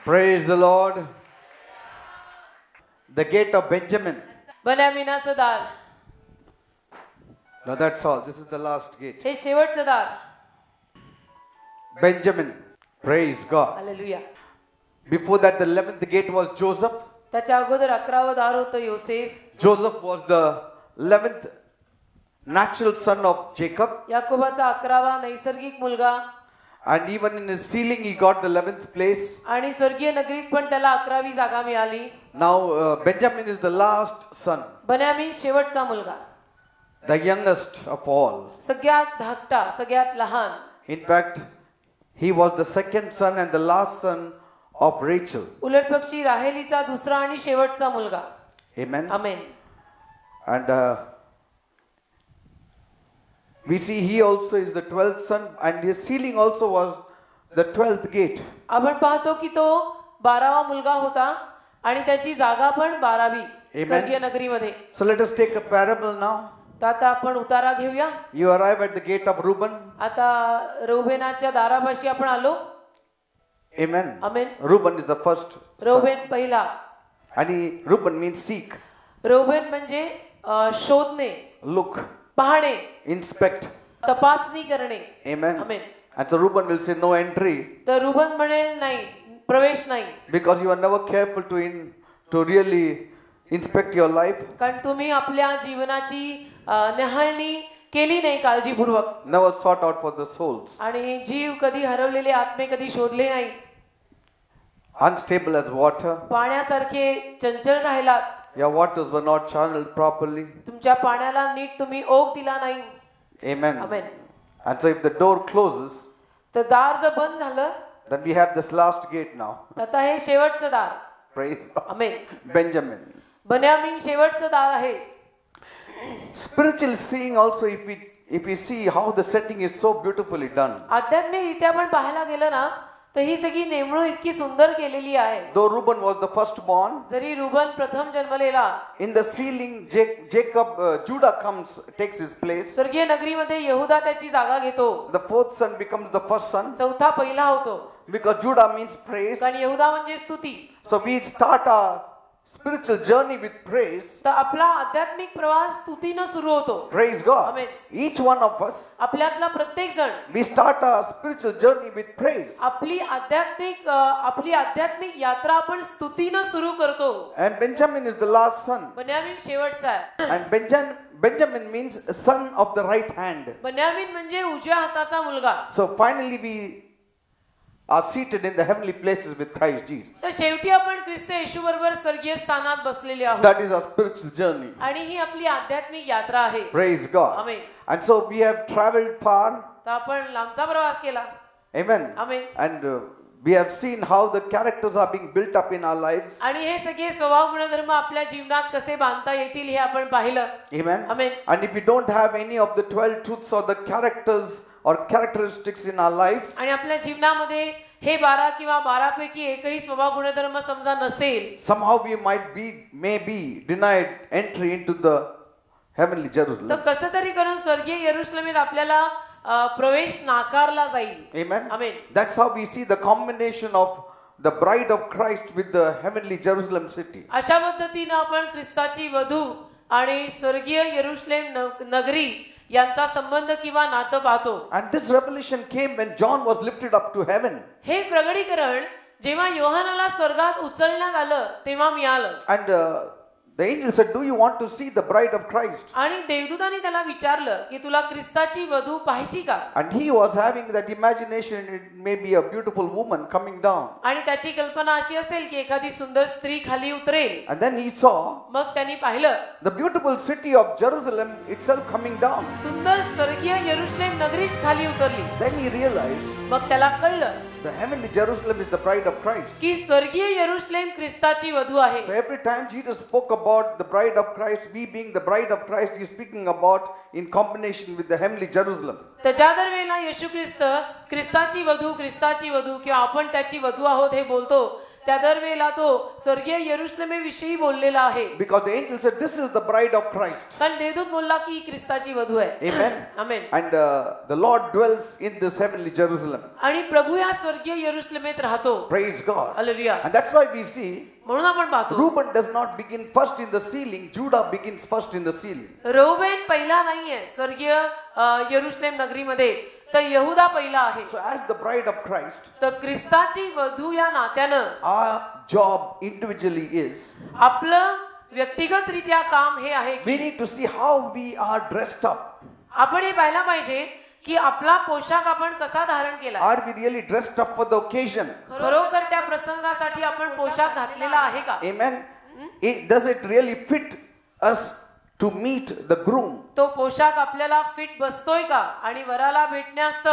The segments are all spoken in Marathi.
Praise the Lord. The gate of Benjamin. बन्यामीनाचं दार. No, that's all. This is the last gate. हे शेवटचं दार. Benjamin. Praise God. Hallelujah. Before that, the 11th gate was Joseph. त्याच्या अगोदर 11वं दार होतं योसेफ. Joseph was the 11th natural son of Jacob. याकोबाचा 11वा नैसर्गिक मुलगा. And even in his sealing, he got the 11th place. आणि स्वर्गीय नगरीत पण त्याला 11वी जागा मिळाली. Now, Benjamin is the last son. Binyamin शेवटचा मुलगा. The youngest of all. सगळ्यात धाकटा, सगळ्यात लहान. In fact, he was the second son and the last son of Rachel. उलटपक्षी राहेलीचा दुसरा आणि शेवटचा मुलगा. Amen. Amen. And we see he also is the 12th son, and his sealing also was the 12th gate. आपण पाहतो की तो 12वा मुलगा होता आणि त्याची जागा पण 12वी स्वर्गीय नगरीमध्ये. So let us take a parable now. तर आता आपण उतारा घेऊया. You arrive at the gate of Reuben. आता रौबेनाच्या दारापाशी आपण आलो. Amen. Amen. Reuben is the first son. रौबेन पहिला. And Reuben means seek, रौबेन म्हणजे शोधणे, look, पाहणे, inspect. तपासणी करणे. Amen. Amen. And so Reuben will say no entry. तर रुबन म्हणेल नाही, प्रवेश नाही. Because you are never careful to really inspect your life. कारण तुम्ही आपल्या जीवनाची न्याहाळणी केली नाही काळजीपूर्वक. Never sought out for the souls. आणि जीव कधी हरवलेले आत्मे कधी शोधले नाही. Unstable as water. पाण्यासारखे चंचल राहिलात. Your waters were not channeled properly. तुमच्या पाण्याला नीट तुम्ही ओघ दिला नाही. Amen. Amen. And so if the door closes, तर दार जर बंद झालं, then we have this last gate now. आता हे शेवटचं दार. Praise God. आमेन. Benjamin. बन्यामीन शेवटचं दार आहे. Spiritual seeing also, if we see how the setting is so beautifully done. आध्यात्मिकरित्या पण पाहायला गेलं ना, तर ही सगळी नेमणूक इतकी सुंदर केलेली आहे. Though Reuben was the firstborn, जरी रुबन प्रथम जन्मलेला, in the sealing Judah takes his place. स्वर्गीय नगरीमध्ये यहुदा त्याची जागा घेतो. The fourth son becomes the first son. चौथा पहिला होतो. Because Judah means praise. कारण यहुदा म्हणजे स्तुती. So we start our spiritual journey with praise. तर आपला आध्यात्मिक प्रवास स्तुतीने सुरू होतो. Praise God. Amen. Each one of us, आपल्यातला प्रत्येक जण we start our spiritual journey with praise. आपली आध्यात्मिक यात्रा आपण स्तुतीने सुरू करतो. And Benjamin is the last son. Binyamin शेवटचा आहे. And Benjamin means son of the right hand. Binyamin म्हणजे उजव्या हाताचा मुलगा. So finally we are seated in the heavenly places with Christ Jesus. तर शेवटी आपण ख्रिस्त येशू बरोबर स्वर्गीय स्थानात बसलेले आहोत. That is our spiritual journey. आणि ही आपली आध्यात्मिक यात्रा आहे. Praise God. Amen. And so we have traveled far. तर आपण लांबचा प्रवास केला. Amen. Amen. And we have seen how the characters are being built up in our lives. आणि हे सगळे स्वभाव गुणधर्म आपल्या जीवनात कसे बांधता येतील हे आपण पाहिलं. Amen. Amen. And if we don't have any of the 12 truths or the characters or characteristics in our lives, आणि आपल्या जीवनामध्ये हे 12 किंवा 12 पैकी एकही स्वभाव गुणधर्म समजा नसेल, somehow we may be denied entry into the heavenly Jerusalem. तर कसं तरी करून स्वर्गीय यरूशलेमेत आपल्याला प्रवेश नाकारला जाईल. Amen. Amen. That's how we see the combination of the bride of Christ with the heavenly Jerusalem city. अशा पद्धतीने आपण ख्रिस्ताची वधू आणि स्वर्गीय यरूशलेम नगरी यांचा संबंध किंवा नातं पाहतो. And this revelation came when John was lifted up to heaven. हे प्रगटीकरण जेव्हा योहानाला स्वर्गात उचलण्यात आलं तेव्हा मिळालं. And the angel said, do you want to see the bride of Christ? आणि देवदूताने त्याला विचारलं की तुला ख्रिस्ताची वधू पाहायची का? And he was having that imagination, it may be a beautiful woman coming down. आणि त्याची कल्पना अशी असेल की एखादी सुंदर स्त्री खाली उतरेल. And then he saw मग त्यांनी पाहिलं the beautiful city of Jerusalem itself coming down. सुंदर स्वर्गीय यरूशलेम नगरीच खाली उतरली. Then he realized मग त्याला कळलं the heavenly Jerusalem is the bride of Christ. की स्वर्गीय यरूशलेम ख्रिस्ताची वधू आहे. So every time Jesus spoke about the bride of Christ, we being the bride of Christ, he is speaking about in combination with the heavenly Jerusalem. तर ज्या दरवेळेला येशू ख्रिस्ताची वधू किंवा आपण त्याची वधू आहोत हे बोलतो, त्या दरवेळेला तो स्वर्गीय यरुशलेमेविषयी बोललेला आहे. Because the angel said, this is the bride of Christ. कारण देवदूत बोलला की ही ख्रिस्ताची वधू आहे. Amen. Amen. And the Lord dwells in this heavenly Jerusalem. आणि प्रभू या स्वर्गीय यरुशलेमेत राहतो. Praise God. Hallelujah. And that's why we see म्हणून आपण पाहतो Reuben does not begin first in the sealing, Judah begins first in the sealing. रौबेन पहिला नाहीये स्वर्गीय यरुशलेम नगरीमध्ये, तर यहुदा पहिला आहे. So as the bride of Christ, तर ख्रिस्ताची वधू या नात्यानं our job individually is, आपलं व्यक्तिगतरित्या काम हे आहे we की need to see how we are dressed up. आपण हे पाहायला पाहिजे की आपला पोशाख आपण कसा धारण केला. Are we really dressed up for the occasion? खरोखर त्या प्रसंगासाठी आपण पोशाख घातलेला आहे का. Amen. Does it really fit us to meet the groom? तो पोशाख आपल्याला फिट बसतोय का आणि वराला भेटण्यास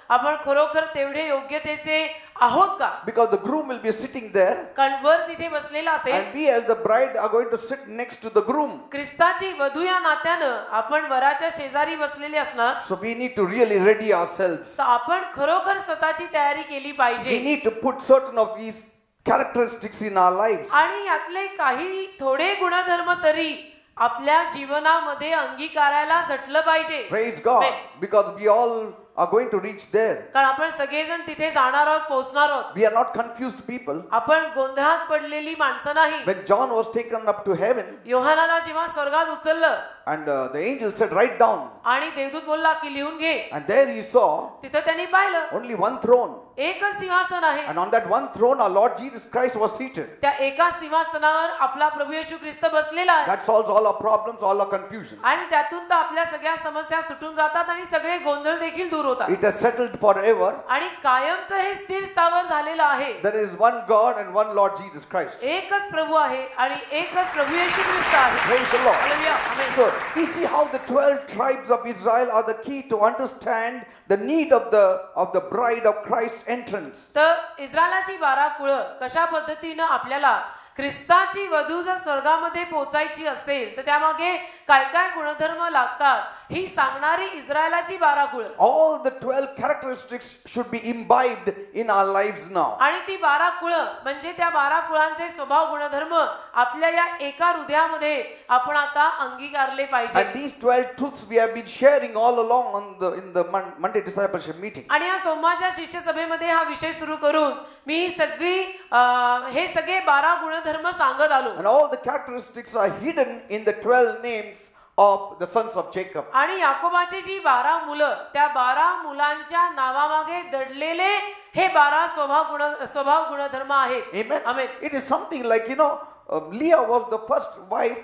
आपण खरोखर तेवढे योग्यतेचे आहोत का. Because the groom will be sitting there कारण वर तिथे बसलेला असेल and we as the bride are going to sit next to the groom. ख्रिस्ताची वधू या नात्यानं आपण वराच्या शेजारी बसलेले असणार. So we need to really ready ourselves. तर आपण खरोखर स्वतःची तयारी केली We पाहिजे need to put certain of these characteristics in our lives. आणि यातले काही थोडे गुणधर्म तरी आपल्या जीवनामध्ये अंगीकारायला झटलं पाहिजे. Praise God. Because we all are going to reach there. कारण आपण सगळेजण तिथे जाणार आहोत, पोहोचणार आहोत. We are not confused people. आपण गोंधळात पडलेली माणसं नाही. When John was taken up to heaven योहानाला जेव्हा स्वर्गात उचललं and the angel said, write down. आणि देवदूत बोलला की लिहून घे, And there he saw तिथं त्यांनी पाहिलं only one throne. एकच सिंहासन आहे. And on that one throne our Lord Jesus Christ was seated. त्या एका सिंहासनावर आपला प्रभू येशू ख्रिस्त बसलेला आहे. That solves all our problems, all our confusions. आणि त्यातून तर आपल्या सगळ्या समस्या सुटून जातात आणि सगळे गोंधळ देखील दूर होतात. It has settled forever. आणि कायमचं हे स्थिर स्थावर झालेलं आहे. There is one God and one Lord Jesus Christ. एकच प्रभू आहे आणि एकच प्रभू येशू ख्रिस्त आहे. Praise the Lord. Hallelujah. Amen. So we see how the 12 tribes of Israel are the key to understand the need of the bride of Christ's entrance. तर इस्रायलाची 12 कुळं कशा पद्धतीनं आपल्याला ख्रिस्ताची वधू जर स्वर्गामध्ये पोहोचायची असेल तर त्यामागे काय काय गुणधर्म लागतात ही सांगणारी इस्रायलाची 12 कुळं. All the 12 characteristics should be imbibed in our lives now. आणि ती 12 कुळं म्हणजे त्या 12 कुळांचे स्वभाव गुणधर्म आपल्या या एका हृदयामध्ये आपण आता अंगीकारले पाहिजे. And these 12 truths we have been sharing all along in the Monday discipleship meeting. आणि या सोमवारच्या शिष्य सभेमध्ये हा विषय सुरू करून मी हे सगळे 12 गुणधर्म सांगत आलो. And all the characteristics are hidden in the 12 names of the sons of Jacob. आणि याकोबाची जी 12 मुलं त्या 12 मुलांच्या नावामागे दडलेले हे 12 स्वभाव गुणधर्म आहेत. Amen. Amen. It is something like, Leah was the first wife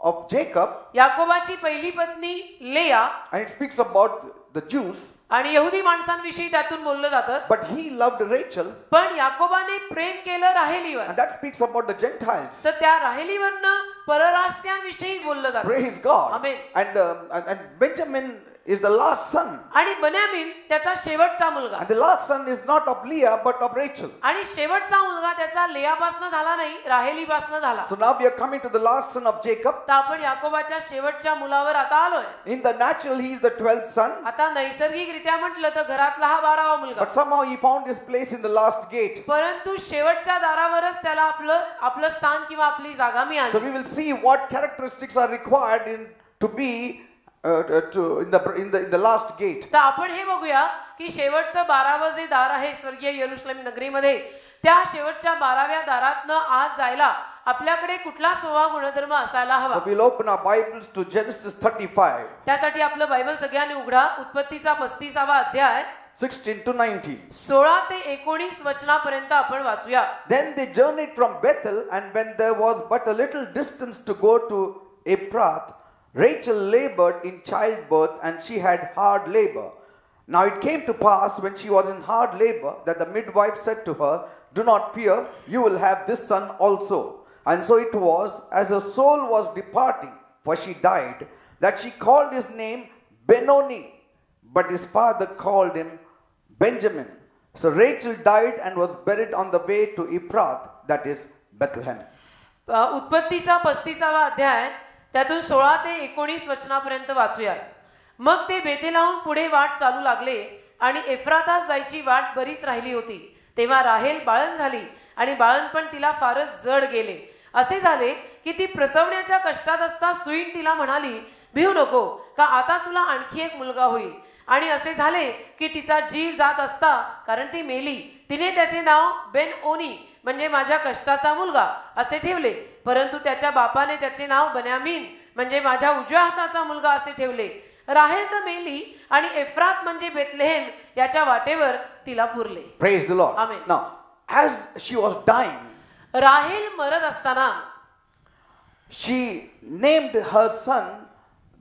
of Jacob. याकोबाची पहिली पत्नी लेया. And it speaks about the Jews. आणि यहुदी माणसांविषयी त्यातून बोललं जातं. But he loved Rachel. पण याकोबाने प्रेम केलं राहेलीवर. And that speaks about the Gentiles. तर त्या राहेलीवरनं परराष्ट्रीयांविषयी बोललं जातं. Praise God. Amen. And Benjamin is the last son. आणि बन्यामीन त्याचा शेवटचा मुलगा. And the last son is not of Leah but of Rachel. आणि शेवटचा मुलगा त्याचा लेयापासून झाला नाही, राहेलीपासून झाला. So now we are coming to the last son of Jacob. तर आपण याकोबाच्या शेवटच्या मुलावर आता आलोय. In the natural he is the 12th son. आता नैसर्गिकरित्या म्हटलं तर घरातला हा 12वा मुलगा. But somehow he found his place in the last gate. परंतु शेवटच्या दारावरच त्याला आपलं स्थान किंवा आपली जागा So मिळाली. we will see what characteristics are required to be in the last gate. तर आपण हे बघूया की शेवटचं 12वं जे दार आहे स्वर्गीय यरुशलेम नगरीमध्ये त्या शेवटच्या 12व्या दारातनं आत जायला आपल्याकडे कुठला स्वभाव गुणधर्म असायला हवा. So we'll open our Bibles to Genesis 35. त्यासाठी आपलं बायबल सगळ्यांनी उघडा. उत्पत्तीचा 35वा अध्याय 16 to 19. 16 ते 19 वचनापर्यंत आपण वाचूया. Then they journeyed from Bethel, and when there was but a little distance to go to Ephrath, Rachel labored in childbirth, and she had hard labor. Now it came to pass when she was in hard labor that the midwife said to her, "Do not fear, you will have this son also." And so it was, as her soul was departing, for she died, that she called his name Benoni, but his father called him Benjamin. So Rachel died and was buried on the way to Ephrath, that is Bethlehem. उत्पत्तीचा 35वा अध्याय त्यातून 16 ते 19 वचनापर्यंत वाचूया. मग ते बेथेलाहून पुढे वाट चालू लागले आणि एफ्रातास जायची वाट बरीच राहिली होती. तेव्हा राहेल बाळंत झाली आणि बाळणपण तिला फारच जड गेले. असे झाले की ती प्रसवण्याच्या कष्टात असता सूईण तिला म्हणाली, भिऊ नको, का आता तुला आणखी एक मुलगा होईल. आणि असे झाले की तिचा जीव जात असता, कारण ती मेली, तिने त्याचे नाव बेन ओनी म्हणजे माझ्या कष्टाचा मुलगा असे ठेवले. परंतु त्याच्या बापाने त्याचे नाव बन्यामीन म्हणजे माझ्या उजव्या हाताचा मुलगा असे ठेवले. राहेल तर मेली आणि एफ्रात म्हणजे बेथलेहेम याच्या वाटेवर तिला पुरले. Praise the Lord. Amen. Now, as she was dying, राहेल मरत असताना she named her son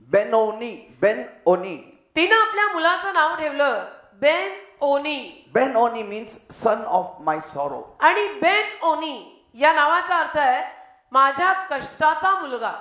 Ben-Oni. तिनं आपल्या मुलाचं नाव ठेवलं बेन ओनी. Ben-Oni means son of my sorrow. आणि बेन ओनी या नावाचा अर्थ आहे माझ्या कष्टाचा मुलगा.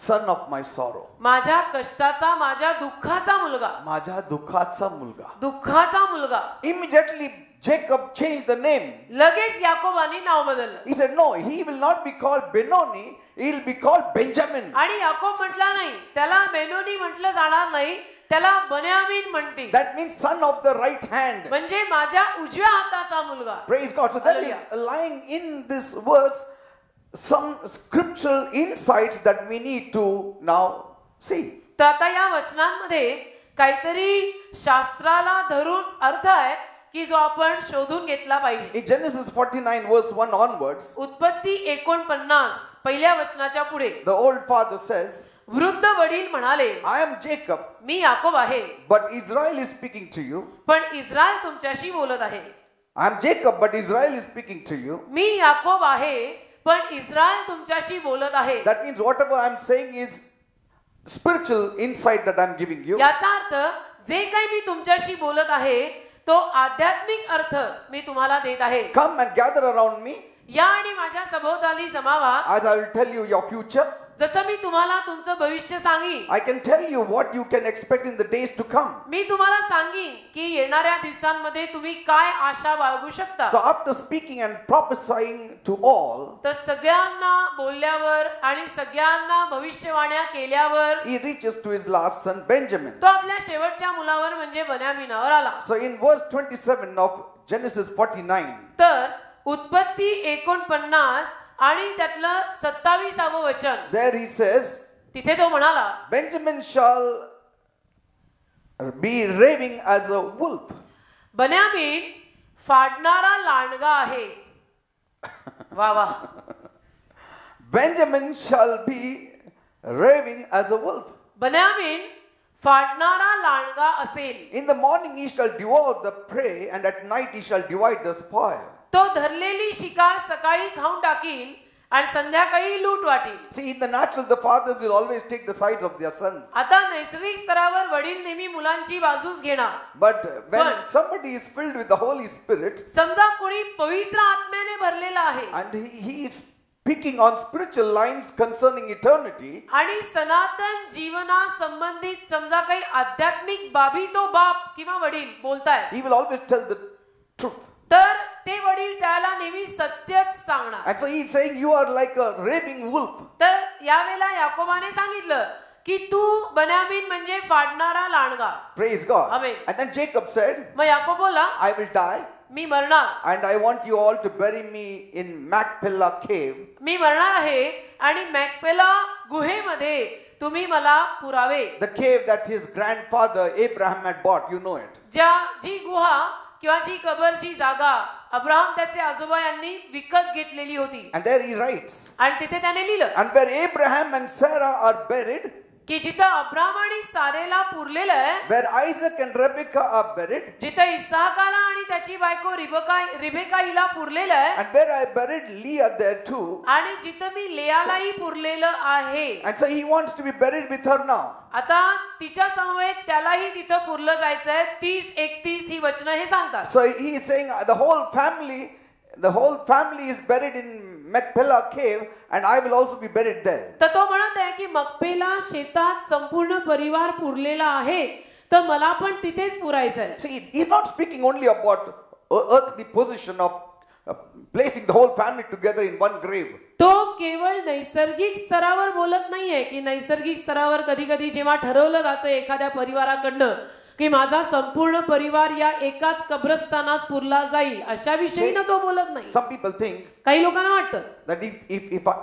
Son of my sorrow. माझ्या कष्टाचा, माझ्या दुःखाचा मुलगा. माझ्या दुःखाचा मुलगा. दुःखाचा मुलगा. Immediately Jacob changed the name. लगेच याकोबाने नाव बदललं. He said, no, he will not be called Benoni, he will be called Benjamin. आणि याकोब म्हटला नाही, त्याला बेनोनी म्हटलं जाणार नाही, त्याला बन्यामीन म्हणतील. That means son of the right hand. म्हणजे माझ्या उजव्या हाताचा मुलगा. Praise God. So that is lying in this verse some scriptural insights that we need to now see. तर आता या वचनांमध्ये काहीतरी शास्त्राला धरून अर्थ आहे की जो आपण शोधून घेतला पाहिजे. In Genesis 49 verse 1 onwards, उत्पत्ती 49 पहिल्या वचनाच्या पुढे the old father says, वृद्ध वडील म्हणाले, I am Jacob, मी याकोब आहे, but Israel is speaking to you. पण इस्रायल तुमच्याशी बोलत आहे. I am Jacob, but Israel is speaking to you. मी याकोब आहे, पण इस्रायल तुमच्याशी बोलत आहे. That means whatever I am saying is spiritual insight that I am giving you. याचा अर्थ जे काही मी तुमच्याशी बोलत आहे तो आध्यात्मिक अर्थ मी तुम्हाला देत आहे. Come and gather around me या आणि माझ्या सभोवताली जमावा. as I will tell you your future. जसं मी तुम्हाला तुमचं भविष्य सांगीन. I can tell you what you can expect in the days to come. मी तुम्हाला सांगीन की येणाऱ्या दिवसांमध्ये तुम्ही काय आशा बाळगू शकता. So after speaking and prophesying to all, तर सगळ्यांना बोलल्यावर आणि सगळ्यांना भविष्यवाण्या केल्यावर he reaches to his last son Benjamin. तो आपल्या शेवटच्या मुलावर म्हणजे बन्यामीनावर आला. So in verse 27 of Genesis 49, तर उत्पत्ती 49 आणि त्यातलं 27वं वचन, there he says, तिथे तो म्हणाला, Benjamin shall be raving as a wolf. Binyamin फाडणारा लांडगा आहे. वा वा. Benjamin shall be raving as a wolf. Binyamin फाडणारा लांडगा असेल. In the morning he shall devour the prey, and at night he shall divide the spoil. तो धरलेली शिकार सकाळी खाऊन टाकील आणि संध्याकाळी लूट वाटील. See, in the natural, the fathers will always take the sides of their sons. आता नैसर्गिक स्तरावर वडील नेहमी मुलांची बाजूच घेणार. But when somebody is filled with the Holy Spirit, समजा कोणी पवित्र आत्म्याने भरलेला आहे and he is speaking on spiritual lines concerning eternity, आणि सनातन जीवना संबंधित समजा काही आध्यात्मिक बाबी तो बाप किंवा वडील बोलताय, he will always tell the truth. तर ते वडील त्याला नेहमी सत्यच सांगणार. And so he is saying, you are like a raving wolf. तर यावेळेला याकोबाने सांगितलं की तू बन्यामीन म्हणजे फाडणारा लांडगा. Praise God. Amen. And then Jacob said, मग याकोब बोलला, I will die, मी मरणार, and I want you all to bury me in Machpelah cave. मी मरणार आहे आणि मॅकपेला गुहेमध्ये तुम्ही मला पुरावे. The cave that his grandfather Abraham had bought, you know it. जी गुहा किंवा जी कबर, जी जागा अब्राहम त्याचे आजोबा यांनी विकत घेतलेली होती. And there he writes, आणि तिथे त्याने लिहिलं, and where Abraham and Sarah are buried, की जिथं अब्राहम आणि सारेला पुरलेलं आहे, where Isaac and Rebekah are buried, जिथं इसाकाला आणि त्याची बायको रिबेका हिला पुरलेलं आहे, and where I buried Leah there too. आणि जिथं मी लेयालाही पुरलेलं आहे. And so he wants to be buried with her now. आता तिच्या समवेत त्यालाही तिथं पुरलं जायचंय. 30-31 ही वचनं हे सांगतात. So he is saying the whole family is buried in Machpelah cave, and I will also be buried there. तर तो म्हणत आहे की मकपेला शेतात संपूर्ण परिवार पुरलेला आहे, तर मला पण तिथेच पुरायचं आहे. See, he's not speaking only about earthly position of placing the whole family together in one grave. तो केवळ नैसर्गिक स्तरावर बोलत नाहीये की नैसर्गिक स्तरावर कधी कधी जेव्हा ठरवलं जातं एखाद्या परिवाराकडनं की माझा संपूर्ण परिवार या एकाच कब्रस्तानात पुरला जाईल अशा विषयीनं तो बोलत नाही. Some people think काही लोकांना वाटतं that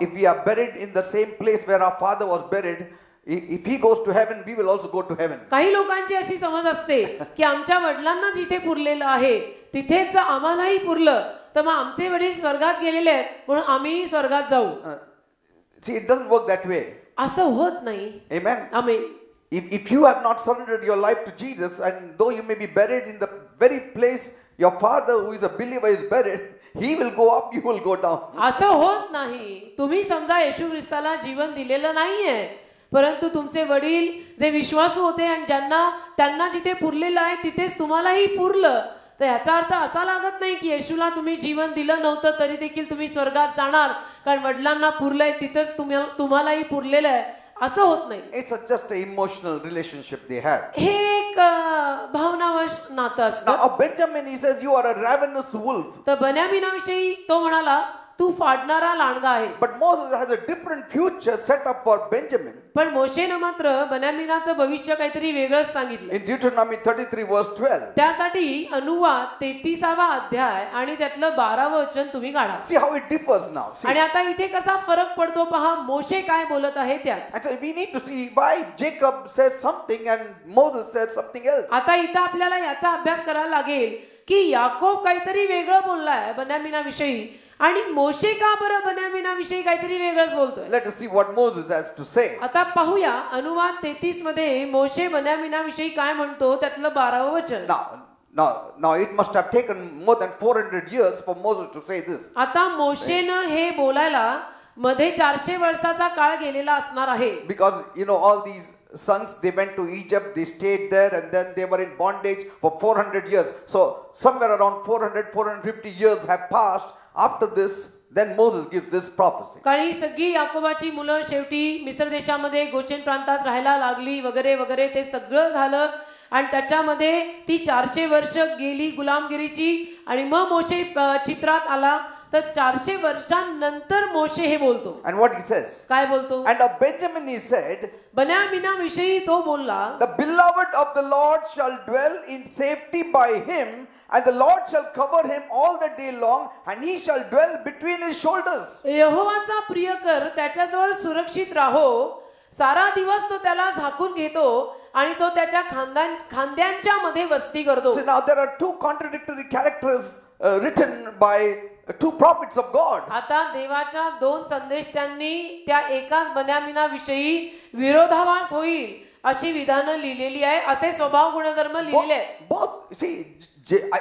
if we are buried in the same place where our father was buried, if he goes to heaven, we will also go to heaven. काही लोकांची अशी समज असते की आमच्या वडिलांना जिथे पुरलेलं आहे तिथेच आम्हालाही पुरलं तर मग आमचे वडील स्वर्गात गेलेले आहेत म्हणून आम्ही स्वर्गात जाऊ. See, it doesn't work that way. असं होत नाही. Amen. Amen. If you have not surrendered your life to Jesus, and though you may be buried in the very place your father who is a believer is buried, he will go up, you will go down. असं होत नाही. तुम्ही समजा येशू ख्रिस्ताला जीवन दिलेलं नाहीये परंतु तुमचे वडील जे विश्वासू होते आणि त्यांना जिथे पुरलेलं आहे तिथेच तुम्हालाही पुरलं तर याचा अर्थ असा लागत नाही की येशूला तुम्ही जीवन दिलं नव्हतं तरी देखील तुम्ही स्वर्गात जाणार कारण वडिलांना पुरलंय तिथेच तुम्हालाही पुरलेलं आहे असं होत नाही. It's just an emotional relationship they had. हे एक भावनावश नातं असतं. Now of Benjamin he says you are a ravenous wolf. तर बेन्यामीनाविषयी तो म्हणाला तू फाडणारा लांडगा आहेस. But Moses has a different future set up for Benjamin. पण मोशेनं मात्र बेन्यामीनाचं भविष्य काहीतरी वेगळंच सांगितलं. In Deuteronomy 33 verse 12. त्यासाठी अनुवाद 33वा अध्याय आणि त्यातलं 12वं वचन तुम्ही काढा. See how it differs now. See. आणि आता इथे कसा फरक पडतो पहा मोशे काय बोलत आहे त्यात. And so we need to see why Jacob says something and Moses says something else. आता इथं आपल्याला याचा अभ्यास करायला लागेल की याकोब काहीतरी वेगळं बोललाय बेन्यामीनाविषयी आणि मोशे का बरं बेन्यामीनाविषयी काहीतरी वेगळंच बोलतोय. Let us see what Moses has to say. आता पाहूया अनुवाद 33 मध्ये मोशे बेन्यामीनाविषयी काय म्हणतो त्यातलं 12वं वचन. Now it must have taken more than 400 years for Moses to say this. आता मोशेनं हे बोलायला मध्ये 400 वर्षाचा काळ गेलेला असणार आहे. Because you know all these sons they went to Egypt, they stayed there and then they were in bondage for 400 years. So somewhere around 450 years have passed. After this then Moses gives this prophecy. काही सगळी याकोबाची मुलं शेवटी मिस्र देशामध्ये गोचेन प्रांतात राहायला लागली वगैरे वगैरे ते सगळं झालं आणि त्याच्यामध्ये ती 400 वर्ष गेली गुलामगिरीची आणि मग मोशे चित्रात आला तर 400 वर्षांनंतर मोशे हे बोलतो. And what he says? काय बोलतो? And of Benjamin he said, बेन्यामीनाविषयी तो बोलला, the beloved of the Lord shall dwell in safety by him, and the Lord shall cover him all the day long, and he shall dwell between his shoulders. यहोवाचा प्रियकर त्याच्याजवळ सुरक्षित राहो, सारा दिवस तो त्याला झाकून घेतो आणि तो त्याच्या खांद्यांच्या मध्ये वस्ती करतो. So now there are two contradictory characters written by two prophets of God. आता देवाच्या दोन संदेष्टांनी त्या एकाच बेन्यामीनाविषयी विरोधाभास होईल अशी विधानं लिहिलेली आहे, असे स्वभाव गुणधर्म लिहिलेले आहेत. Both see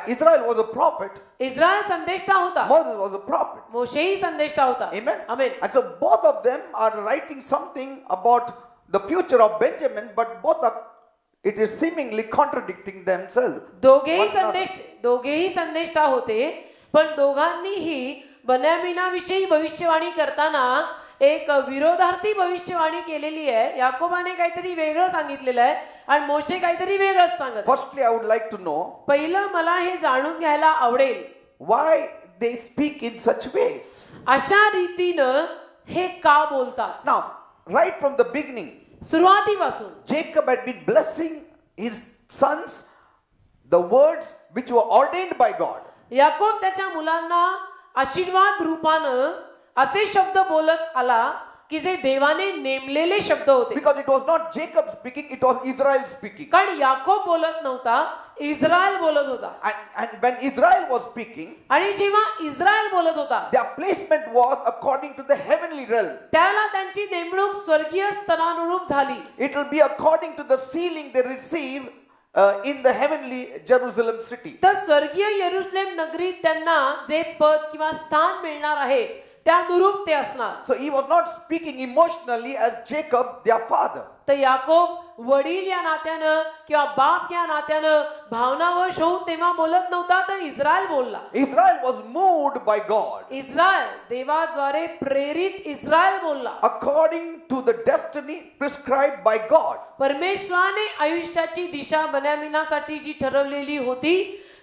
Israel was a prophet. Israel संदेष्टा होता. Moses was a prophet. मोशेही संदेष्टा होता. Amen. Amen. And so both of them are writing something about the future of Benjamin, but it is seemingly contradicting themselves. दोघेही संदेष्टा होते पण दोघांनीही बेन्यामीनाविषयी भविष्यवाणी करताना एक विरोधार्थी भविष्यवाणी केलेली आहे. याकोबाने काहीतरी वेगळं सांगितलेलं आहे आणि मोशे काहीतरी वेगळंच सांगत. Firstly, I would like to know. पहिलं मला हे जाणून घ्यायला आवडेल why they speak in such ways. अशा रीतीनं हे का बोलतात. Now, right from the beginning, सुरुवातीपासून Jacob had been blessing his sons the words which were ordained by God. Yakob त्याच्या मुलांना आशीर्वाद रूपानं असे शब्द बोलत आला की जे देवाने नेमलेले शब्द होते. Because it was not Jacob speaking, it was Israel speaking. कारण याकोब बोलत नव्हता, इस्रायल बोलत होता. And when Israel was speaking, आणि जेव्हा इस्रायल बोलत होता, their placement was according to the heavenly realm. त्याला त्यांची नेमणूक स्वर्गीय स्तरानुरूप झाली. It will be according to the sealing they receive in the heavenly Jerusalem city. तर स्वर्गीय यरुशलेम नगरीत त्यांना जे पद किंवा स्थान मिळणार आहे त्यानुरूप ते असणार. So he was not speaking emotionally as Jacob their father. तर याकोब वडील या नात्यानं किंवा बाप या नात्यानं भावनावश होऊन तेव्हा बोलत नव्हता, तर इस्रायल बोलला. Israel was moved by God. Israel देवाद्वारे प्रेरित इस्रायल बोलला. According to the destiny prescribed by God. परमेश्वराने आयुष्याची दिशा बेन्यामीनासाठी जी ठरवलेली होती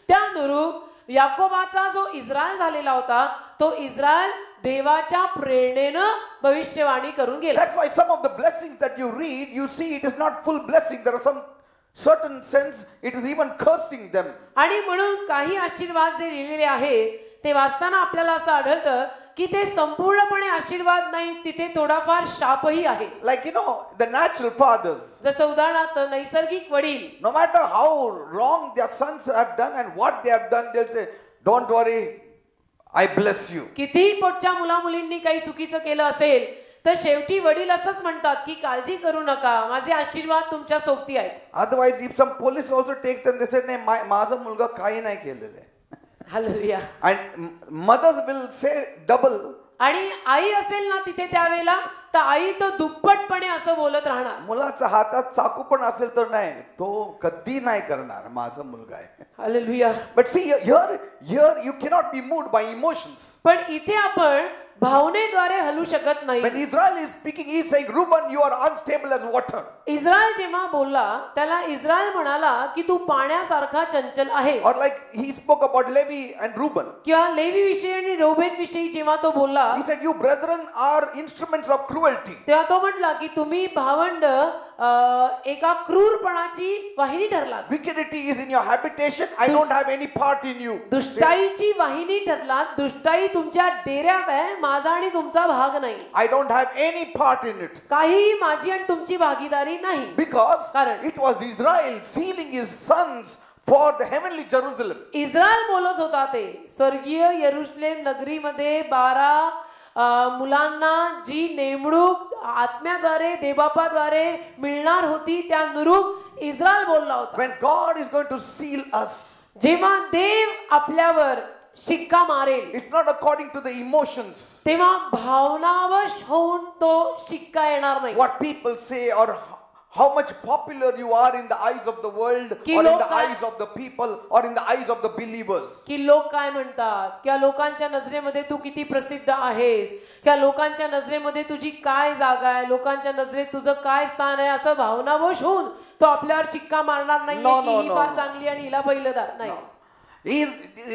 त्यानुरूप याकोबाचा जो इस्रायल झालेला होता तो इस्रायल देवाच्या प्रेरणेनं भविष्यवाणी करून गेला. That's why some of the blessings that you read, you see it is not full blessing. There are some certain sense it is even cursing them. आणि म्हणून काही आशीर्वाद जे लिहिलेले आहे ते वाचताना आपल्याला असं आढळतं की ते संपूर्णपणे आशीर्वाद नाही, तिथे थोडाफार शापही आहे. Like the natural fathers, जसं उदाहरणार्थ नैसर्गिक वडील, no matter how wrong their sons have done and what they have done, they'll say, don't worry, I bless you. कितीही पोटच्या मुलामुलींनी काही चुकीचं केलं असेल तर शेवटी वडील असंच म्हणतात की काळजी करू नका, माझे आशीर्वाद तुमच्या सोबती आहेत. Otherwise, if some police also take them, they say, नाही माझा मुलगा काही नाही केलेलं आहे. Hallelujah. And mothers will say double. आणि आई असेल ना तिथे त्यावेळेला तर आई तो दुप्पटपणे असं बोलत राहणार. मुलाच्या हातात चाकू पण असेल तर नाही, तो कधी नाही करणार, माझा मुलगा आहे. Hallelujah. But see, here you cannot be moved by emotions. पण इथे आपण भावनेद्वारे हलू शकत नाही. When Israel is speaking, he is saying, Reuben, you are unstable as water. Israel जेव्हा बोलला त्याला इस्रायल म्हणाला की तू पाण्यासारखा चंचल आहे. Or like he spoke about Levi and Reuben. किंवा लेवी विषयी आणि रोबेन विषयी जेव्हा तो बोलला, He said, you brethren are instruments of cruelty. तेव्हा तो म्हटला की तुम्ही भावंड एका क्रूरपणाची वाहिनी ठरलात. Wickedity is in your habitation. I don't have any part in you. दुष्टाईची वाहिनी ठरलात. दुष्टाई तुमच्या डेऱ्यात आहे, माझा आणि तुमचा भाग नाही. I don't have any part in it. काही माझी आणि तुमची भागीदारी नाही. Because कारण it was Israel sealing his sons for the heavenly Jerusalem. Israel बोलत होता ते स्वर्गीय यरुशलेम नगरीमध्ये 12 मुलांना जी नेमणूक आत्म्याद्वारे देवबापाद्वारे मिळणार होती त्यानुरूप इस्रायल बोलला होता. When God is going to seal us, जेव्हा देव आपल्यावर शिक्का मारेल, it's not according to the emotions, तेव्हा भावनावश होऊन तो शिक्का येणार नाही. what people say or how much popular you are in the eyes of the world or in the eyes of the people or in the eyes of the believers. की लोक काय म्हणतात, किंवा लोकांच्या नजरेमध्ये तू किती प्रसिद्ध आहेस, किंवा लोकांच्या नजरेमध्ये तुझी काय जागा आहे, लोकांच्या नजरेत तुझं काय स्थान आहे, असं भावनावश होऊन तो आपल्यावर शिक्का मारणार नाही की ही फार चांगली आणि हिला पहिलंदार नाही.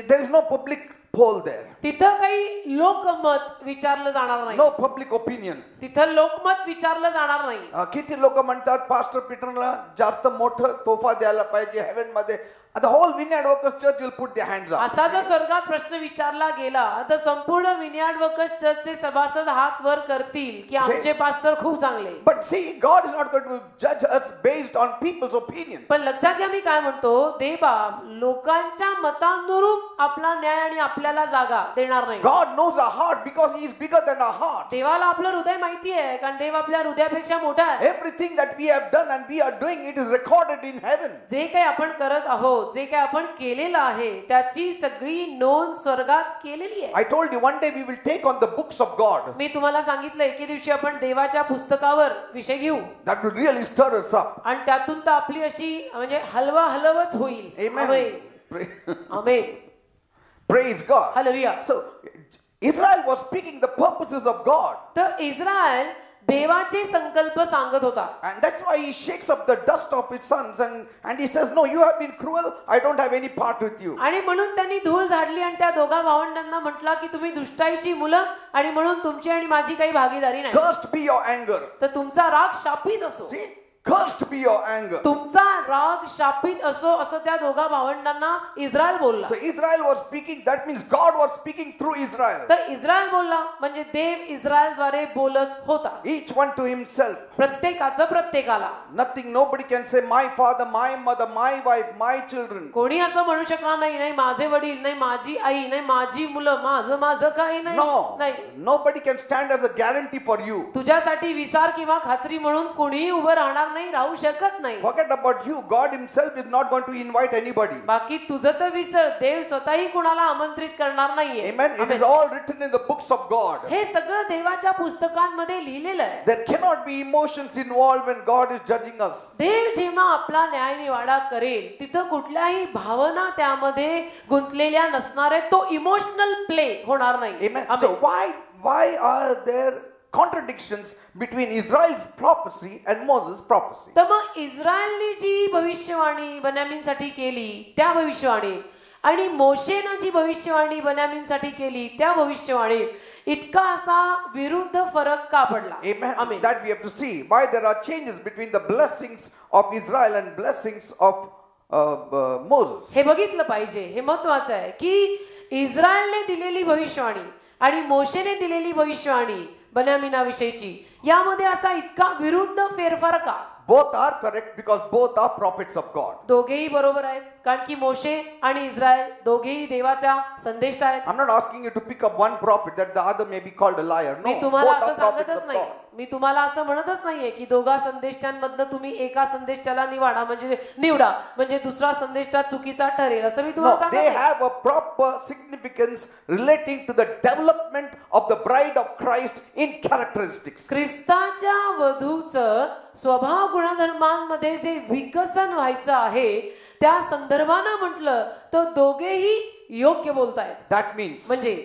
There is no public poll there. तिथं काही लोकमत विचारलं जाणार नाही. No public opinion. तिथं लोकमत विचारलं जाणार नाही. किती लोक म्हणतात पास्टर पीटरला जास्त मोठं तोफा द्यायला पाहिजे हेवन मध्ये. The whole Vineyard Workers Church will put their hands up. असा जर स्वर्गात प्रश्न विचारला गेला तर संपूर्ण विनियार्ड वर्कर्स चर्चचे सभासद हात वर करतील की आमचे पास्टर खूप चांगले. But see, God is not going to judge us based on people's opinion. पण लक्षात घ्या मी काय म्हणतो, देवबाप लोकांच्या मतानुरूप आपला न्याय आणि आपल्याला जागा देणार नाही. God knows our heart because he is bigger than our heart. देवाला आपलं हृदय माहिती आहे कारण देव आपल्या हृदयापेक्षा मोठा आहे. Everything that we have done and we are doing, it is recorded in heaven. जे काही आपण करत आहोत, जे काही आपण केलेलं आहे त्याची सगळी नोंद स्वर्गात केलेली आहे. I told you one day we will take on the books of God. मी तुम्हाला सांगितलं एके दिवशी आपण देवाच्या पुस्तकावर विषय घेऊ. That will really stir us up. आणि त्यातून तर आपली अशी म्हणजे हलवाच होईल. आमेन. Praise God. Hallelujah. So Israel was speaking the purposes of God. तर इस्रायल देवाचे संकल्प सांगत होता. And that's why he shakes up the dust of his sons and he says, no, you have been cruel, I don't have any part with you. आणि म्हणून त्यांनी धूळ झाडली आणि त्या दोघा भावंडांना म्हटला की तुम्ही दुष्टाईची मुलं आणि म्हणून तुमची आणि माझी काही भागीदारी नाही. Cursed be your anger. तर तुमचा राग शापित असो. See? Cursed be your anger. तुमचा राग शापित असो असं त्या दोघा भावंडांना इस्रायल बोलला. So Israel was speaking, that means God was speaking through Israel. तर इस्रायल बोलला म्हणजे देव इस्रायलद्वारे बोलत होता. Each one to himself. प्रत्येकाचं प्रत्येकाला. Nothing, nobody can say my father, my mother, my wife, my children. कोणी असं म्हणू शकणार नाही, नाही माझे वडील, नाही माझी आई, नाही माझी मुलं, माझं काही नाही. No, nobody can stand as a guarantee for you. तुझ्यासाठी विसार किंवा खात्री म्हणून कोणीही उभं राहणार नाही, राहू शकत नाही. Forget about you. God himself is not going to invite anybody. बाकी तुझं तर विसर, देव स्वतःही कुणाला आमंत्रित करणार नाहीये. Amen. It is all written in the books of God. हे सगळं देवाच्या पुस्तकांमध्ये लिहिलेलं आहे. There cannot be emotions involved when God is judging us. देव जेव्हा आपला न्याय निवाडा करेल तिथं कुठल्याही भावना त्यामध्ये गुंतलेल्या नसणार आहेत. तो इमोशनल प्ले होणार नाही. Amen. So why are there contradictions between Israel's prophecy and Moses' prophecy? तर मग इस्रायलने जी भविष्यवाणी बेन्यामीनसाठी केली त्या भविष्यवाणी आणि मोशेनं जी भविष्यवाणी बेन्यामीनसाठी केली त्या भविष्यवाणी इतका असा विरुद्ध फरक का पडला? Amen. Amen. That we have to see why there are changes between the blessings of Israel and blessings of Moses. हे बघितलं पाहिजे. हे महत्वाचं आहे की इस्रायलने दिलेली भविष्यवाणी आणि मोशेने दिलेली भविष्यवाणी बेन्यामीनाविषयीची यामध्ये असा इतका विरुद्ध फेरफार का? Both are correct because both are prophets of God. दोघेही बरोबर आहेत कारण की मोशे आणि इस्रायल दोघेही देवाचा संदेश आहेत. I'm not asking you to pick up one prophet that the other may be called a liar. Me No, तुम्हाला both असं are prophets सांगतच of नाही. God. मी तुम्हाला असं म्हणतच नाहीये की दोघा संदेशांमधनं तुम्ही एका संदेशाला निवडा म्हणजे दुसरा संदेश चुकीचा ठरेल असं मी तुम्हाला No, सांगत they नाही. have a proper significance relating to the development of the bride of Christ in characteristics. ख्रिस्ताच्या वधूचं स्वभाव गुणधर्मांमध्ये जे विकसन व्हायचं आहे त्या संदर्भानं म्हटलं तर दोघेही योग्य बोलतायत. That means म्हणजे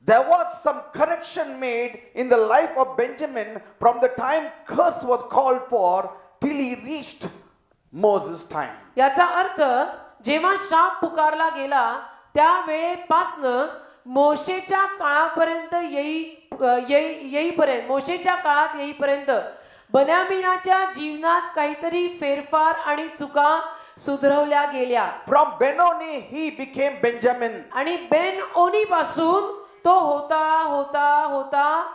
there was some correction made in the life of Benjamin from the time curse was called for till he reached Moses' time. याचा अर्थ जेव्हा शाप पुकारला गेला त्या वेळेपासनं मोशेच्या काळापर्यंत मोशेच्या काळात येईपर्यंत बेन्यामीनाच्या जीवनात काहीतरी फेरफार आणि चुका सुधरवल्या गेल्या. From Benoni he became Benjamin. आणि बेनओनी पासून तो होता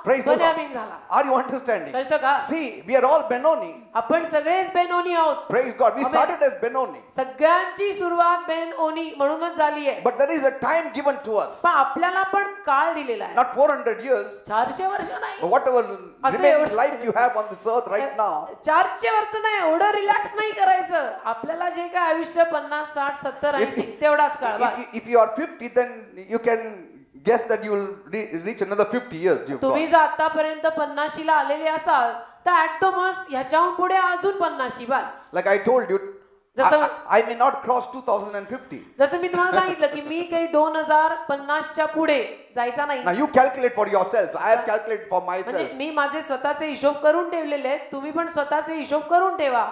Praise the Lord. बेन्यामीन झाला. Are you understanding? कळतं का? See, we are all Benoni. आपण सगळेच बेनओनी आहोत. Praise God. We Amen. started as Benoni. सगळ्यांची सुरुवात बेनओनी म्हणूनच झाली आहे. But there is a time given to us. पण आपल्याला पण काळ दिलेला आहे. Not 400 years. 400 वर्ष नाही. But whatever असं remaining एवढं- life you have on this earth right now. 400 वर्ष नाही. एवढं रिलॅक्स नाही करायचं. आपल्याला जे काय आयुष्य 50, 60, 70, 80 तेवढाच काळ बस. If you are 50, then you can guess that you will reach another 50 years. तुम्ही जर आतापर्यंत 50 ला आलेले असाल तर ऍट द मस्ट ह्याच्याहून पुढे अजून 50 बस. Like I told you, जसं- I may not cross 2050. जसं मी तुम्हाला सांगितलं की मी काही 2050च्या पुढे जायचा नाही. Now you calculate for yourselves. I have calculated for म्हणजे myself. मी माझे स्वतःचे हिशोब करून ठेवलेले आहेत. तुम्ही पण स्वतःचे हिशोब करून ठेवा.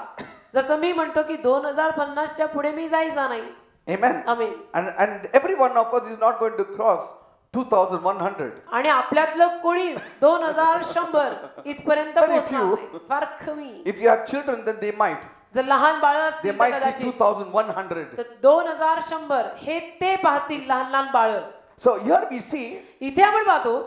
जसं मी म्हणतो की 2050च्या पुढे मी जायचा नाही. Amen. Amen. And every one of us is not going to cross 2100. आणि आपल्यातलं कोणी 2100 इथपर्यंत Very पोहोचणार few. नाही. फार कमी. If you have children, then they might. जर लहान बाळ They असतील तर might see कदाचित 2100. तर 2100 हे ते पाहतील लहान लहान बाळ. So here we see इथे आपण पाहतो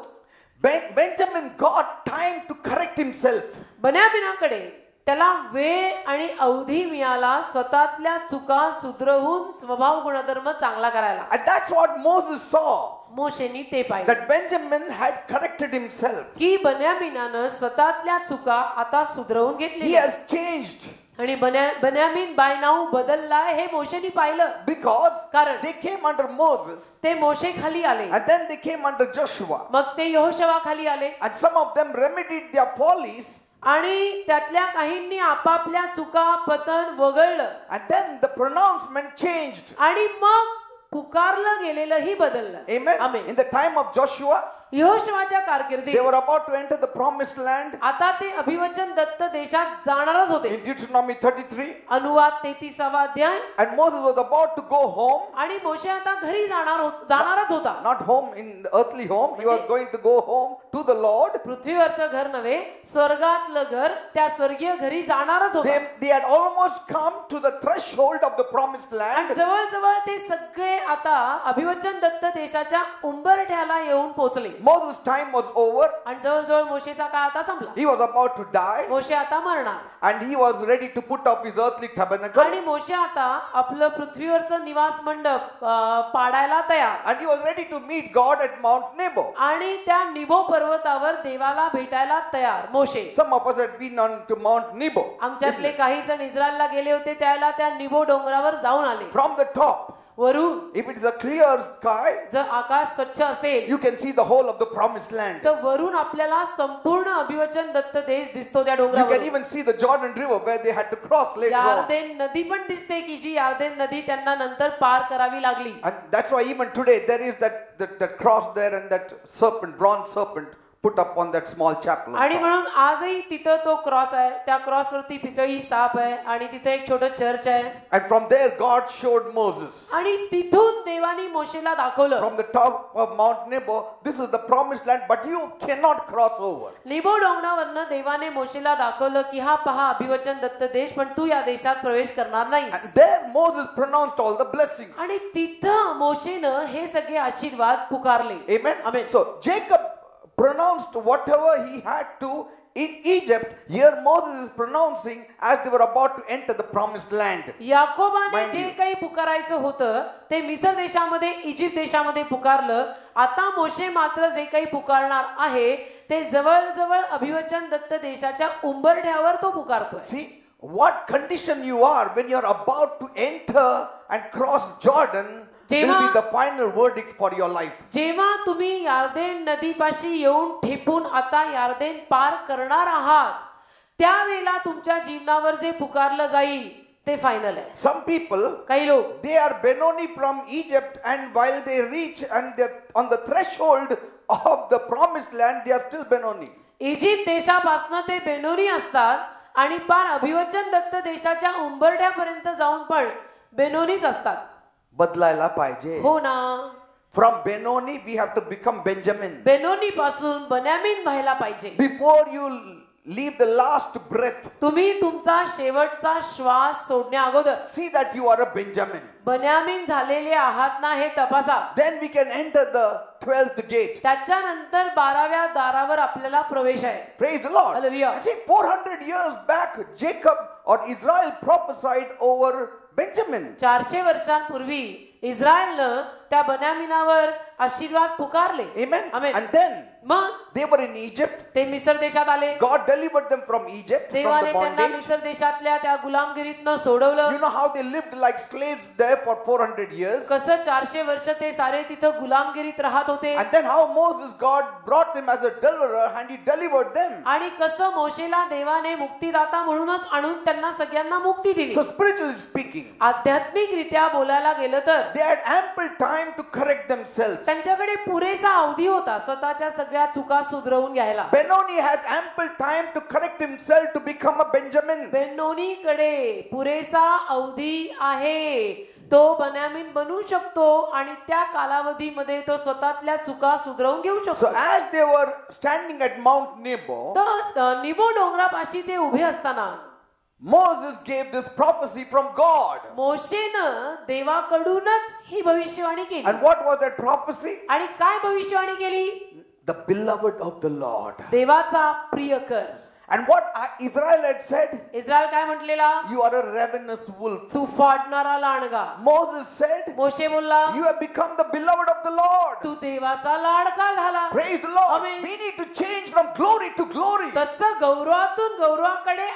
Benjamin got time to correct himself. बेन्यामीनाकडे त्याला वेळ आणि अवधी मिळाला स्वतःतल्या चुका सुधरवून स्वभाव गुणधर्म चांगला करायला. And that's what Moses saw. मोशेनी ते पाहिलं That Benjamin had corrected himself. की बेन्यामीनानं स्वतःतल्या चुका आता सुधरवून He घेतली has changed आणि बेन्यामीन बाय नाऊ बदललाय हे मोशेनी पाहिलं. because कारण they came under Moses ते मोशे खाली आले and then they came under Joshua. मग ते यहोशवा खाली आले And some of them remedied their follies. आणि त्यातल्या काहींनी आपापल्या चुका पतन वगळलं And then the pronouncement changed. आणि मग पुकारलं गेलेलंही बदललं. Amen. Amen. In the time of Joshua, यहोशवाच्या they कारकिर्दीत were about to enter the promised land. आता ते अभिवचन दत्त देशात जाणारच होते. In Deuteronomy 33. अनुवाद 33वा अध्याय. And Moses was about to go home. आणि मोशे आता घरी जाणारच होता. Not home in the earthly home. He was going to go home to the Lord. पृथ्वीवरचं घर नव्हे स्वर्गातलं घर त्या स्वर्गीय घरी जाणारच होता. They had almost come to the threshold of the promised land. जवळ ते सगळे आता अभिवचन दत्त देशाच्या उंबरठ्याला येऊन पोहोचले. Moses' time was over. आणि जवळ मोशेचा काळ आता संपला. He was about to die. मोशे आता मरणार. And he was ready to put up his earthly tabernacle. आणि मोशे आता आपलं पृथ्वीवरचं निवास मंडप पाडायला तयार. And he was ready to meet God at Mount Nebo. आणि त्या निबो पर्वतावर देवाला भेटायला तयार मोशे. Some of us had been on to Mount Nebo. आमच्यातले काही जण इस्रायलला गेले होते त्याला त्या निबो डोंगरावर जाऊन आले. From the top, वरून if it is a clear sky, जर आकाश स्वच्छ असेल you can see the whole of the promised land. तर वरून आपल्याला संपूर्ण अभिवचन दत्त देश दिसतो त्या You can डोंगरावर. even see the Jordan River where they had to cross later on. यार्देन नदी पण दिसते की जी यार्देन नदी त्यांना नंतर पार करावी लागली. And that's why even today there is that cross there and that serpent, bronze serpent put up on that small chapel. आणि म्हणून आजही तिथं तो क्रॉस आहे, त्या क्रॉसवरती पितळी साप आहे आणि तिथे एक छोटं चर्च आहे. And from there God showed Moses. आणि तिथून देवानी मोशेला दाखवलं, From the top of Mount Nebo, this is the promised land, but you cannot cross over. निबो डोंगरावरनं देवाने मोशेला दाखवलं की हा पहा अभिवचन दत्त देश, पण तू या देशात प्रवेश करणार नाहीस. And there Moses pronounced all the blessings. आणि तिथं मोशेनं हे सगळे आशीर्वाद पुकारले. Amen. Amen. So Jacob pronounced whatever he had to in Egypt. Here Moses is pronouncing as they were about to enter the promised land. याकोबाने Mind जे you. काही पुकारायचं होतं ते मिस्र देशामध्ये, इजिप्त देशामध्ये पुकारलं. आता मोशे मात्र जे काही पुकारणार आहे ते जवळजवळ अभिवचन दत्त देशाच्या उंबरठ्यावर तो पुकारतोय. See what condition you are when you are about to enter and cross Jordan will be the final verdict for your life. जेव्हा तुम्ही यार्देन नदीपाशी येऊन ठेपून आता यार्देन पार करणार आहात, त्यावेळेला तुमच्या जीवनावर जे पुकारलं जाईल ते फायनल आहे. Some people, काही लोक they are Benoni from Egypt, and while they reach and they're on the threshold of the promised land, they are still Benoni. Egypt देशापासून ते बेनोनी असतात आणि पार अभिवचन दत्त देशाच्या उंबरठ्यापर्यंत जाऊन पण बेनोनीच असतात. बदलायला पाहिजे. हो ना. From Benoni we have to become Benjamin. Benoni पासून बन्यामीन व्हायला पाहिजे. Before you leave the last breath, तुम्ही तुमचा शेवटचा श्वास सोडण्या अगोदर see that you are a Benjamin. Binyamin झालेले आहात ना हे तपासा. Then we can enter the 12th gate. त्याच्यानंतर 12व्या दारावर आपल्याला प्रवेश आहे. Praise the Lord. Hallelujah. And see, 400 years back, Jacob or Israel prophesied over Benjamin. 400 वर्षांपूर्वी इस्रायलनं त्या बन्यामीनावर आशीर्वाद पुकारले. Amen. Amen. And then मग they were in Egypt. ते मिस्र देशात आले. God delivered them from Egypt, from देवाने the त्यांना bondage. मिस्र देशातल्या त्या गुलामगिरीतनं सोडवलं. You know how they lived like slaves there for 400 years. कसं 400 वर्ष ते सारे तिथं गुलामगिरीत राहत होते. And then how Moses, God brought him as a deliverer and he delivered them. आणि कसं मोशेला देवाने मुक्तिदाता म्हणूनच आणून त्यांना सगळ्यांना मुक्ती दिली. So spiritually speaking, आध्यात्मिकरित्या बोलायला गेलं तर they had ample time to correct themselves. त्यांच्याकडे पुरेसा अवधी होता स्वतःच्या सगळ्या चुका सुधरवून घ्यायला. Benoni has ample time to correct himself to become a Benjamin. बेनोनीकडे पुरेसा अवधी आहे. तो बन्यामीन बनू शकतो आणि त्या कालावधीमध्ये तो स्वतःतल्या चुका सुधरवून घेऊ So शकतो. as they were standing at Mount Nebo, तर निबो डोंगरापाशी ते उभे असताना Moses gave this prophecy from God. मोशेनं देवाकडूनच ही भविष्यवाणी केली. And what was that prophecy? आणि काय भविष्यवाणी केली? The beloved of the Lord. देवाचा प्रियकर. And what Israel had said? Israel काय म्हटलेला? You are a ravenous wolf. Tu फाडणारा लांडगा. Moses said, मोशे बोलला, you have become the beloved of the Lord. तू देवाचा लाडका झाला. Praise the Lord. Amen. We need to change from glory to glory. तसं गौरवातून गौरवाकडे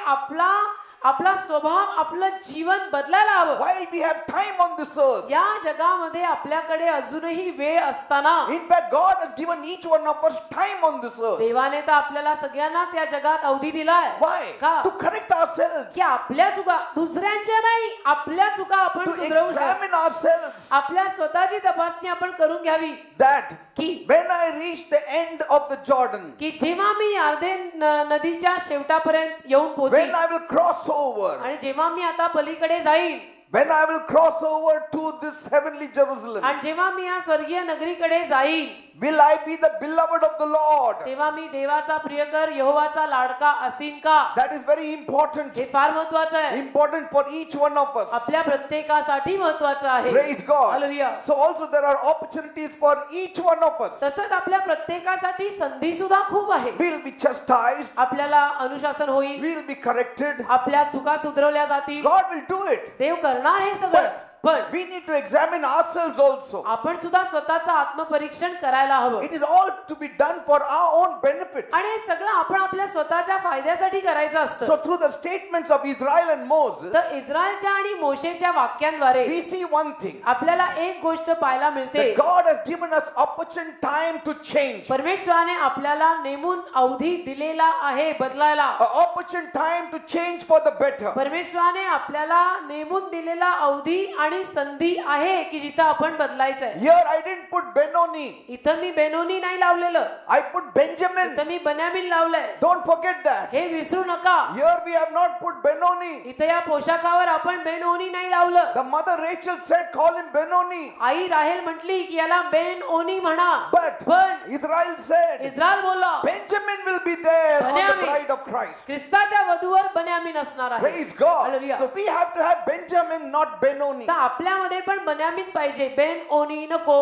आपला स्वभाव, आपलं जीवन बदलायला हवं. While we have time on this earth. या जगामध्ये आपल्याकडे अजूनही वेळ असताना In fact, God has given each one of us time on this earth. देवाने तर आपल्याला सगळ्यांनाच या जगात अवधी दिलाय. Why? का? To correct ourselves. की आपल्या चुका, दुसऱ्यांच्या नाही, आपल्या चुका आपण To सुधरवू शकतो. examine ourselves. आपल्या स्वतःची तपासणी आपण करून घ्यावी. That की when I reach the end of the Jordan, की जेव्हा मी यार्देन नदीच्या शेवटापर्यंत येऊन पोहोचेन when I will cross over, आणि जेव्हा मी आता पलीकडे जाईन, when I will cross over to this heavenly Jerusalem, आणि जेव्हा मी या स्वर्गीय नगरीकडे जाईन, will I be the beloved of the Lord? तेव्हा मी देवाचा प्रियकर, यहोवाचा लाडका असीन का? That is very important. हे फार महत्त्वाचं आहे. Important for each one of us. आपल्या प्रत्येकासाठी महत्त्वाचं आहे. Praise God. Hallelujah. So also there are opportunities for each one of us. तसंच आपल्या प्रत्येकासाठी संधी सुद्धा खूप आहे. We'll be chastised. आपल्याला अनुशासन होईल. We'll be corrected. आपल्या चुका सुधरवल्या जातील. God will do it. देव करणार हे सगळं. पण We need to examine ourselves also. आपण सुद्धा स्वतःचं आत्मपरीक्षण करायला हवं. It is all to be done for our own benefit. आणि हे सगळं आपण आपल्या स्वतःच्या फायद्यासाठी करायचं असतं. So through the statements of Israel and Moses, तर इस्रायलच्या आणि मोशेच्या वाक्यांद्वारे we see one thing. आपल्याला एक गोष्ट पाहायला मिळते. That God has given us opportune time to change. परमेश्वराने आपल्याला नेमून अवधी दिलेला आहे बदलायला. An opportune time to change for the better. परमेश्वराने आपल्याला नेमून दिलेला अवधी आणि संधी आहे की जिथं आपण बदलायचंय. Here I didn't put Benoni. इथं मी बेनोनी नाही लावलेलं, I put Benjamin. इथं मी बेन्यामीन लावलंय. Don't forget that. हे विसरू नका. Here we have not put Benoni. इथं या पोशाखावर आपण बेनोनी नाही लावलं. The mother Rachel said, call him Benoni. आई राहेल म्हटली की याला बेनओनी म्हणा. But पण Israel said, इस्रायल बोलला Benjamin will be there on the Benjamin. bride of Christ. ख्रिस्ताच्या वधूवर बेन्यामीन असणार आहे. Praise God. Hallelujah. So we have to have Benjamin, not Benoni. तर आपल्यामध्ये पण बेन्यामीन पाहिजे, बेनओनी नको.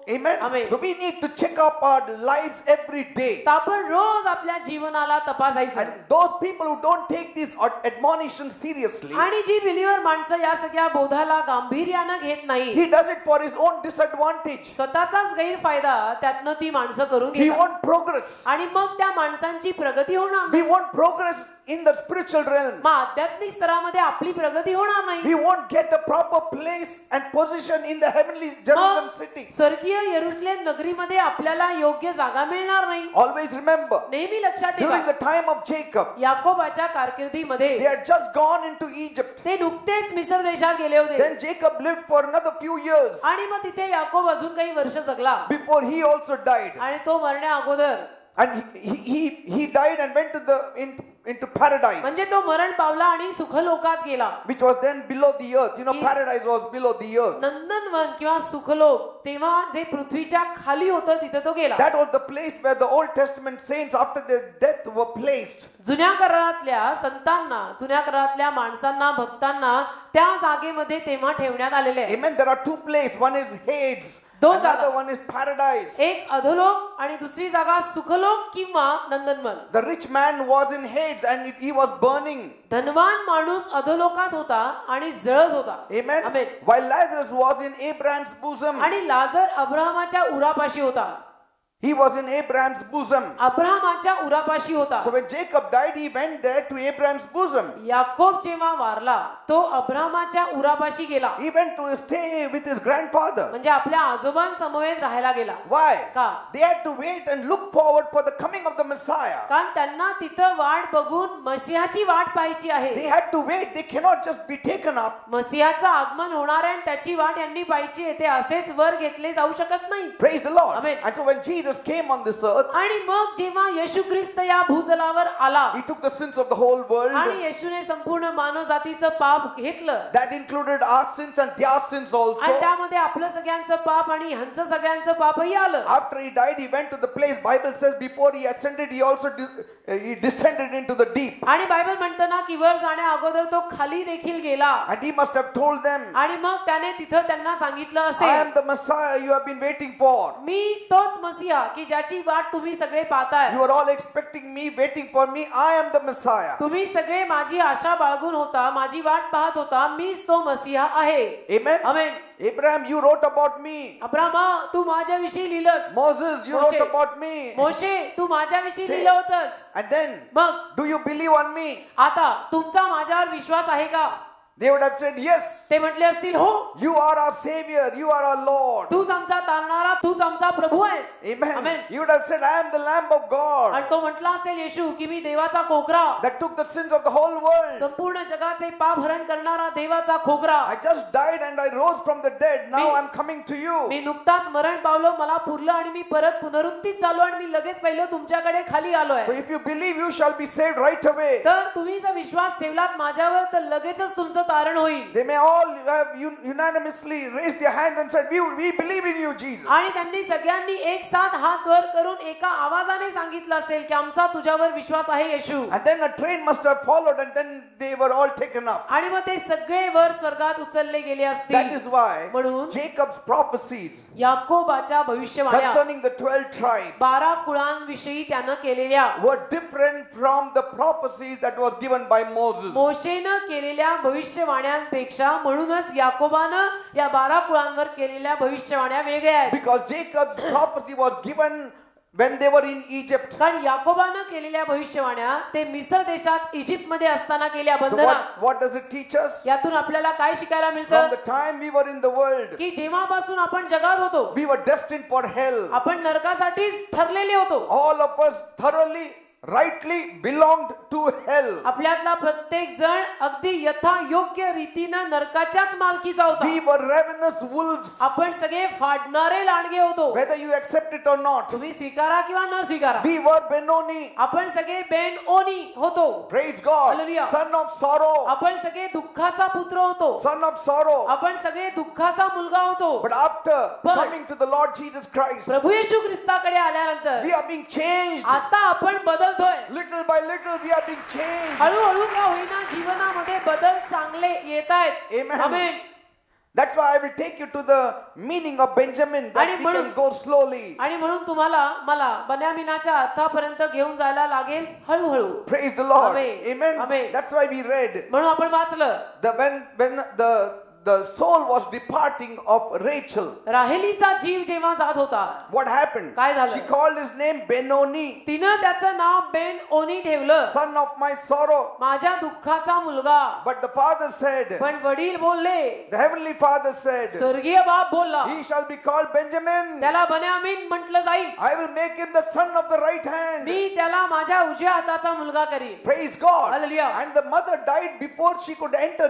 Amen. Amen. So we need to check up our lives every day. तर आपण रोज आपल्या जीवनाला तपासायचं. And those people who don't take these admonitions seriously, आणि जी बिलीवर माणसं या सगळ्या बोधाला गांभीर्यानं घेत नाही, he does it for his own disadvantage. स्वतःचाच गैरफायदा त्यातनं ती माणसं करून We घेतात. want progress. आणि मग त्या माणसांची प्रगती होणार We नाही. want progress in the spiritual realm. मग आध्यात्मिक स्तरामध्ये आपली प्रगती होणार नाही. We won't get a proper place and position in the heavenly Jerusalem city. स्वर्गीय यरुशलेम नगरीमध्ये आपल्याला योग्य जागा मिळणार नाही. Always remember, नेहमी लक्षात ठेवा, during the time of Jacob, याकोबाच्या कारकिर्दीमध्ये they had just gone into Egypt. ते नुकतेच मिस्र देशात गेले होते. Then Jacob lived for another few years आणि मग तिथे याकोब अजून काही वर्ष जगला before he also died. आणि तो मरण्या अगोदर And he died and went to into paradise, म्हणजे तो मरण पावला आणि सुखलोकात गेला. which was then below the earth. You know, paradise was below the earth. नंदनवन किंवा सुखलोक तेव्हा जे पृथ्वीच्या खाली होतं तिथे तो गेला. That was the place where the Old Testament saints after their death were placed. जुन्या करारातल्या संतांना, जुन्या करारातल्या माणसांना, भक्तांना त्या जागेमध्ये तेव्हा ठेवण्यात आलेले आहे. Amen. There are two places. One is Hades. दोन Another जागा. one is paradise. एक अधोलोक आणि दुसरी जागा सुखलोक किंवा नंदनवन. The rich man was in Hades and he was burning. धनवान माणूस अधोलोकात होता आणि जळत होता. Amen. Amen. While Lazarus was in Abraham's bosom. आणि लाजर अब्राहमाच्या उरापाशी होता. He was in Abraham's bosom. अब्राहमाच्या उरापाशी होता. So when Jacob died, he went there to Abraham's bosom. Yakob जेव्हा वारला तो अब्राहमाच्या उरापाशी गेला. He went to stay with his grandfather. म्हणजे आपल्या आजोबांसमवेत राहायला गेला. Why? का? They had to wait and look forward for the coming of the Messiah. कारण त्यांना तिथं वाट बघून मसीहाची वाट पाहायची आहे. They had to wait. They cannot just be taken up. मसीहाचं आगमन होणार आहे आणि त्याची वाट यांनी पाहायची आहे. ते असेच वर घेतले जाऊ शकत नाही. Praise the Lord. Amen. And so when Jesus came on this earth, आणि मग जेव्हा येशू ख्रिस्त या भूतलावर आला he took the sins of the whole world. आणि येशूने संपूर्ण मानव जातीचं पाप घेतलं. That included our sins and their sins आणि also. त्यामध्ये आपलं सगळ्यांचं पाप आणि ह्यांचं सगळ्यांचं पापही आलं. After he died, he went to the place. Bible says before he ascended, he also he descended into the deep. आणि बायबल म्हणतं ना की वर जाण्या अगोदर तो खाली देखील गेला. And he must have told them, आणि मग त्याने तिथं त्यांना सांगितलं I असेल, am the Messiah you have been waiting for. मी तोच मसीहा की ज्याची वाट तुम्ही सगळे पाहताय. You are all expecting me, waiting for me. I am the Messiah. तुम्ही सगळे माझी आशा बाळगून होता, माझी वाट पाहत होता. मीच तो मसीहा आहे. Amen. Amen. Abraham, you wrote about me. Abrama Tu माझ्याविषयी लिहिलंस. Moses, you wrote about me. मोशे तू माझ्याविषयी लिहिलं होतंस. And then, मग do you believe on me? आता तुमचा माझ्यावर विश्वास आहे का? They would have said, yes. ते म्हटले असतील हो, You are our Savior. You are our Lord. तूच आमचा तारणारा, तूच आमचा प्रभू आहेस. Amen. Amen. You would have said, I am the Lamb of God आणि तो म्हटला असेल येशू की मी देवाचा खोकरा, that took the sins of the whole world. संपूर्ण जगाचे पाप हरण करणारा देवाचा खोकरा. I just died and I rose from the dead. Now I'm coming to you. मी नुकताच मरण पावलो, मला पुरलं आणि मी परत पुनरुत्थित झालो आणि मी लगेच पहिलं तुमच्याकडे खाली आलोय. So if you believe, you shall be saved right away. तर तुम्ही जर विश्वास ठेवलात माझ्यावर तर लगेचच तुमचं तारण होईल. They may all have unanimously raised their hands and said, we believe in you, Jesus. आणि त्यांनी सगळ्यांनी एक साथ हात वर करून एका आवाजाने सांगितलं असेल की आमचा तुझ्यावर विश्वास आहे येशू. And then a train must have followed and then they were all taken up. आणि मग ते सगळे वर स्वर्गात उचलले गेले That असतील. is why म्हणून Jacob's prophecies याकोबाच्या भविष्यवाण्या concerning the 12 tribes 12 कुळांविषयी त्यानं केलेल्या were different from the prophecies that was given by Moses. मोशेनं केलेल्या भविष्यवाण्यांपेक्षा म्हणूनच याकोबानं या 12 कुळांवर केलेल्या भविष्यवाण्या वेगळ्या आहेत. Because Jacob's prophecy was given when they were in Egypt. कारण याकोबानं केलेल्या भविष्यवाण्या ते मिस्र देशात इजिप्त मध्ये असताना केल्या So बंधनात. what does it teach us? यातून आपल्याला काय शिकायला From मिळतं the time we were in the world, की जेव्हापासून आपण जगात होतो we were destined for hell. आपण नरकासाठीच ठरलेले होतो. All of us thoroughly rightly belonged to hell. आपल्यातला प्रत्येक जण अगदी यथायोग्य रीतीनं नरकाच्याच मालकीचा होता. We were ravenous wolves. आपण सगळे फाडणारे लांडगे होतो. Whether you accept it or not. तुम्ही स्वीकारा किंवा न स्वीकारा. We were Benoni. आपण सगळे बेन ओनी होतो. Praise God. Hallelujah. Son of sorrow. आपण सगळे दुःखाचा पुत्र होतो. Son of sorrow. आपण सगळे दुःखाचा मुलगा होतो. But after coming to the Lord Jesus Christ, प्रभू येशू ख्रिस्ताकडे आल्यानंतर we are being changed. आता आपण बदलतोय. Little by little we are being changed. हळूहळू का होईना जीवनामध्ये बदल चांगले येत आहेत. Amen. Amen. That's why I will take you to the meaning of Benjamin, that we can go slowly. आणि म्हणून मला बन्यामीनाच्या अर्थापर्यंत घेऊन जायला लागेल हळूहळू. Praise the Lord. Amen. Amen. Amen. That's why we read म्हणून आपण वाचलं when the soul was departing of Rachel. राहेलीचा जीव जेव्हा जात होता, What happened? काय झालं? She called his name Benoni, तिनं त्याचं नाव बेन ओनी ठेवलं, son of my sorrow. माझ्या दुःखाचा मुलगा. But the father said, पण वडील बोलले, the heavenly father said, स्वर्गीय बाप बोलला, he shall be called Benjamin. त्याला बन्यामीन म्हटलं जाईल. I will make him the son of the right hand. मी त्याला माझ्या उजव्या हाताचा मुलगा करीन. Praise God. Hallelujah. And the mother died before she could enter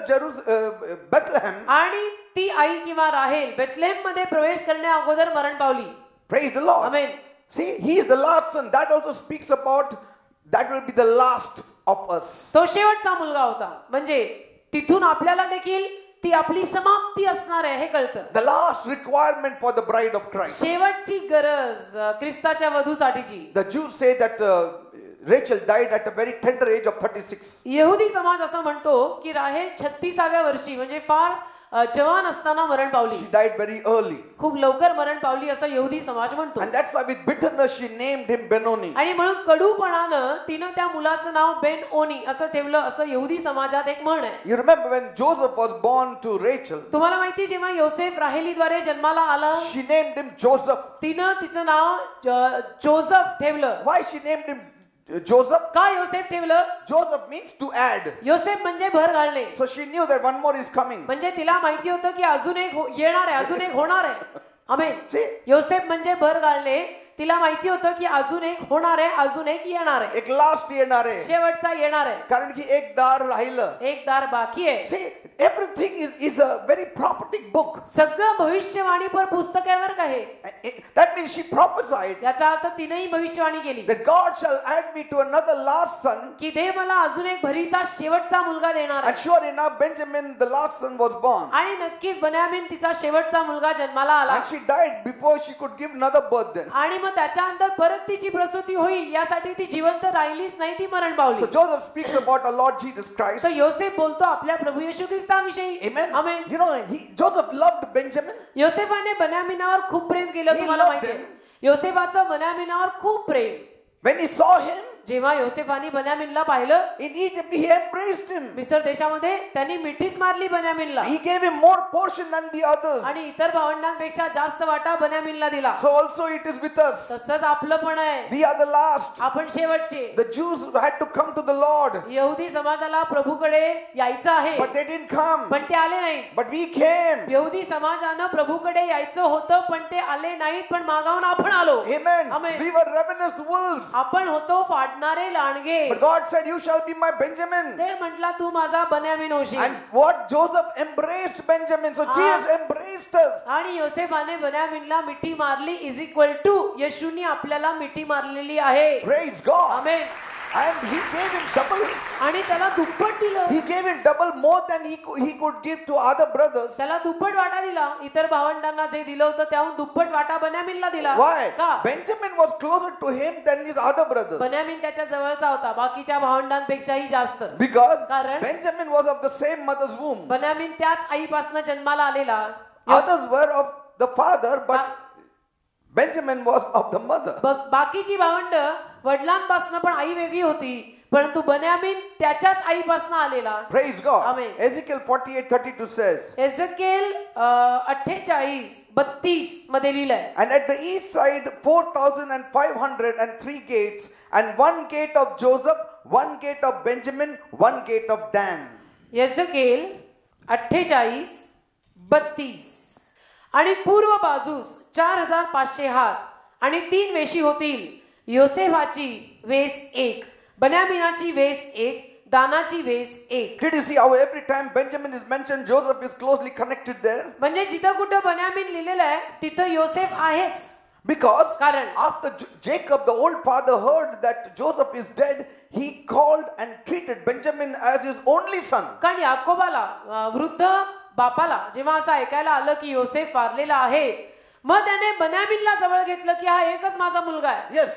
Bethlehem. आणि ती आई किंवा राहेल बेथलेहेम मध्ये प्रवेश करण्या अगोदर मरण पावली. Praise the Lord. Amen. See, he is the last son. That also speaks about that will be the last of us. तो शेवटचा मुलगा होता, म्हणजे तिथून आपल्याला देखील ती आपली समाप्ती असणार आहे हे कळतं. The last requirement for the bride of Christ. शेवटची गरज ख्रिस्ताच्या वधूसाठीची. The Jews say that Rachel died at a very tender age of 36. यहुदी समाज असं म्हणतो की राहेल 36व्या वर्षी म्हणजे फार जवान असताना मरण पावली. She died very early. खूप लवकर मरण पावली असं यहुदी समाज म्हणतो. And that's why with bitterness she named him Benoni. आणि म्हणून कडूपणानं तिनं त्या मुलाचं नाव बेन ओनी असं ठेवलं असं यहुदी समाजात एक म्हण आहे. You remember when Joseph was born to Rachel? तुम्हाला माहिती जेव्हा योसेफ राहेलीद्वारे जन्माला आला, She named him Joseph. तिनं तिचं नाव जोसेफ ठेवलं. Why she named him Joseph? का योसेफ ठेवलं? Joseph means to add. योसेफ म्हणजे भर घालणे. So she knew that one more is coming. म्हणजे तिला माहिती होतं की अजून एक येणार आहे, अजून एक होणार आहे. आमेन. See? योसेफ म्हणजे भर घालणे. तिला माहिती होतं की अजून एक होणार आहे, अजून एक येणार आहे, एक लास्ट येणार आहे, शेवटचा येणार आहे. कारण की एक दार राहिलं. एक दार बाकी आहे. See, everything is a very prophetic book. सगळं भविष्यवाणीपर पुस्तक आहे बरं का हे. That means she prophesied याचा अर्थ तिनेही भविष्यवाणी केली that God shall add me to another last son. की देव मला अजून एक भरीचा शेवटचा मुलगा देणार And आहे. sure enough, Benjamin, the last son, was born. आणि नक्कीच बन्यामीन तिचा शेवटचा मुलगा जन्माला आला. And she died before she could give another birth then. आणि मग त्याच्यानंतर परत तिची प्रसूती होईल यासाठी ती जिवंत राहिलीच नाही, ती मरण So पावली. Joseph speaks about our Lord Jesus Christ. तर योसेफ बोलतो आपल्या प्रभू येशू ख्रिस्ताविषयी. Amen. Amen. You know, Joseph loved Benjamin. योसेफाने बन्यामीनावर खूप प्रेम केलं. He तुम्हाला loved माहिती आहे him. योसेफाचं बन्यामीनावर खूप प्रेम. When he saw him जेव्हा योसेफाने बन्यामीनला पाहिलं in Egypt, he embraced him. मिस्र देशामध्ये त्यांनी मिठीच मारली बन्यामीनला. He gave him more portion than the others. आणि इतर भावंडांपेक्षा जास्त वाटा बन्यामीनला दिला. So also it is with us. तसंच आपलं पण आहे. We are the last. आपण शेवटचे. The Jews had to come to the Lord, यहुदी समाजाला प्रभूकडे यायचं आहे, but they didn't come. पण ते आले नाहीत. But we came. यहुदी समाजानं प्रभूकडे यायचं होतं, पण ते आले नाहीत, पण मागावून आपण आलो. Amen. Amen. We were ravenous wolves. आपण होतो फाडणारे Landge. But God said, you shall be my Benjamin. ते म्हटला तू माझा बन्यामीन होशील. And what Joseph embraced Benjamin. So Jesus embraced us. आणि योसेफाने बन्यामीनला मिठी मारली इज इक्वल टू येशूनी आपल्याला मिठी मारलेली आहे. Praise God. Amen. And he gave him double. आणि त्याला दुप्पट दिलं. He gave him double more than he could give to other brothers. त्याला दुप्पट वाटा दिला. इतर भावंडांना जे दिलं होतं त्याहून दुप्पट वाटा बन्यामीनला दिला. Why? का? Benjamin was closer to him than his other brothers. Binyamin त्याच्या जवळचा होता बाकीच्या भावंडांपेक्षाही जास्त. Because कारण Benjamin was of the same mother's womb. Binyamin त्याच आईपासून जन्माला आलेला. Others were of the father, but Benjamin was of the mother. बाकीची भावंड वडिलांपासून पण आई वेगळी होती, परंतु बन्यामीन त्याच्याच आईपासून आलेला. Praise God. Amen. Ezekiel 48:32 says, एझेकिएल 48:32 मध्ये लिहिलंय. and at the east side 4,503 gates, and one gate of Joseph, one gate of Benjamin, one gate of Dan. एझेकिएल 48:32 आणि पूर्व बाजूस 4,500 हात आणि 3 वेशी होतील. योसेफाची वेस 1, बन्यामीनाची वेस 1, दानाची वेस 1. Did you see how every time Benjamin is mentioned, Joseph is closely connected there? म्हणजे जिथं कुठं बन्यामीन लिहिलेलं आहे तिथं योसेफ आहेच. Because कारण after Jacob, the old father, heard that Joseph is dead, he called and treated Benjamin as his only son. कारण याकोबाला वृद्ध बापाला जेव्हा असं ऐकायला आलं की योसेफ वारलेला आहे, मग त्याने बन्यामीनला जवळ घेतलं की हा एकच माझा मुलगा आहे. Yes.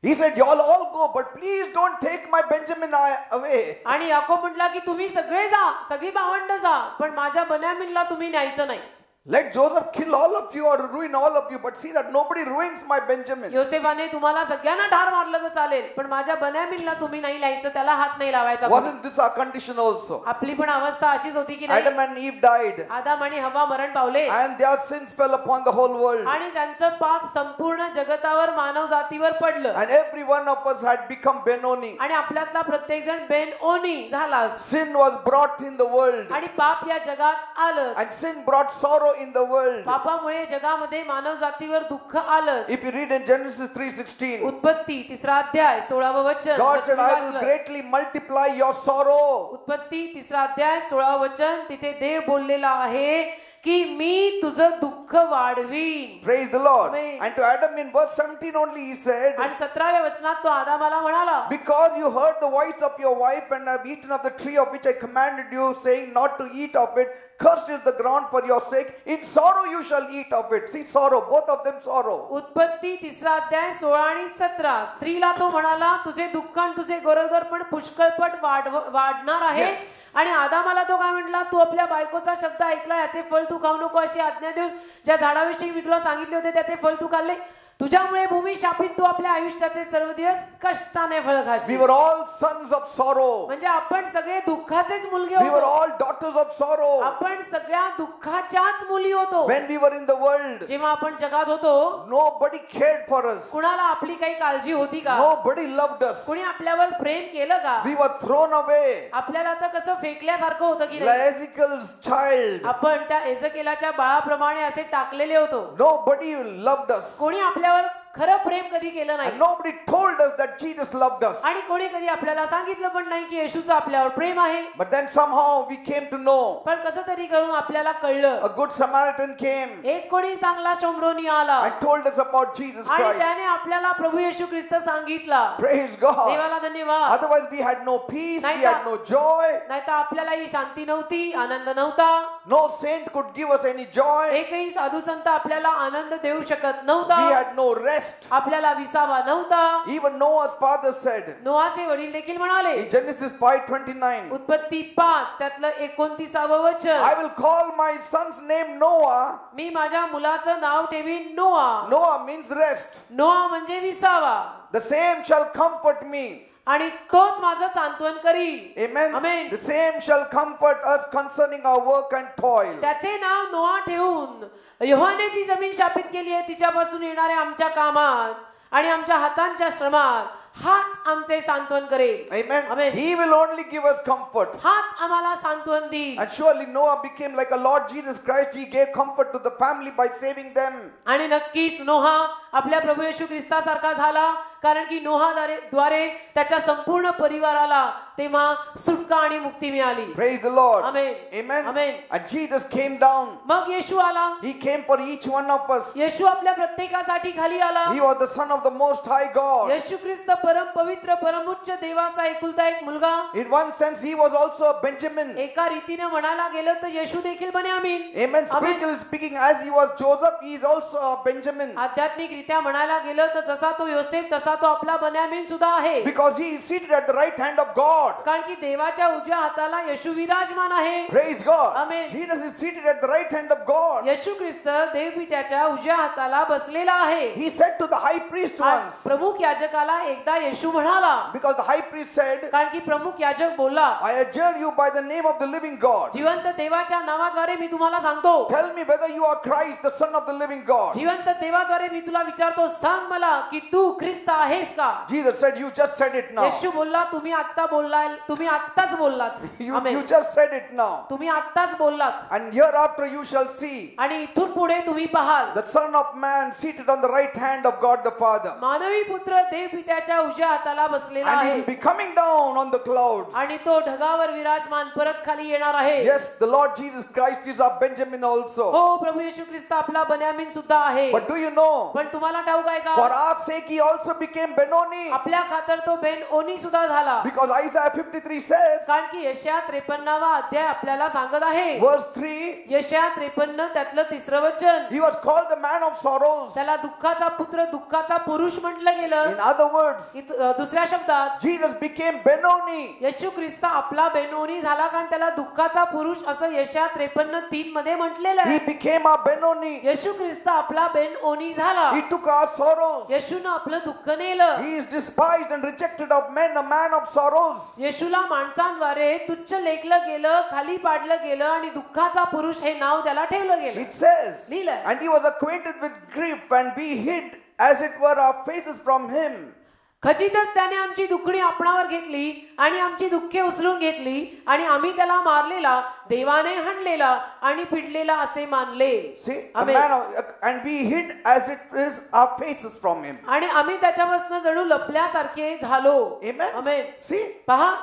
He said, y'all all go, but please don't take my Benjamin away. आणि याकोब म्हटला की तुम्ही सगळे जा, सगळी भावंड जा, पण माझ्या बन्यामीनला तुम्ही न्यायचं नाही. Let Joseph kill all of you or ruin all of you, but see that nobody ruins my Benjamin. योसेफाने तुम्हाला सगळ्यांना ठार मारलं तर चालेल, पण माझ्या बन्यामीनला तुम्ही नाही न्यायचं, त्याला हात नाही लावायचा. Wasn't this our condition also? आपली पण अवस्था अशीच होती की नाही? Adam and Eve died, आदाम आणि हव्वा मरण पावले and their sins fell upon the whole world. आणि त्यांचं पाप संपूर्ण जगतावर, मानव जातीवर पडलं. And every one of us had become Benoni. आणि आपल्यातला प्रत्येक जण बेनओनी झाला. Sin was brought in the world, आणि पाप या जगात आलं. and sin brought sorrow in the world. पापामुळे जगामध्ये मानव जातीवर दुःख आलं. If you read in Genesis 3:16, उत्पत्ती 3रा अध्याय 16वे वचन, God said, I will greatly multiply your sorrow. उत्पत्ती 3रा अध्याय 16वे वचन, तिथे देव बोललेला आहे की मी तुझं दुःख वाढवीन. Praise the Lord. Amen. And to Adam in verse 17 only he said, आणि 17व्या वचनात तो आदामाला म्हणाला, because you heard the voice of your wife and have eaten of the tree of which I commanded you, saying not to eat of it, cursed is the ground for your sake. In sorrow you shall eat of it. See, sorrow, both of them sorrow. उत्पत्ती 3रा अध्याय 16 आणि 17. स्त्रीला तो म्हणाला, तुझे दुःख आणि तुझे गरोदरपण पुष्कळपट वाढणार आहे. आणि आदामाला तो काय म्हटला, तू आपल्या बायकोचा शब्द ऐकला, याचे फळ तू खाऊ नको अशी आज्ञा देऊन ज्या झाडाविषयी मी तुला सांगितले होते त्याचे फळ तू खाल्ले. तुझ्यामुळे भूमी शापित, तू आपल्या आयुष्याचे सर्व दिवस कष्टाने फळ खाशील. We were all sons of sorrow. म्हणजे आपण सगळे दुःखाचेच मुलगे We were होतो. all daughters of sorrow. आपण सगळ्या दुःखाच्याच मुली होतो. When we were in the world, जेव्हा आपण जगात होतो, nobody cared for us. कुणाला आपली काही काळजी होती का? Nobody loved us. कुणी आपल्यावर प्रेम केलं का? We were thrown away. आपल्याला तर कसं फेकल्यासारखं होतं की नाही? Like Ezekiel's child. आपण त्या एझेकियेलाच्या बाळाप्रमाणे असे टाकलेले होतो. Nobody loved us. कोणी आपल्यावर खरं प्रेम कधी केलं नाही. And nobody told us that Jesus loved us. आणि कोणी कधी आपल्याला सांगितलं पण नाही की येशूचं आपल्यावर प्रेम आहे. But then somehow we came to know. पण कसं तरी करून आपल्याला कळलं. A good Samaritan came एक कोणी चांगला शोमरोनी आला and told us about Jesus आणि Christ. त्याने आपल्याला प्रभू येशू ख्रिस्त सांगितला. Praise God. देवाला धन्यवाद. Otherwise we had no peace, we नाही तर- had no joy. नाही तर आपल्यालाही शांती नव्हती, आनंद नव्हता. No saint could give us any joy. एकही साधू संत आपल्याला आनंद देऊ शकत We नव्हता. had no rest. आपल्याला विसावा नव्हता. Even Noah's father said नोआचे वडील देखील म्हणाले, in Genesis 5:29, उत्पत्ती 5 त्यातलं 29वं वचन, I will call my son's name Noah. मी माझ्या मुलाचं नाव ठेवीन नोआ. Noah means rest. नोआ म्हणजे विसावा. The same shall comfort me. आणि तोच माझं सांत्वन करील. Amen. Amen. The same shall comfort us concerning our work and toil. त्याचे नाव नोआ ठेवून योहाने जी जमीन शापित केली आहे तिच्यापासून येणाऱ्या आमच्या कामात आणि आमच्या हातांच्या श्रमात हाच आमचे सांत्वन करेल. Amen. Amen. He will only give us comfort. हाच आम्हाला सांत्वन देईल. And surely Noah became like a Lord Jesus Christ. He gave comfort to the family by saving them. आणि नक्कीच नोहा आपल्या प्रभू येशू ख्रिस्तासारखा झाला, कारण की नोहाद्वारे त्याच्या संपूर्ण परिवाराला तेव्हा सुटका आणि मुक्ती मिळाली. Praise the Lord. Amen. Amen. Amen. And Jesus came down. मग येशू आला. He came for each one of us. येशू आपल्या प्रत्येकासाठी खाली आला. He was the Son of the Most High God. येशू ख्रिस्त परम पवित्र परमोच्च देवाचा एकुलता एक मुलगा. In one sense, he was also a Benjamin. एका रीतीने म्हणायला गेलं तर येशू देखील Binyamin. Amen. Spiritually speaking, as he was Joseph, he is also a Benjamin. आध्यात्मिक रीत्या म्हणायला गेलं तर जसा तो योसेफ तसा तो आपला बन्यामीन सुद्धा आहे. Because he is seated at the right hand of God. कारण की देवाच्या उजव्या हाताला येशू विराजमान आहे. Praise God. Amen. Jesus is seated at the right hand of God. येशू ख्रिस्त देवपित्याच्या उजव्या हाताला बसलेला आहे. He said to the high priest once, प्रमुख याजकाला एकदा येशू म्हणाला, because the high priest said, कारण की प्रमुख याजक बोलला, I adjure you by the name of the living God. जिवंत देवाच्या नावाद्वारे मी तुम्हाला सांगतो, Tell me whether you are Christ, the Son of the living God. जिवंत देवाद्वारे मी तुला विचारतो, सांग मला की तू ख्रिस्त आहेस का? Jesus said, you just said it now. येशू बोलला, तुम्ही आता बोलला बोलाल तुम्ही आत्ताच बोललात. You amen. just said it now. तुम्ही आत्ताच बोललात And hereafter you shall see आणि इथून पुढे तुम्ही पाहाल the Son of Man seated on the right hand of God the Father. मानवी पुत्र देव पित्याच्या उजव्या हाताला बसलेला And he आहे will be coming down on the clouds. आणि तो ढगावर विराजमान परत खाली येणार आहे. Yes, the Lord Jesus Christ is our Benjamin also. हो प्रभू येशू ख्रिस्त आपला बन्यामीन सुद्धा आहे. But do you know, पण तुम्हाला ठाऊक आहे for का our sake he also became Benoni. आपल्या खातर तो बेन ओनी सुद्धा झाला. Because Isaiah 53 says, कारण की यशया 53वा अध्याय आपल्याला सांगत आहे. verse 3, यशया 53 त्यातलं 3रं वचन he was called the man of sorrows. त्याला दुःखाचा पुत्र दुःखाचा पुरुष म्हटलं गेलं. In other words, दुसऱ्या शब्दात Jesus became Benoni. येशू ख्रिस्त आपला बेनोनी झाला कारण त्याला दुःखाचा पुरुष असं यशया 53:3 मध्ये म्हटलेलं He आहे. became our Benoni. येशू ख्रिस्त आपला बेनओनी झाला. He took our sorrows. येशूनं आपलं दुःख नेलं. He is despised and rejected of men, a man of sorrows. येशूला माणसांद्वारे तुच्छ लेखलं गेलं, खाली पाडलं गेलं आणि दुःखाचा पुरुष हे नाव त्याला ठेवलं गेलं. It says, लिहिलंय. and he was acquainted with grief, and we hid as it were our faces from him. खचितच त्याने आमची दुखणी आपणावर घेतली आणि आमची दुःखे उचलून घेतली आणि आम्ही त्याला मारलेला, देवाने हाणलेला आणि पिडलेला असे मानले. See, a amen. man of, and we hid as it is our faces from him. आणि आम्ही त्याच्यापासून जणू लपल्यासारखे झालो. Amen. आमेन. See, पहा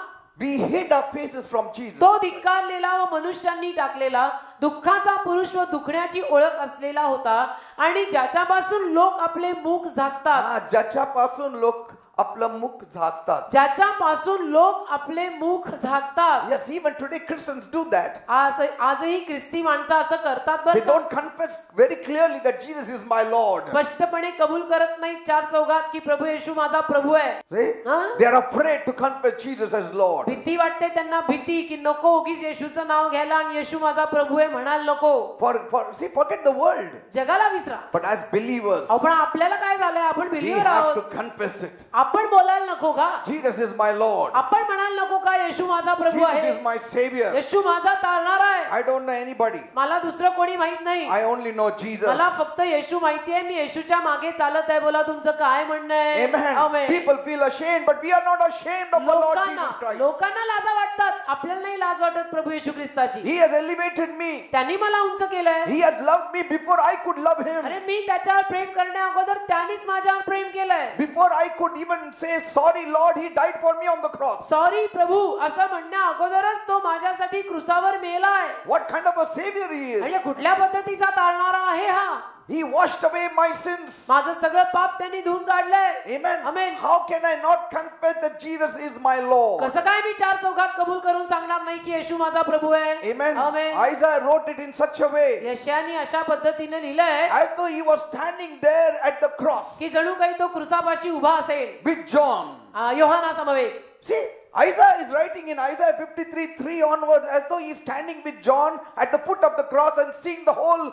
we hid our faces from Jesus. तो धिक्कारलेला व मनुष्यांनी टाकलेला दुःखाचा पुरुष व दुखण्याची ओळख असलेला होता आणि ज्याच्यापासून लोक आपले मुख झाकतात. ज्याच्यापासून लोक आपलं मुख झाकतात. ज्याच्यापासून लोक आपले मुख झाकतात. Yes, even today Christians do that. आजही ख्रिस्ती माणसं असं करतात They बरं का. don't confess very clearly that Jesus is my Lord. स्पष्टपणे कबूल करत नाही चार चौघात की प्रभू येशू माझा प्रभू आहे. See? Huh? They are afraid to confess Jesus as Lord. भीती वाटते त्यांना, भीती की नको उगीच येशूचं नाव घ्यायला आणि येशू माझा प्रभू आहे म्हणाल नको. Forget the world. जगाला विसरा. But as believers, पण आपल्याला काय झालंय, आपण we बिलीव्हर have आहोत. to confess it. आपण बोलायला नको का Jesus is my Lord. आपण म्हणाल नको का येशू माझा प्रभू Jesus आहे, is my Savior. येशू माझा तारणारा आहे. I don't know anybody. मला दुसरं कोणी माहित नाही, I only know Jesus. मला फक्त येशू माहिती आहे. मी येशूच्या मागे चालत आहे. बोला तुमचं काय म्हणणं आहे. Amen. Amen. People feel ashamed, but we are not ashamed of the Lord Jesus Christ. लोकांना लाजा वाटतात, आपल्याला नाही लाज वाटत प्रभू येशू ख्रिस्ताची. He has elevated me. त्यांनी मला उंच केलंय. He has loved me before I could love him. अरे मी त्याच्यावर प्रेम करण्या अगोदर त्यांनीच माझ्यावर प्रेम केलंय. Before I could even say sorry Lord, he died for me on the cross. Sorry प्रभू असं म्हणण्या अगोदरच तो माझ्यासाठी क्रुसावर मेलाय. What kind of a savior he is. म्हणजे कुठल्या पद्धतीचा तारणारा आहे हा. He washed away my sins. माझं सगळं पाप त्यांनी धुवून काढलंय. Amen. Amen. How can I not confess that Jesus is my Lord? कसं काय मी चार चौघात कबूल करून सांगणार नाही की येशू माझा प्रभू आहे. Amen. Amen. Isaiah wrote it in such a way यशायाने अशा पद्धतीने लिहिलंय as though he was standing there at the cross की जणू काही तो क्रुसापाशी उभा असेल with John. योहाना समवेत. See, Isaiah is writing in Isaiah 53:3 onwards as though he is standing with John at the foot of the cross and seeing the whole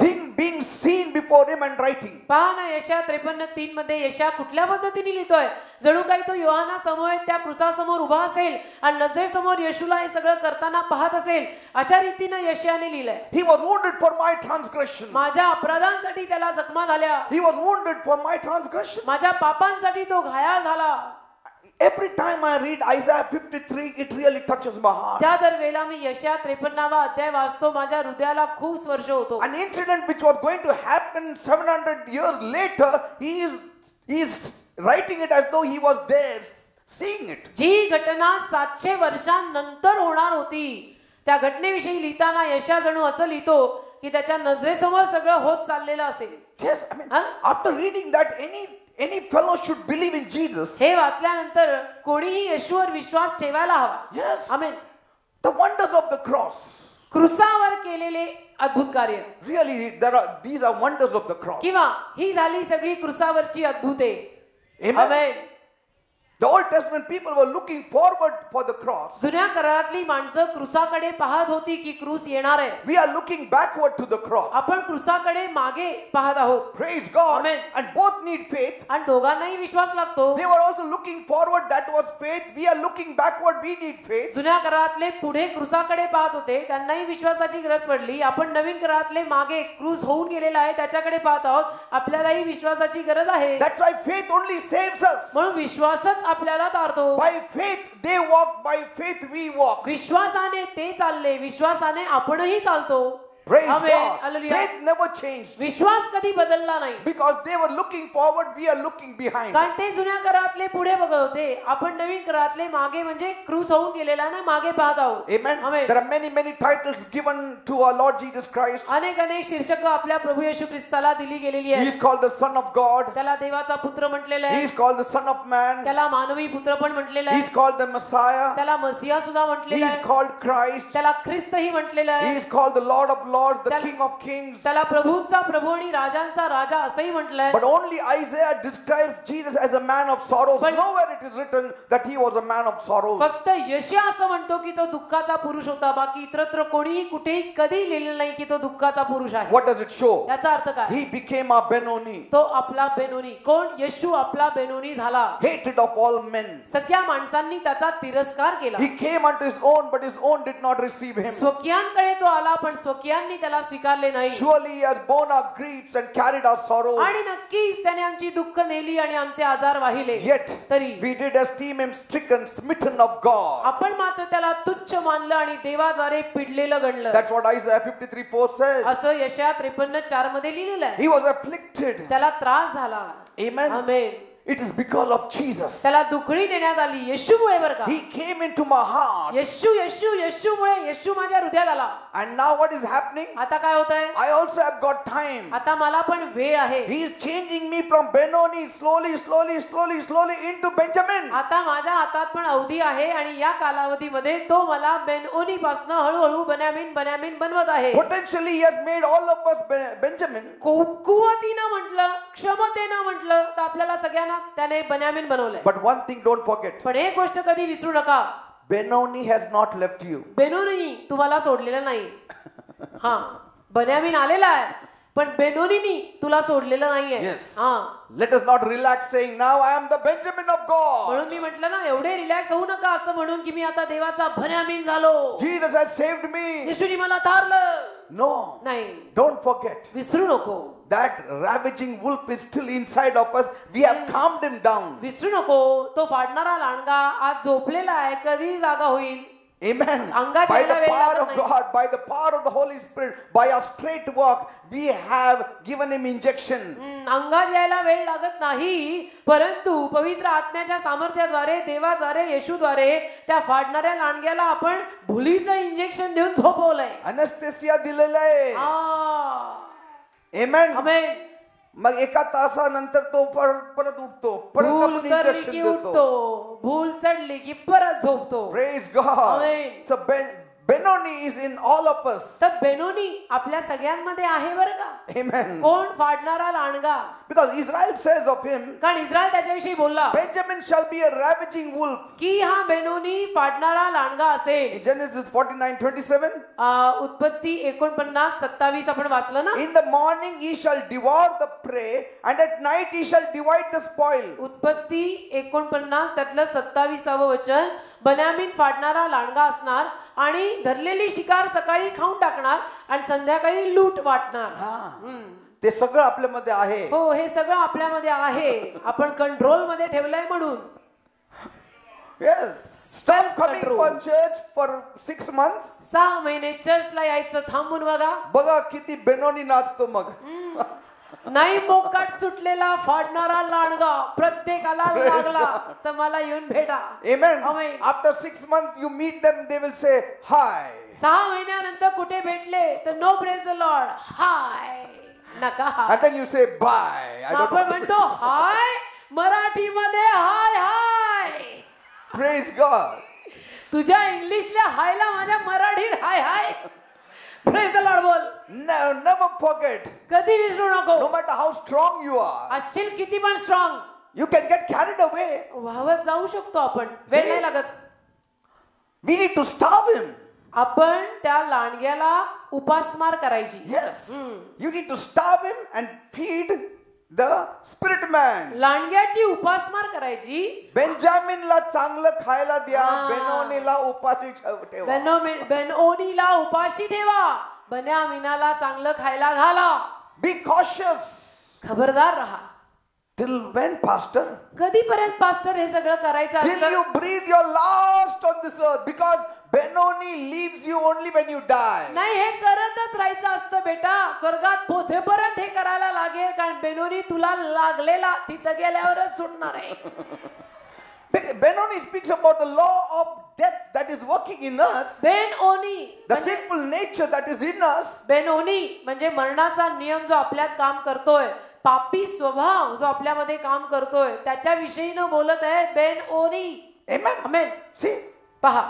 thing being seen before him and writing. पहा ना, यशया 53:3 मध्ये यशया कुठल्या पद्धतीने लिहितोय, जणू काही तो योहाना समवेत त्या क्रुसासमोर उभा असेल आणि नजरेसमोर येशूला हे सगळं करताना पाहत असेल. अशा रीतीने यशयाने लिहिलंय. He was wounded for my transgression. माझ्या अपराधांसाठी त्याला जखमा झाल्या. He was wounded for my transgression. माझ्या पापांसाठी तो घायाळ झाला. Every time I read Isaiah 53, it really touches my heart. त्या दरवेळेला मी यशया 53वा अध्याय वाचतो, माझ्या हृदयाला खूप स्पर्श होतो. An incident which was going to happen 700 years later, he is writing it as though he was there, seeing it. जी घटना 700 वर्षांनंतर होणार होती, त्या घटनेविषयी लिहिताना यशया जणू असं लिहितो की त्याच्या नजरेसमोर सगळं होत चाललेलं असेल. Yes, I mean, after reading that, any fellow should believe in Jesus. हे वाचल्यानंतर कोणीही येशूवर विश्वास ठेवायला हवा. Yes. Amen. The wonders of the cross. क्रुसावर केलेले अद्भुत कार्य, Really, these are wonders of the cross. किंवा ही झाली सगळी क्रुसावरची अद्भुते. Amen. Amen. The Old Testament people were looking forward for the cross. जुन्या करारातली माणसं क्रुसाकडे पाहत होती की क्रूस येणार आहे. We are looking backward to the cross. आपण क्रुसाकडे मागे पाहत आहोत. Praise God. Amen. And both need faith. आणि दोघांनाही विश्वास लागतो. They were also looking forward. That was faith. We are looking backward. We need faith. जुन्या करारातले पुढे क्रुसाकडे पाहत होते, त्यांनाही विश्वासाची गरज पडली. आपण नवीन करारातले मागे क्रूस होऊन गेलेला आहे त्याच्याकडे पाहत आहोत, आपल्यालाही विश्वासाची गरज आहे. That's why faith only saves us. म्हणून विश्वासच आपल्याला तारतो. By faith they walk, by faith we walk. विश्वासाने ते चालले, विश्वासाने आपणही चालतो. Praise Amen. God. Hallelujah. Faith never changed. विश्वास कधी बदलला नाही. Because they were looking forward, we are looking behind. कारण ते जुन्या करातले पुढे बघत होते, आपण नवीन करातले मागे म्हणजे क्रूस होऊन गेलेला ना मागे पाहत आहोत. Amen. Amen. There are many titles given to our Lord Jesus Christ. अनेक शीर्षक आपल्या प्रभू येशू ख्रिस्ताला दिली गेलेली He आहेत. is called the Son of God. त्याला देवाचा पुत्र म्हटलेलं He आहे. is called the Son of Man. त्याला मानवी पुत्र पण म्हटलेलं He आहे. is called the Messiah. त्याला मसिया सुद्धा He म्हटलेलं is आहे. called Christ. त्याला ख्रिस्तही म्हटलेलं He आहे. is called the Lord of Lords, the त्याला- King of Kings. त्याला प्रभूंचा प्रभू आणि राजांचा राजा असंही म्हटलंय. But only Isaiah describes Jesus as a man of sorrows. But- Nowhere it is written that he was a man of sorrows. फक्त यशया असं म्हणतो की तो दुःखाचा पुरुष होता. बाकी इतरत्र कोणीही कुठेही कधी लिहिलेलं नाही की तो दुःखाचा पुरुष आहे. What does it show? याचा अर्थ काय? He became our Benoni, तो आपला बेनोनी. कोण? येशू आपला बेनोनी झाला. hated of all men. सगळ्या माणसांनी त्याचा तिरस्कार केला. He came unto his own, but his own did not receive him. स्वकीयांकडे तो आला पण स्वकीयांनी त्याला स्वीकारले नाही. Surely he has borne our griefs and carried our sorrows. आणि नक्कीच त्याने आमची दुःख नेली आणि आमचे आजार वाहिले. Yet तरी we did esteem him stricken, smitten of God. आपण मात्र त्याला तुच्छ मानलं आणि देवाद्वारे पिडलेलं गणलं. That's what Isaiah 53:4 says. असं यशया 53:4 मध्ये लिहिलेलं आहे. He was afflicted. त्याला त्रास झाला. Amen. Amen. It is because of Jesus. त्याला दुखणी देण्यात आली. येशूमुळे बरं का. He came into my heart. येशूमुळे येशू माझ्या हृदयात आला. And now what is happening? आता काय होतंय? I also have got time. आता मला पण वेळ आहे. He is changing me from Benoni slowly into Benjamin. आता माझ्या हातात पण अवधी आहे आणि या कालावधीमध्ये तो मला बेनओनी पासून हळूहळू बनामीन बनवत आहे. Potentially he has made all of us Benjamin. कुवतीनं म्हटलं, क्षमतेनं म्हटलं तर आपल्याला सगळ्यांना त्याने बनामीन बनवलंय. But one thing don't forget. पण एक गोष्ट कधी विसरू नका. Benoni has not left you. Benoni तुम्हाला सोडलेलं नाही. हा, बनामीन आलेला आहे पण बेनोनीनी तुला सोडलेलं नाहीये. Yes. हा, Let us not relax saying now I am the Benjamin of God. म्हणून मी म्हटलं ना एवढे रिलॅक्स होऊ नका असं म्हणून की मी आता देवाचा बनामीन झालो. Jesus has saved me. येशूनी मला तारलं. No. नाही, Don't forget. विसरू नको. That ravaging wolf is still inside of us. We have calmed him down. विसरू नको. तो फाडणारा लांडगा आज झोपलेला आहे. कधी जागा होईल. Amen. अंगात By the यायला वेळ power लागत of नाही. God, by the power of the Holy Spirit, by our straight walk, we have given him injection. अंगात यायला वेळ लागत नाही परंतु पवित्र आत्म्याच्या सामर्थ्याद्वारे देवाद्वारे येशूद्वारे त्या फाडणाऱ्या लांडग्याला आपण भुलीचं इंजेक्शन देऊन झोपवलंय. Anesthesia दिलेलं आहे. Amen. आमेन. मग एका तासानंतर तो परत उठतो, परत भूल आपण उतरली इंजेक्शन की देतो. उठतो, भूल चढली की परत झोपतो. Praise God. Amen. So Benoni is in all of us. तर बेनोनी आपल्या सगळ्यांमध्ये आहे बरं का. Amen. कोण? फाडणारा लांडगा. Because Israel says of him, कारण इस्रायल त्याच्याविषयी बोलला Benjamin shall be a ravaging wolf. की हा बेनोनी फाडणारा लांडगा असेल. In Genesis 49:27. उत्पत्ती 49:27 आपण वाचलं ना. In the morning he shall devour the prey, and at night he shall divide the spoil. उत्पत्ती 49 त्यातलं 27वं वचन. बनामीन फाडणारा लांडगा असणार आणि धरलेली शिकार सकाळी खाऊन टाकणार आणि संध्याकाळी लूट वाटणार. ते सगळं आपल्यामध्ये आहे. हो, हे सगळं आपल्यामध्ये आहे. आपण कंट्रोल मध्ये ठेवलंय म्हणून. Yes. Stop coming Control. for church for 6 months. 6 महिने चर्चला यायचं थांबून बघा. बघा किती बेनोनी नाचतो मग. नाही मोकाट सुटलेला फाडणारा लांडगा प्रत्येकाला लागला तर मला येऊन भेटा. Amen. Amen. After 6 months you meet them, they will say hi. 6 महिन्यानंतर कुठे भेटले तर नो प्रेज द लॉर्ड, हाय नका. And then you say bye. I don't आपण know. म्हणतो हाय मराठीमध्ये हाय हाय. Praise God. तुझ्या इंग्लिशल्या हायला माझ्या मराठीत हाय हाय. प्रेज द लॉर्ड बोल. Never forget. कधी विसरू नको. No matter how strong you are, असशील किती पण strong, you can get carried away. वाहवत जाऊ शकतो आपण. वेळ नाही लागत. We need to starve him. आपण त्या लांडग्याला उपासमार करायची. Yes. You need to starve him and feed the spirit man. लांडग्याची उपासमार करायची. बेंजामिनला चांगलं खायला द्या, बेनोनीला उपाशी ठेवा. बेनओनीला उपाशी ठेवा, बनामीनाला चांगलं खायला घाला. Be cautious. खबरदार रहा. Till when, pastor? कधीपर्यंत पास्टर हे सगळं करायचं Till असतं? you breathe your last on this earth, because Benoni leaves you only when you die. नाही, हे करतच राहायचं असतं बेटा. स्वर्गात पोहोचेपर्यंत हे करायला लागेल, कारण बेनोनी तुला लागलेला तिथं गेल्यावरच सुटणार आहे. Benoni speaks about the law of death that is working in us, बेनओनी the sinful nature that is in us. बेनओनी म्हणजे मरणाचा नियम जो आपल्यात काम करतोय, पापी स्वभाव जो आपल्यामध्ये काम करतोय, त्याच्याविषयी न बोलत आहे बेनओनी. Amen. आमेन. See, पहा,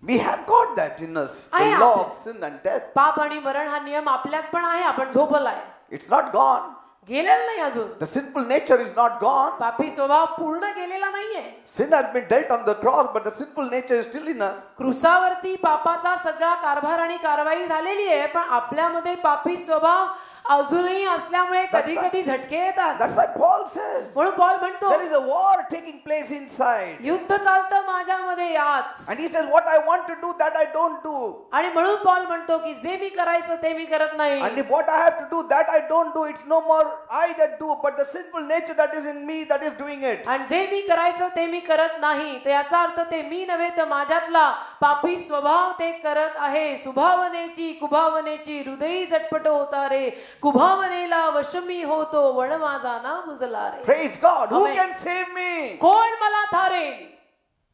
we have got that in us, the आहे law आपल्यात. of sin and death. पाप आणि मरण हा नियम आपल्यात पण आहे, आपण झोपलाय, It's not gone. गेलेला नाही अजून. The sinful nature is not gone. पापी स्वभाव पूर्ण गेलेला नाहीये. Sin has been dealt on the cross, but the sinful nature is still in us. क्रुसावरती पापाचा सगळा कारभार आणि कारवाई झालेली आहे, पण आपल्यामध्ये पापी स्वभाव अजूनही असल्यामुळे कधी कधी झटके येतात. That's why Paul says, म्हणून पॉल म्हणतो, there is a war taking place inside. युद्ध चालतं माझ्यामध्ये आत. And he says, what I want to do, that I don't do. आणि म्हणून पॉल म्हणतो की जे मी करायचं ते मी करत नाही. And if what I have to do, that I don't do, it's no more I that do, but the sinful nature that is in me that is doing it. आणि जे मी करायचं ते मी करत नाही, तर याचा अर्थ ते मी नव्हे तर माझ्यातला पापी स्वभाव ते करत आहे. सुभावनेची कुभावनेची हृदयी झटपट होता रे, कुभावनेला वशमी होतो वण माझा ना बुजला रे. Praise God. Who Amen. can save me कोण मला थारेल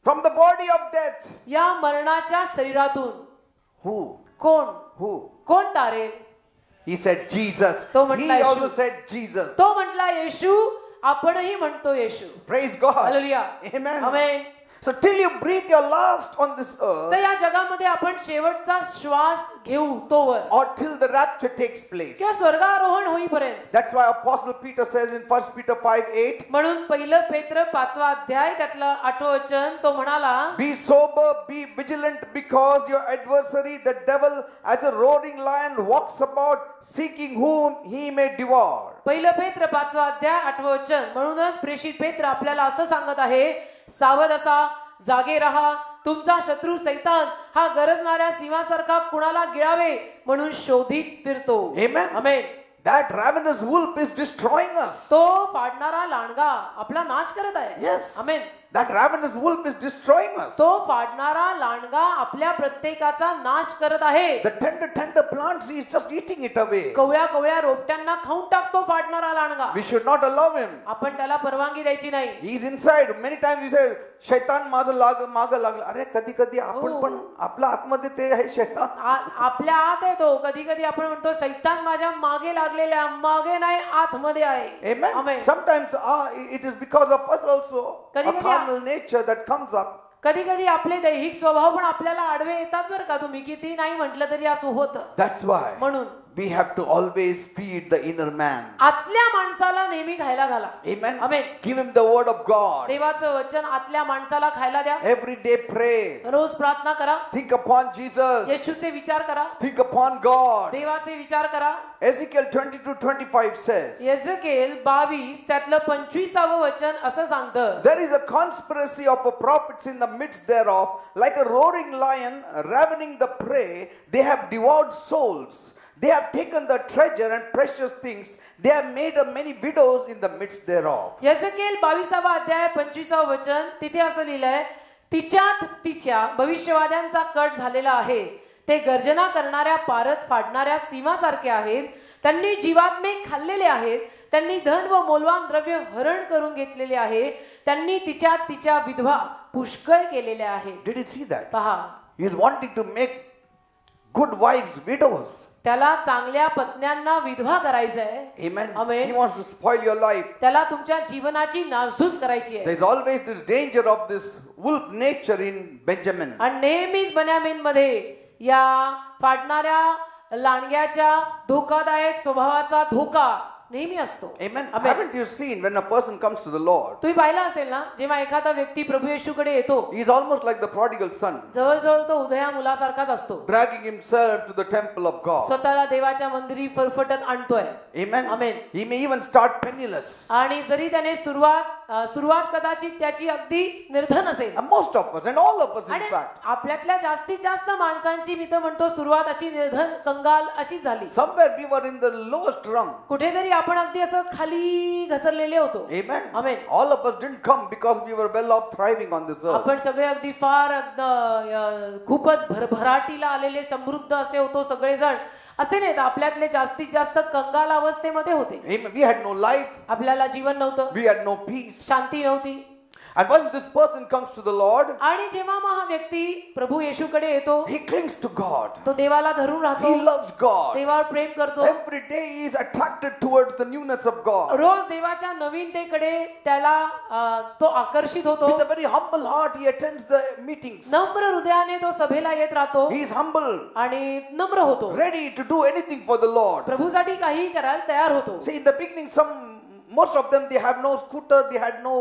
from the body of death? या मरणाच्या शरीरातून? Who? कोण Who? कोण तारेल? He said Jesus. तो म्हटला He Yeshu. also said Jesus. तो म्हटला येशू, आपणही म्हणतो येशू. Praise God. Hallelujah. Amen. Amen. So till you breathe your last on this तर earth, या जगामध्ये आपण शेवटचा श्वास घेऊ तोवर, or till the rapture takes place. किंवा स्वर्गारोहण होईपर्यंत. That's why Apostle Peter says in 1 Peter 5:8, म्हणून पहिलं पेत्र 5वा अध्याय त्यातलं 8वं वचन तो म्हणाला, be sober, be vigilant, because your adversary, the devil, as a roaring lion, walks about seeking whom he may devour. पहिलं पेत्र 5वा अध्याय 8वं वचन. म्हणूनच प्रेषित पेत्र आपल्याला असं सांगत आहे, सावध असा, जागे रहा, तुमचा शत्रू सैतान हा गरजणाऱ्या सिंहासारखा कुणाला गिळावे म्हणून शोधित फिरतो. Amen. Amen. That ravenous wolf is destroying us. तो फाडणारा लांडगा आपला नाश करत आहे. Yes. Amen. That ravenous wolf is destroying us. तो फाडणारा लांडगा आपल्या प्रत्येकाचा नाश करत आहे. The tender plants, he is just eating it away. कवळ्या कवळ्या रोपट्यांना खाऊन टाकतो फाडणारा लांडगा. We should not allow him. आपण त्याला परवानगी द्यायची नाही. He is inside. Many times we say, शैतान मागं लागलं. अरे कधी कधी आपण पण आपल्या आतमध्ये ते आहे शैतान. आपल्या आत आहे तो. कधी कधी आपण म्हणतो सैतान माझ्या मागे लागलेल्या, मागे नाही आतमध्ये आहे. Amen. Amen. Sometimes it is because of us also. A कधी-कधी carnal nature that comes up. कधी कधी आपले दैहिक स्वभाव पण आपल्याला आडवे येतात बरं का. तुम्ही किती नाही म्हटलं तरी असं होतं. That's why म्हणून we have to always feed the inner man. आतल्या माणसाला नेहमी खायला घाला. Amen. Amen. Give him the word of God. देवाचं वचन आतल्या माणसाला खायला द्या. Every day pray. रोज प्रार्थना करा. Think upon Jesus. येशूचे विचार करा. Think upon God. देवाचे विचार करा. Ezekiel 22:25 says, एझेकिएल 22 त्यातलं 25वं वचन असं सांगतं, there is a conspiracy of the prophets in the midst thereof, like a roaring lion ravening the prey. They have devoured souls. They have taken the treasure and precious things. They have made a many widows in the midst thereof. एझेकिएल 22वा अध्याय 25वं वचन तिथे असं लिहिलंय, तिच्यात तिच्या भविष्यवाद्यांचा कट झालेला आहे. ते गर्जना करणाऱ्या पारत फाडणाऱ्या सिंहासारखे आहेत. त्यांनी जीवात्मे खाल्लेले आहेत. त्यांनी धन व मौल्यवान द्रव्य हरण करून घेतलेले आहे. त्यांनी तिच्यात तिच्या विधवा पुष्कळ केलेल्या आहेत. Did you see that? पहा, He is wanting to make good wives widows. त्याला चांगल्या पत्न्यांना विधवा करायचं आहे. Amen. Amen. He wants to spoil your life. त्याला तुमच्या जीवनाची नासधूस करायची आहे. There is always this danger of this wolf nature in Benjamin. आणि नेहमीच बेन्यामीन मध्ये या फाडणाऱ्या लांडग्याच्या धोकादायक स्वभावाचा धोका नेहमी असतो. Amen. Amen. Haven't you seen when a person comes to the Lord, तुम्ही पाहिलं असेल ना, जेव्हा एखादा व्यक्ती प्रभू येशूकडे येतो, he is almost like the prodigal son, जवळजवळ तो उदया मुलासारखाच असतो. dragging himself to the temple of God. स्वतःला देवाच्या मंदिरी फरफटत आणतोय. Amen. Amen. He may even start penniless. आणि जरी त्याने सुरुवात सुरुवात कदाचित त्याची अगदी निर्धन असेल. And most of us and all of us in आणि fact. आपल्यातल्या जास्तीत जास्त माणसांची मी तर म्हणतो सुरुवात अशी निर्धन कंगाल अशी झाली. Somewhere we were in the lowest rung. कुठेतरी आपण अगदी असं खाली घसरलेले होतो. Amen. Amen. All of us didn't come because we were well off thriving on this earth. आपण सगळे अगदी फार खूपच भरभराटीला आलेले समृद्ध असे होतो सगळेजण असे नाहीत. आपल्यातले जास्तीत जास्त कंगाल अवस्थेमध्ये होते. Amen. We had no life. आपल्याला जीवन नव्हतं, We had no peace. शांती नव्हती. And when this person comes to the Lord, आणि जेव्हा मग हा व्यक्ती प्रभू येशूकडे येतो, he clings to God. तो देवाला धरून राहतो, He loves God. देवावर प्रेम करतो. Every day he is attracted towards the newness of God. रोज देवाच्या नवीनतेकडे त्याला तो आकर्षित होतो. With a very humble heart he attends the meetings. नम्र हृदयाने तो सभेला येत राहतो He is humble, आणि नम्र होतो. ready to do anything for the Lord. प्रभूसाठी काही करायला तयार होतो. See, in the beginning, most of them, they have no scooter, they had no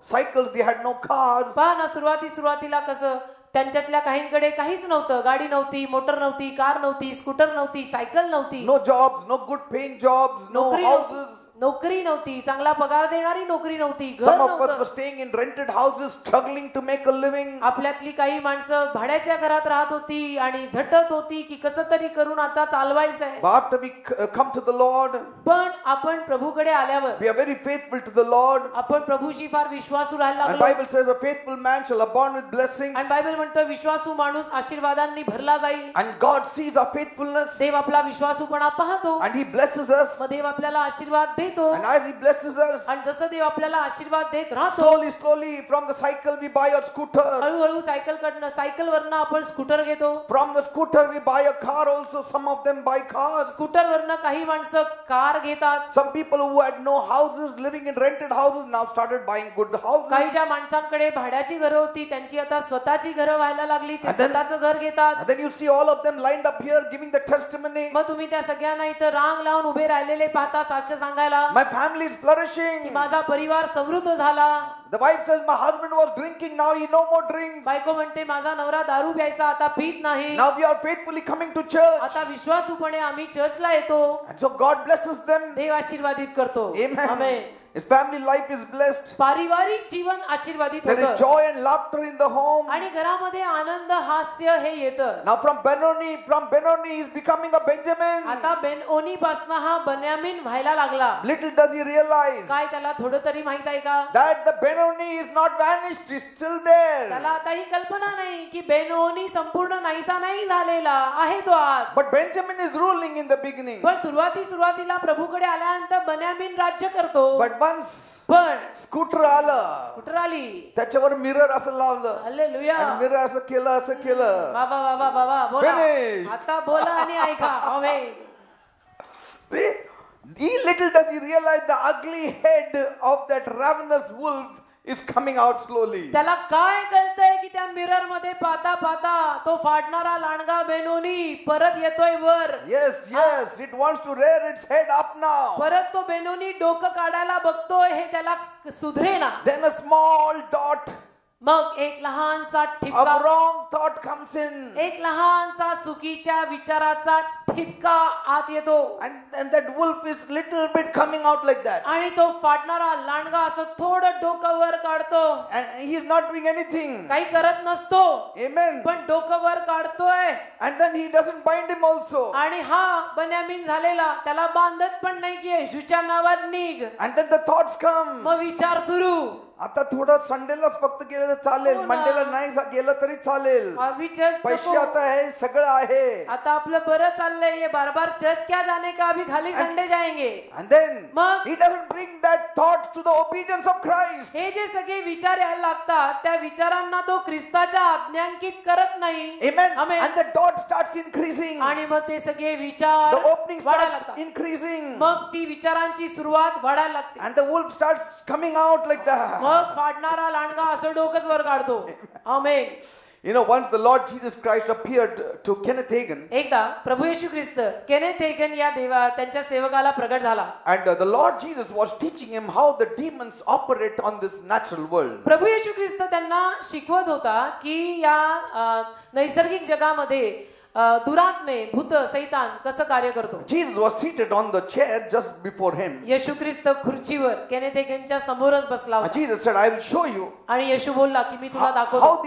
cycles, they had no cars. पहा ना, सुरुवातीला कसं त्यांच्यातल्या काहींकडे काहीच नव्हतं. गाडी नव्हती, मोटर नव्हती, कार नव्हती, स्कूटर नव्हती, सायकल नव्हती, No jobs, no good paying jobs, no houses. नोकरी नव्हती, चांगला पगार देणारी नोकरी नव्हती, घर Some of us were नव्हतं. staying in rented houses, struggling to make a living. आपल्यातली काही माणसं भाड्याच्या घरात राहत होती आणि झटत होती की कसं तरी करून आता चालवायचंय. But after we come to the Lord, पण आपण प्रभूकडे आल्यावर we are very faithful to the Lord. आपण प्रभूशी फार विश्वासू राहायला And लागलो. Bible says a faithful man shall abound with blessings. आणि बायबल म्हणतं विश्वासू माणूस आशीर्वादांनी भरला जाईल. And God sees our faithfulness देव आपला विश्वासूपणा पाहतो, and he blesses us. मग देव आपल्याला आशीर्वाद देतो. And as he blesses us, आणि जसं देव आपल्याला आशीर्वाद देत राहतो, slowly from the cycle we buy a scooter. हळूहळू सायकल वरनं आपण स्कूटर घेतो. From the scooter we buy a car also. Some of them buy cars. Scooter वरनं काही माणसं कार घेतात. Some people who had no houses, living in rented houses, now started buying good houses. काही ज्या माणसांकडे भाड्याची घरं होती त्यांची आता स्वतःची घरं व्हायला लागली, ते And then- स्वतःचं घर घेतात. And then you see all of them lined up here giving the testimony. मग तुम्ही त्या सगळ्यांना इथं रांग लावून उभे राहिलेले पाहता साक्ष सांगायला My family is की flourishing. माझा परिवार समृद्ध झाला. The wife says my husband was drinking, now he no more drinks. बायको म्हणते माझा नवरा दारू प्यायचा आता पीत नाही. Now we are faithfully coming to church. आता विश्वासूपणे आम्ही चर्चला येतो. And so God blesses them. देव आशीर्वादित करतो. Amen. Amen. His family life is blessed. पारिवारिक जीवन आशीर्वादित There is होतं joy and laughter in the home. आणि घरामध्ये आनंद हास्य हे येतं. Now from Benoni he is becoming a Benjamin. आता बेनओनी पासून हा बन्यामीन व्हायला लागला. Little does he realize काय त्याला थोडं तरी माहित आहे का? that the Benoni is not vanished, is still there. त्याला आता ही कल्पना नाही की बेनओनी संपूर्ण नाहीसा नाही झालेला आहे तो आज. But Benjamin is ruling in the beginning. पण सुरुवातीला प्रभूकडे आल्यानंतर बन्यामीन राज्य करतो. But once पण स्कूटर आलं, स्कूटर आली, त्याच्यावर मिरर असं लावलं हालेलुया, आणि मिरर असं केलं. बाबा बोला, Finished. आता बोला आणि ऐका. आमेन. See, little does he realize the ugly head of that ravenous wolf is coming out slowly. त्याला काय कळतंय की त्या मिरर मध्ये पाहता तो फाडणारा लांडगा बेनोनी परत येतोय वर. Yes, it wants to rear its head up now. परत तो बेनोनी डोकं काढायला बघतोय, हे त्याला सुधरेना. Then a small dot मग एक लहानसा of ठिपका, wrong thought comes in. एक लहानसा चुकीच्या विचाराचा ठिपका आत येतो. And that wolf is little bit coming out like that. आणि तो फाडणारा लांडगा असं थोडं डोकं वर काढतो. And he is not doing anything. काही करत नसतो, Amen. पण डोकं वर काढतोय. And then he doesn't bind him also. आणि हा बन्यामीन झालेला त्याला बांधत पण नाही की येशूच्या नावात निघ. And then the thoughts come. मग विचार सुरू. आता थोडं संडेलाच फक्त गेलं तर चालेल, हो ना. मंडेला नाही गेलं तरी चालेल. अभी चर्च पैसे नको. आता आहे, सगळं आहे. आता आपलं बरं चाललंय, ये बार चर्च क्या जाने का, अभी खाली संडे जाएंगे. And then मग he doesn't bring that thought to the obedience of Christ. हे जे सगळे विचार यायला लागतात त्या विचारांना तो ख्रिस्ताच्या आज्ञांकित करत नाही. Amen. Amen. And the dot starts increasing. आणि मग ते सगळे विचार The opening वाढायला starts लागतात. increasing. मग ती विचारांची सुरुवात वाढायला लागते. And the wolf starts coming out like that. मग फाडणारा लांडगा असं डोकंच वर काढतो. आमेन. You know, once the Lord Jesus Christ appeared to Kenneth Hagin, एकदा प्रभू येशू ख्रिस्त केनेथ हेगन या त्यांच्या सेवकाला प्रगट झाला. and the Lord Jesus was teaching him how the demons operate on this natural world. प्रभू येशू ख्रिस्त त्यांना शिकवत होता की या नैसर्गिक जगामध्ये दुरात्मे भूत सैतान कसं कार्य करतो. Jesus was seated on the chair just before him. येशू ख्रिस्त खुर्चीवर केनेथ हेगनच्या समोरच बसला And होता. Jesus said, I will show you आणि येशू बोलला की मी तुला दाखवतो how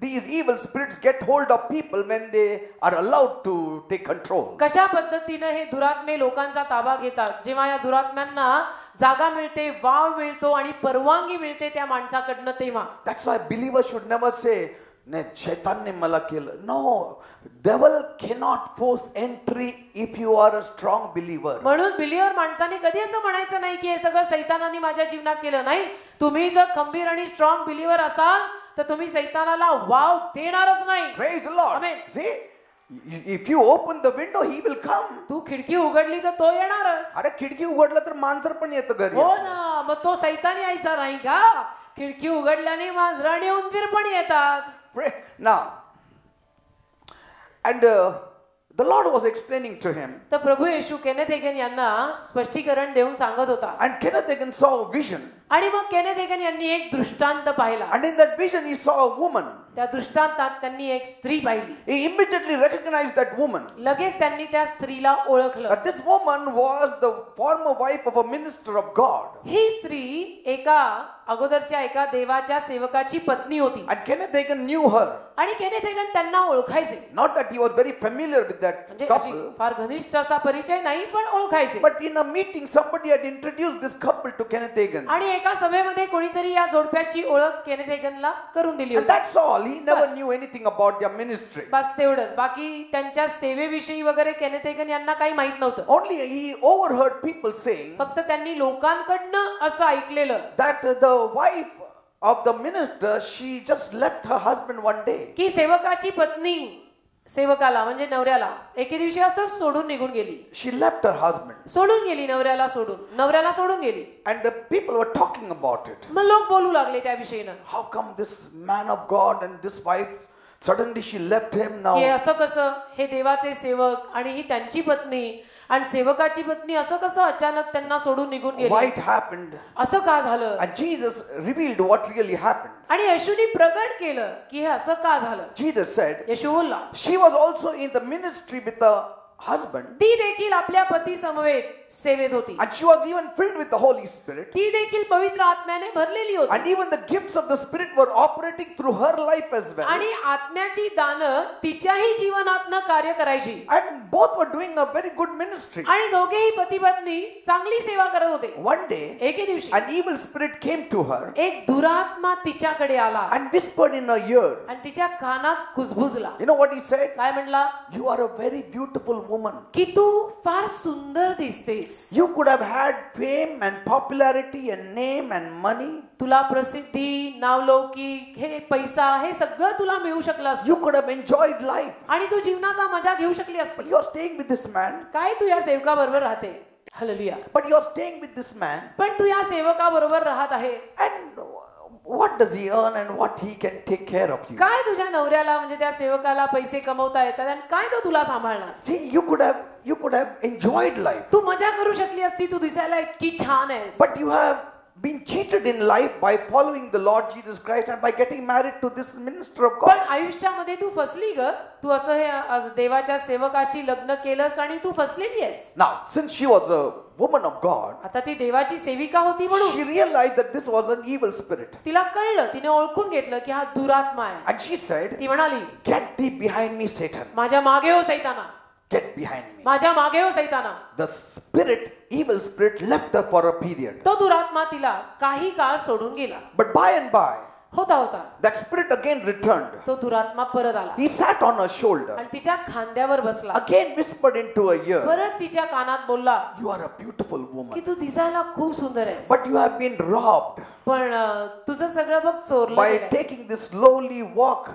these evil spirits get hold of people when they are allowed to take control. कशा पद्धतीने हे दुरात्मे लोकांचा ताबा घेतात. जेव्हा या दुरात्म्यांना जागा मिळते, वाव मिळतो आणि परवानगी मिळते त्या माणसाकडनं, तेव्हा. That's why believers should never say, "Ne shaitan ne mala kela." No, devil cannot force entry if you are a strong believer. म्हणून बिलीवर माणसाने कधी असं म्हणायचं नाही की हे सगळं सैतानाने माझ्या जीवनात केलं. नाही, तुम्ही जर खंबीर आणि स्ट्रॉंग बिलीवर असाल तर तुम्ही सैतानाला वाव देणारच नाही. Praise the Lord. Amen. See, if you open the window, he will come. तू खिडकी उघडली तर तो येणारच. अरे खिडकी उघडलं तर मांजर पण येतं घरी. हो ना, मग तो सैतान यायचा नाही का? खिडकी उघडल्याने मांजर आणि उंदीर पण येतात. Now, and the Lord was explaining to him. तर प्रभू येशू केनेथ हेगन यांना स्पष्टीकरण देऊन सांगत होता. And Kenneth Hagin saw a vision. आणि मग केनेथ हेगन यांनी एक दृष्टांत पाहिला. And in that vision he saw a woman. त्या दृष्टांतात त्यांनी एक स्त्री पाहिली. He immediately recognized that woman. लगेच त्यांनी त्या स्त्रीला ओळखलं. That this woman was the former wife of a minister of God. ही स्त्री एका अगोदरच्या एका देवाच्या सेवकाची पत्नी होती. And Kenneth Hagin knew her. आणि केनेथ हेगन त्यांना ओळखायचे. Not that he was very familiar with that म्हणजे couple. फार घनिष्ठ असा परिचय नाही, पण ओळखायचे. But in a meeting somebody had introduced this couple to Kenneth Hagin. आणि एका सभेमध्ये कोणीतरी या जोडप्याची ओळख केनेथ हेगनला करून दिली And होती. that's all. He never bus. knew anything about their ministry. बस तेवढंच. बाकी त्यांच्या सेवेविषयी वगैरे केनेथ हेगन यांना काही माहित नव्हतं. Only he overheard people saying फक्त त्यांनी लोकांकडनं असं ऐकलेलं that the wife of the minister, she just left her husband one day. की सेवकाची पत्नी सेवकाला म्हणजे नवऱ्याला एके दिवशी असंच सोडून निघून गेली. She left her husband. सोडून गेली, नवऱ्याला सोडून गेली. And the people were talking about it. मग लोक बोलू लागले त्या विषयीनं. How come this man of God and this wife, suddenly she left him की now? असं कसं, हे देवाचे सेवक आणि ही त्यांची पत्नी आणि सेवकाची पत्नी असं कसं अचानक त्यांना सोडून निघून Why गेली, it happened? असं का झालं? And Jesus revealed what really happened. आणि येशूनी प्रगट केलं की हे असं का झालं. Jesus said, येशू बोलला, she was also in the ministry with the husband. ती देखील आपल्या पती समवेत सेवेत होती. And she was even filled with the Holy Spirit. ती देखील पवित्र आत्म्याने भरलेली होती. And even the gifts of the Spirit were operating through her life as well. आणि आत्म्याची दानं तिच्याही जीवनातनं कार्य करायची. And both were doing a very good ministry. आणि दोघेही पती पत्नी चांगली सेवा करत होते. One day, एके दिवशी an evil spirit came to her एक दुरात्मा तिच्याकडे आला and whispered in her ear. आणि तिच्या कानात कुजबुजला. You know what he said? काय म्हणला? You are a very beautiful woman. की तू फार सुंदर दिसतेस. You could have had fame and popularity and name and money. तुला प्रसिद्धी, नावलौकिक, हे पैसा, हे सगळं तुला मिळू शकलं असतं. You could have enjoyed life. आणि तू जीवनाचा मजा घेऊ शकली But असती. you are staying with this man. काय तू या सेवकाबरोबर राहते? Hallelujah. But you are staying with this man. पण तू या सेवकाबरोबर राहत आहे. And what does he earn and what he can take care of you? काय तुझ्या नवऱ्याला म्हणजे त्या सेवकाला पैसे कमवता येतात आणि काय तो तुला सांभाळणार? See, you could have enjoyed life. तू मजा करू शकली असती. तू दिसायला इतकी छान आहेस. But you have been cheated in life by following the Lord Jesus Christ and by getting married to this minister of पण God. आयुष्यामध्ये तू फसली ग. तू असं हे देवाच्या सेवकाशी लग्न केलंस आणि तू फसलेली आहेस. Now, since she was a woman of God, आता ती देवाची सेविका होती म्हणून she realized that this was an evil spirit. तिला कळलं, तिने ओळखून घेतलं की हा दुरात्मा आहे. And she said, ती म्हणाली, "Get thee behind me, Satan. माझ्या मागे हो सैताना, Get behind me." माझ्या मागे हो सैताना. The spirit, evil spirit, left her for a period. तो दुरात्मा तिला काही काळ सोडून गेला. But by and by, होता होता that spirit again returned. तो दुरात्मा परत आला He sat on her shoulder, आणि तिच्या खांद्यावर बसला. again whispered into her ear, परत तिच्या कानात बोलला "You are a beautiful की woman, तू दिसायला खूप सुंदर आहेस. but you have been robbed पण तुझं सगळं बघ चोरलं by गेलंय. taking this lowly walk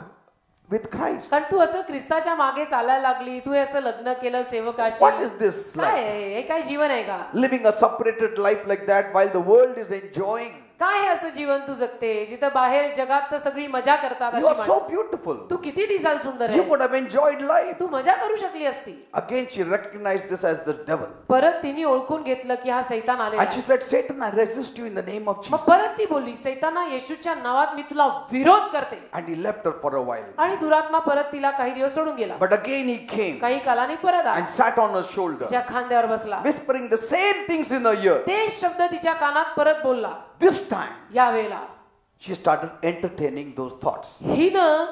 with Christ." कारण तू असं ख्रिस्ताच्या मागे चालायला लागली. तू हे असं लग्न केलं सेवकाशी. What is this काय like? आहे? हे काय जीवन आहे का? Living a separated life like that while the world is enjoying. काय हे असं जीवन तू जगते जिथं बाहेर जगात तर सगळी मजा करतात You अशी are so माणसं. beautiful. तू किती दिसाल सुंदर You आहे, could have enjoyed life. तू मजा करू शकली असती. Again, she recognized this as the devil. परत तिने ओळखून घेतलं की हा सैतान आलेला And she आहे. said, Satan, I resist you in the name of मग Jesus. परत ती बोलली, सैताना येशूच्या नावात मी तुला विरोध करते. And he left her for a while. आणि दुरात्मा परत तिला काही दिवस सोडून गेला. But again he came काही कालाने परत आला, and sat on her shoulder, तिच्या खांद्यावर बसला, whispering the same things in her ear. तेच शब्द तिच्या कानात परत बोलला. This time, यावेळेला she started entertaining those thoughts. हिनं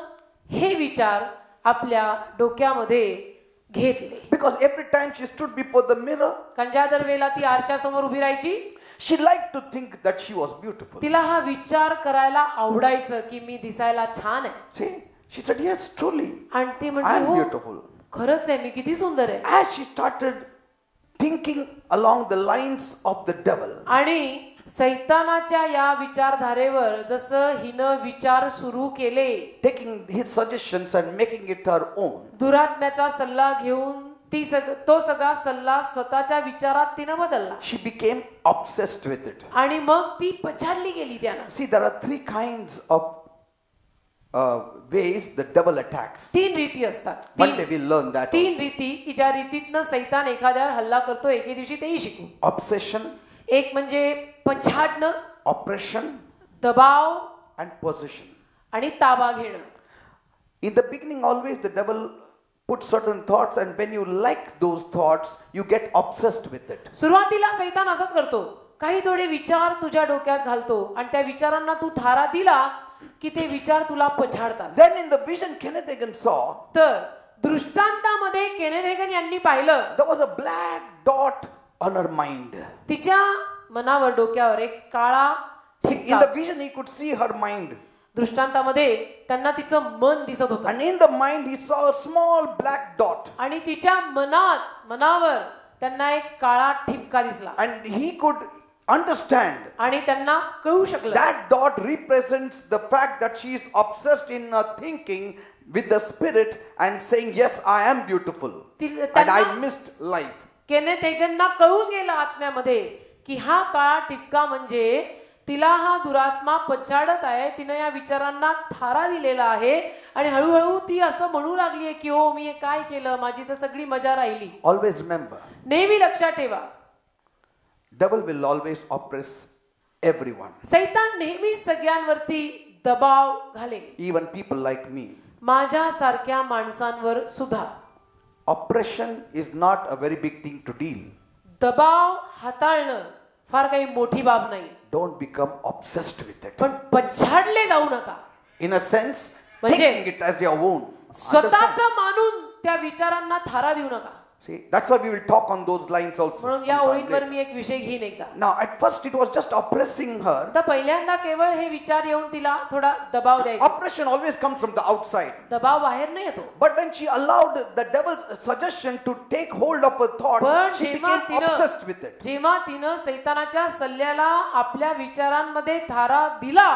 हे विचार आपल्या डोक्यामध्ये घेतले. Because every time she stood before the mirror, कारण ज्या दर वेळेला ती आरशासमोर उभी राहायची, she liked to think that she was beautiful. तिला हा विचार करायला आवडायचं की मी दिसायला छान आहे. See, she said, yes, truly, आणि ती I म्हणते, am हो beautiful. खरंच आहे, मी किती सुंदर आहे. As she started thinking along the lines of the devil, आणि सैतानाच्या या विचारधारेवर जसं हिनं विचार सुरू केले, taking his suggestions and making it her own, दुरात्म्याचा सल्ला घेऊन तो सगळा सल्ला स्वतःच्या विचारात तिनं बदलला she became obsessed with it. आणि मग ती पछाडली गेली त्यानं. See, there are three kinds of ways the devil attacks. तीन रीती असतात. One day we'll learn that. तीन रीती की ज्या रीतीतनं सैतान एखाद्यावर हल्ला करतो, एके दिवशी तेही शिकू. Obsession, एक म्हणजे पछाडणं, oppression, दबाव and possession. आणि ताबा घेणं. In the beginning, always the devil puts certain thoughts, and when you like those thoughts, you get obsessed with it. सुरुवातीला सैतान असंच करतो, काही थोडे विचार तुझ्या डोक्यात घालतो आणि त्या विचारांना तू थारा दिला की ते विचार तुला पछाडतात. Then in the vision Kenneth Hagin saw, तर दृष्टांतामध्ये केनेथ हेगन यांनी पाहिलं, there was a black dot on her mind. तिच्या मनावर, डोक्यावर एक काळा See, in ठिपका. the vision he could see her mind, दृष्टांतामध्ये त्यांना तिचं मन दिसत होतं and in the mind he saw a small black dot, आणि तिच्या मनावर त्यांना एक काळा ठिपका दिसला and he could understand आणि त्यांना कळू शकलं that dot represents the fact that she is obsessed in her thinking with the spirit and saying, yes, I am beautiful and I missed life. Kenneth हेगनना कळून गेलं आत्म्यामध्ये की हा काळा टिपका म्हणजे तिला हा दुरात्मा पछाडत आहे, तिनं या विचारांना थारा दिलेला आहे आणि हळूहळू ती असं म्हणू लागली आहे की हो मी हे काय केलं, माझी तर सगळी मजा राहिली. Always remember, नेहमी लक्षात ठेवा, devil will always oppress everyone, सैतान नेहमी सगळ्यांवरती दबाव घालेल, even people like me. माझ्या सारख्या माणसांवर सुद्धा. Oppression is not a very big thing to deal. दबाव हाताळणं फार काही मोठी बाब नाही, Don't become obsessed with it. पण पछाडले जाऊ नका. In a sense, म्हणजे taking it as your own. स्वतःच Understand? मानून त्या विचारांना थारा देऊ नका. See, that's why we will talk on those lines also. म्हणून या sometime ओळींवर later. मी एक विषय घेईन एकदा. Now, at first it was just oppressing her. तर पहिल्यांदा केवळ हे विचार येऊन तिला थोडा दबाव द्यायचा. Oppression always comes from the outside. दबाव बाहेर नाही येतो. But when she allowed the devil's suggestion to take hold of her thoughts, पण she became obsessed with it. जेव्हा तिनं सैतानाच्या सल्ल्याला आपल्या विचारांमध्ये थारा दिला,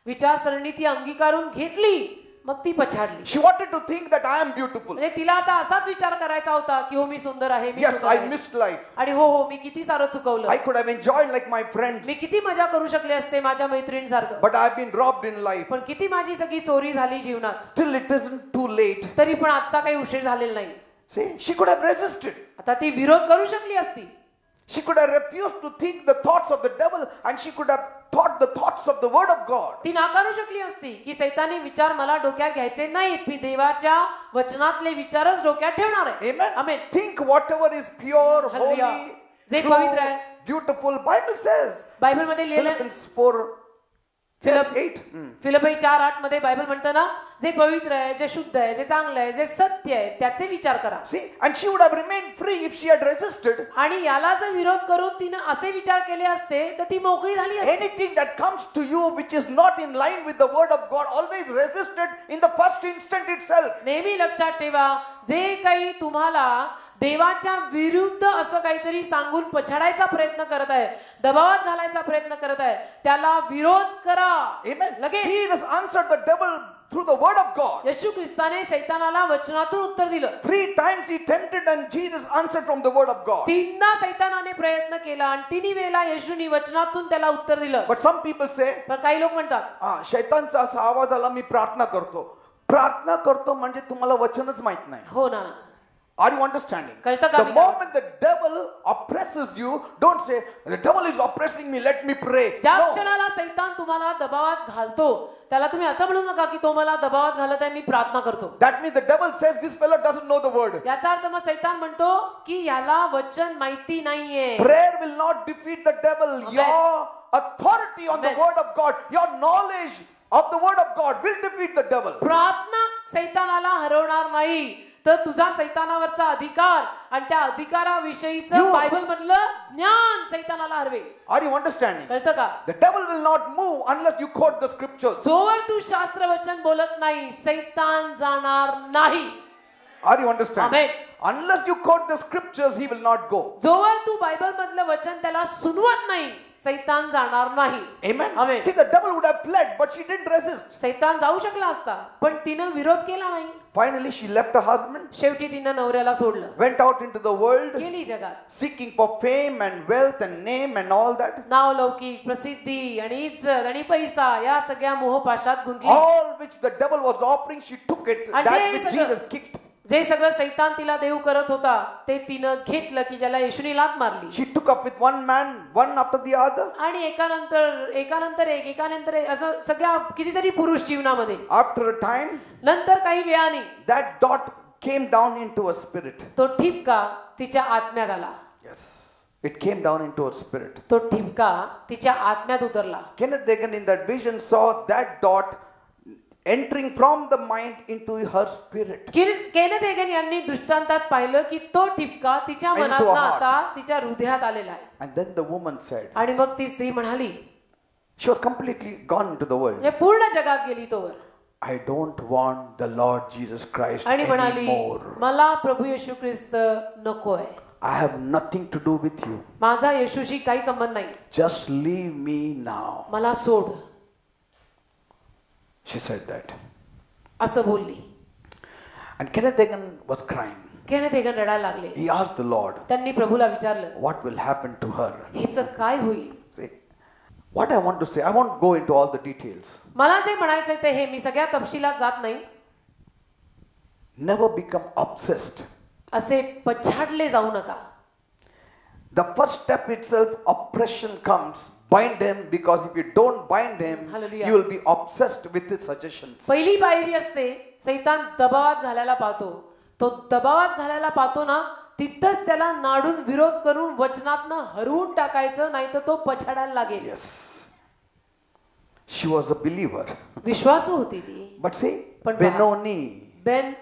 विचारसरणी ती अंगीकारून घेतली, मग ती पछाडली. She wanted to think that I am beautiful. म्हणजे तिला आता असाच विचार करायचा होता की हो मी सुंदर आहे, मी Yes, सुंदर I आहे. missed life. आणि हो मी किती सारं चुकवलं, I could have enjoyed like my friends. मी किती मजा करू शकले असते माझ्या मैत्रिणीसारखं, But I've been robbed in life. पण किती माझी सगळी चोरी झाली जीवनात. Still, it isn't too late. तरी पण आता काही उशीर झालेला नाही. See, she could have resisted. आता ती विरोध करू शकली असती. She could have refused to think the thoughts of the devil, and she could have thought the thoughts of the word of God. ती नाकारू शकली असती की सैतानी विचार मला डोक्यात घ्यायचे नाहीत, मी देवाच्या वचनातले विचारच डोक्यात ठेवणार आहे. Amen. Amen. Think whatever is pure, Hallelujah. holy, जे true, पवित्र आहे. beautiful. Bible says. बायबल मध्ये लिहिलं, Philippians 4, verse 8. फिलिप्पी 4:8 मध्ये बायबल म्हणतं ना, जे पवित्र आहे, जे शुद्ध आहे, जे चांगलं आहे, जे सत्य आहे त्याचे विचार करा. See, and she would have remained free if she had resisted. आणि याला जर विरोध करून तिनं असे विचार केले असते तर ती मोकळी झाली असती. Anything that comes to you which is not in line with the word of God, always resist it in the first instant itself. नेहमी लक्षात ठेवा, जे काही तुम्हाला देवाच्या विरुद्ध असं काहीतरी सांगून पछाडायचा प्रयत्न करत आहे, दबावात घालायचा प्रयत्न करत आहे, त्याला विरोध करा. Amen. लगेच. Jesus answered the devil through the word of God. येशू ख्रिस्ताने सैतानाला वचनातून उत्तर दिलं. 3 times he tempted and Jesus answered from the word of God. तीनदा सैतानाने प्रयत्न केला आणि तिन्ही वेळेला येशूनी वचनातून त्याला उत्तर दिलं. But some people say, पण काही लोक म्हणतात शैतानचा असा आवाज आला, मी प्रार्थना करतो म्हणजे तुम्हाला वचनच माहित नाही. हो ना. Are you understanding? कळतं का? The moment the devil oppresses you, don't say, the devil is oppressing me, let me pray. ज्या No. क्षणाला सैतान तुम्हाला दबावात घालतो त्याला तुम्ही असं म्हणू नका की तो मला दबावात घालत आहे, मी प्रार्थना करतो. That means the devil says this fellow doesn't know the word. याचा अर्थ मग सैतान म्हणतो की याला वचन माहिती नाहीये. Prayer will not defeat the devil. Amen. Your authority on the Amen. word of God, your knowledge of the word of God will defeat the devil. प्रार्थना सैतानाला हरवणार नाही, तर तुझा सैतानावरचा अधिकार आणि त्या अधिकाराविषयीचं You- बायबल मधलं ज्ञान सैतानाला हरवे. Are you understanding? कळतं का? The devil will not move unless you quote the scriptures. जोवर तू शास्त्र वचन बोलत नाही सैतान जाणार नाही. Are you understanding? Amen. Unless you quote the scriptures, he will not go. जोवर तू बायबल मधलं वचन त्याला सुनवत नाही सैतान जाणार नाही. Amen. Amen. See, the devil would have fled, but she didn't resist. सैतान जाऊ शकला असता पण तिनं विरोध केला नाही. Finally, she left her husband, शेवटी तिनं नवऱ्याला सोडलं, went out into the world, गेली जगात. seeking for fame and wealth and name and all that. नाव लौकिक प्रसिद्धी आणि इज्जत आणि पैसा या सगळ्या मोहपाशात गुंतली. All which the devil was offering, she took it. And That they which said- Jesus kicked. जे सगळं सैतान तिला देव करत होता ते तिनं घेतलं की ज्याला येशूने लाथ मारली. She took up with one man, one after the other. आणि एकानंतर एक असं सगळ्या कितीतरी पुरुष जीवनामध्ये. After a time, नंतर काही वेळाने that dot came down into her spirit. तो ठिपका तिच्या आत्म्यात आला. Yes. It came down into her spirit. तो ठिपका तिच्या आत्म्यात उतरला. Kenneth Hagin in that vision saw that dot entering from the mind into her spirit. Kenneth Hagin यांनी दृष्टांतात पाहिलं की तो ठिपका तिच्या Into मनात her heart. आता तिच्या हृदयात आलेला आहे. And then the woman said, आणि मग ती स्त्री म्हणाली, she was completely gone into the world. म्हणजे पूर्ण जगात गेली तोवर, I don't want the Lord Jesus Christ आणि म्हणाली anymore. मला प्रभू येशू ख्रिस्त नकोय. I have nothing to do with you. माझा येशूशी काही संबंध नाही. Just leave me now. मला सोड. She said that. असं बोलली. And Kenneth Hagin was crying. Kenneth Hagin रडायला लागले. He asked the Lord, त्यांनी प्रभूला विचारलं what will happen to her? हिचं काय होईल. See, what I want to say, I won't go into all the details. मला जे म्हणायचंय ते हे, मी सगळ्या तपशिलात जात नाही. Never become obsessed. असे पछाडले जाऊ नका. The first step itself, oppression comes. Bind him, because if you don't bind him, Hallelujah. you will be obsessed with his suggestions. पहिली पायरी असते सैतान दबावात घालायला पाहतो. तो दबावात घालायला पाहतो ना, तिथंच त्याला नाडून विरोध करून वचनातनं हरवून टाकायचं, नाही तर तो पछाडायला लागेल. Yes. She was a believer. विश्वासू होती ती. But see, पण पहा. Benoni, बेन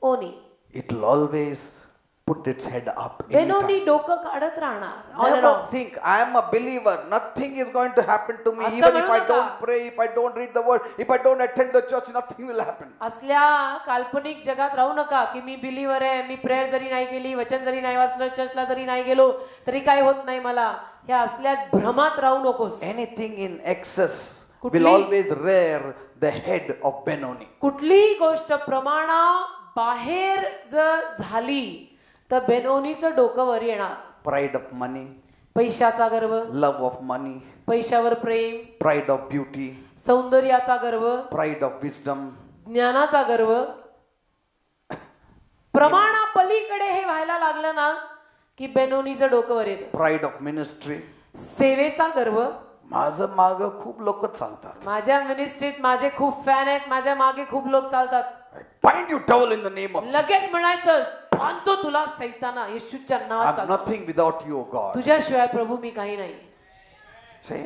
ओनी it will always put its head up. Benoni anytime. डोकं काढत राहणार. On and Never off. think, I am a believer. Nothing is going to happen to me. असं Even if म्हणू I नका. don't pray, if I don't read the word, if I don't attend the church, nothing will happen. असल्या काल्पनिक जगात राहू नका की मी बिलीवर आहे, मी प्रेयर जरी नाही केली, वचन जरी नाही वाचलं, चर्चला जरी नाही गेलो तरी काय होत नाही मला. ह्या असल्या भ्रमात राहू नकोस. Anything in excess will कुठली- always rear the head of Benoni. कुठलीही गोष्ट प्रमाणा बाहेर जर झाली तर बेनोनीचं डोकं वर येणार. Pride of money, पैशाचा गर्व, love of money, पैशावर प्रेम, pride of beauty, सौंदर्याचा गर्व, pride of wisdom. ज्ञानाचा गर्व. प्रमाणा पलीकडे हे व्हायला लागलं ना की बेनोनीचं डोकं वर येतं. Pride of ministry. सेवेचा गर्व. माझं माग खूप लोक चालतात. माझ्या मिनिस्ट्रीत माझे खूप फॅन आहेत, माझ्या मागे खूप लोक चालतात. Bind you devil in the name of Jesus. लगेच म्हणायचं बांधतो तुला सैताना, येशूच्या नावात I'm चालतो. nothing without you, O God. तुझ्याशिवाय प्रभू मी काही नाही. See?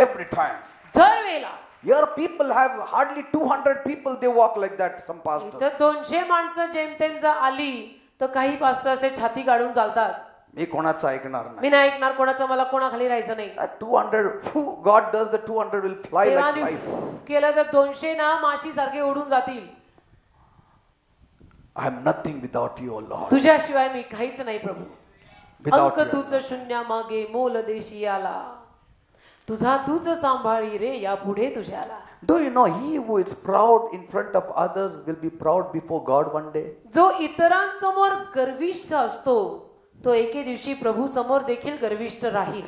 Every time. दर वेळेला Here people have hardly 200 people, they walk like that, some pastor. इथं 200 माणसं जेमतेम जर आली तर काही पास्टर असे छाती काढून चालतात. मी कोणाचं ऐकणार नाही. मी नाही ऐकणार कोणाचं, मला कोणाखाली राहायचं नाही. That 200, God does the 200 will fly like देवाने flies. केलं तर 200 ना माशी सारखे उडून जातील. I am nothing without you, O Lord. तुझ्याशिवाय मी काहीच नाही प्रभू. Without अंक you. तुझ शून्या मागे मोल देशी आला. तुझा तूच सांभाळी रे यापुढे तुझ्याला. Do you know he who is proud in front of others will be proud before God one day? जो इतरांसमोर गर्विष्ठ असतो तो एके दिवशी प्रभू समोर देखील गर्विष्ठ राहील.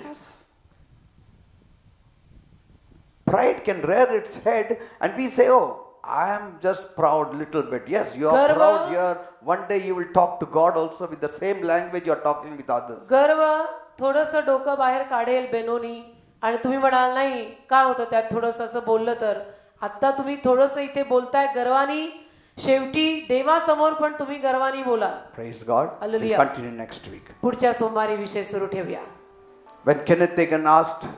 Pride can rear its head and we say, oh, I am just proud little bit. Yes, you are Garva. proud here. One day you will talk to God also with the same language you are talking with others. गर्व थोडंसं डोकं बाहेर काढेल बेनोनी आणि तुम्ही म्हणाल नाही काय होतं त्यात थोडंसं असं बोललं तर. आता तुम्ही थोडंसं इथे बोलताय गर्वानी, शेवटी देवासमोर पण तुम्ही गर्वानी बोला. Praise God. Hallelujah. We'll continue next week. पुढच्या सोमवारी विषय सुरू ठेवूया. When Kenneth Hagin asked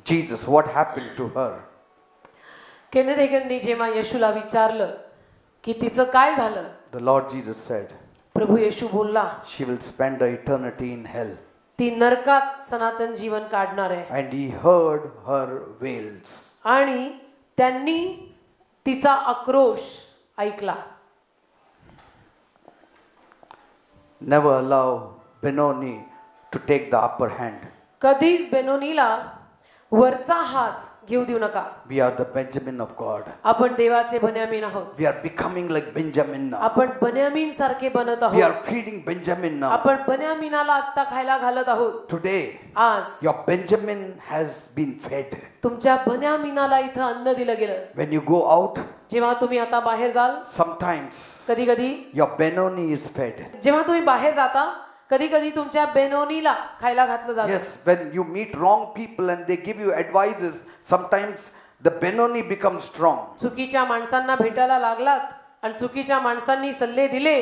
Jesus what happened to her, Kenneth हेगननी जेव्हा येशूला विचारलं की तिचं काय झालं, the Lord Jesus said, प्रभू येशू बोलला she will spend her eternity in hell. ती नरकात सनातन जीवन काढणार आहे. And he heard her wails. आणि त्यांनी तिचा आक्रोश ऐकला. Never allow Benoni to take the upper hand. कधीच बेनोनीला वरचा हात घेऊ देऊ नका. We are the Benjamin of God. आपण देवाचे बन्यामीन आहोत. We are becoming like Benjamin now. आपण बन्यामीन सारखे बनत We are आहोत. feeding Benjamin now. आपण बन्यामीनाला आता खायला घालत आहोत. Today, आज your Benjamin has been fed. तुमच्या बन्यामीनाला इथं अन्न दिलं गेलं. When you go out, जेव्हा तुम्ही आता बाहेर जाल, sometimes कधी कधी your Benoni is fed. जेव्हा तुम्ही बाहेर जाता कधी कधी तुमच्या बेनोनीला खायला घातलं जातं. Yes, when you meet wrong people and they give you advices, sometimes the Benoni becomes strong. चुकीच्या माणसांना भेटायला लागलात आणि चुकीच्या माणसांनी सल्ले दिले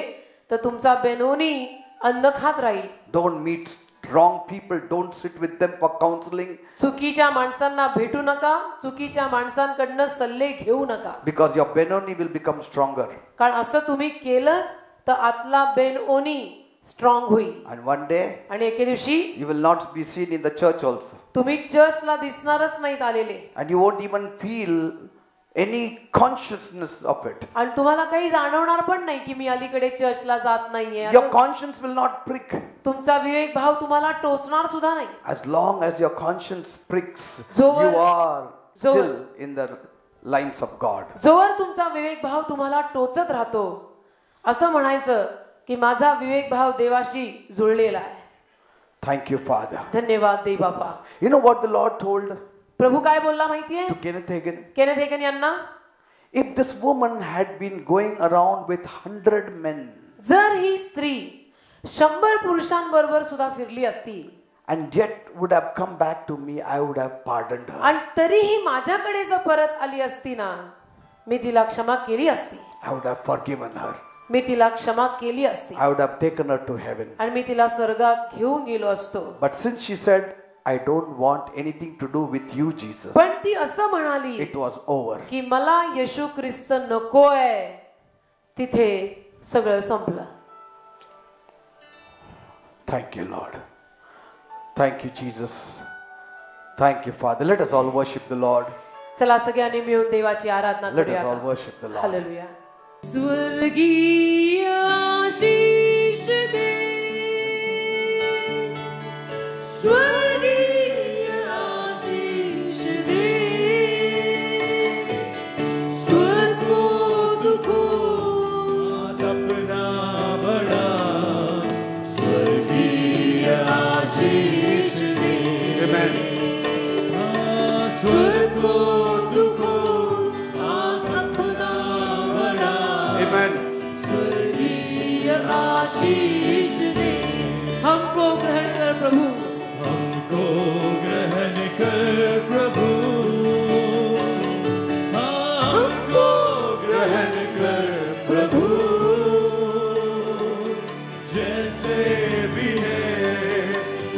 तर तुमचा बेनोनी अन्न खात राहील. Don't meet wrong people, don't sit with them for counseling, चुकीच्या माणसांना भेटू नका, चुकीच्या माणसांकडनं सल्ले घेऊ नका. because your Benoni will become stronger. कारण असं तुम्ही केलं तर आतला बेनोनी स्ट्रॉंग होईल. And one day, आणि एके दिवशी you will not be seen in the church also. तुम्ही चर्चला दिसणारच नाहीत आलेले And you won't even feel any consciousness of it. आणि तुम्हाला काही जाणवणार पण नाही की मी अलीकडे चर्चला जात नाहीये. Your conscience will not prick. तुमचा विवेक भाव तुम्हाला टोचणार सुद्धा नाही. As long as your conscience pricks, जोवर- you are जोवर- still in the lines of God. जोवर तुमचा विवेक भाव तुम्हाला टोचत राहतो असं म्हणायचं की माझा विवेक भाव देवाशी जुळलेला आहे. Thank you, Father. धन्यवाद देव बापा. You know what the Lord told प्रभू काय बोलला माहितीये to Kenneth Hagin? Kenneth Hagin यांना, If this woman had been going around with 100 men जर ही स्त्री 100 पुरुषांबरोबर सुद्धा फिरली असती and yet would have come back to me, I would have pardoned her. आणि तरीही माझ्याकडे जर परत आली असती ना, मी तिला क्षमा केली असती. I would have forgiven her. मी तिला क्षमा केली असती I would have taken her to heaven. आणि मी तिला स्वर्गात घेऊन गेलो असतो. But since she said, I don't want anything to do with you, Jesus, पण ती असं म्हणाली it was over. की मला येशू ख्रिस्त नकोय, तिथे सगळं संपलं. Thank you, Lord. Thank you, Jesus. Thank you, Father. Let us all worship the Lord. चला सगळ्यांनी मिळून देवाची आराधना Let us करूया. all worship the Lord. Hallelujah. स्वर्गीय आशीष दे, स्वर्गीय आशीष दे, स्वर्ग को तुझको अपना बड़ा, स्वर्गीय आशीष दे. Amen. स्वर्ग को तुझको अपना बड़ा, Amen. स्वर्गीय आशीष दे. हमको ग्रहण कर प्रभु, हमको ग्रहण कर प्रभु, हमको ग्रहण कर प्रभु, जैसे भी है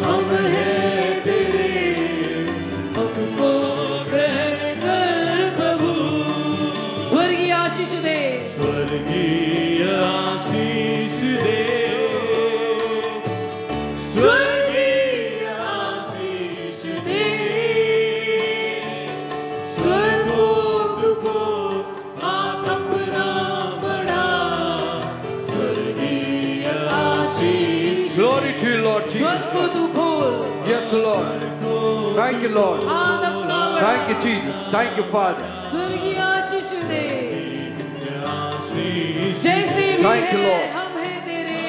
हम हैं तेरे, हमको ग्रहण कर प्रभु. स्वर्गीय आशीष दे, स्वर्गीय आशीष दे, स्वर्गीय आशीष दे, स्वर्ग को आप अपना बड़ा, स्वर्गीय Ashish. Glory to you, Lord स्वर्ग को Jesus. तू खोल, Yes, Lord. Thank you, Lord. आदपना Thank you, Jesus. Thank you, Father. स्वर्गीय आशीष दे आशीष जैसे भी Thank you, है Lord. हम हैं तेरे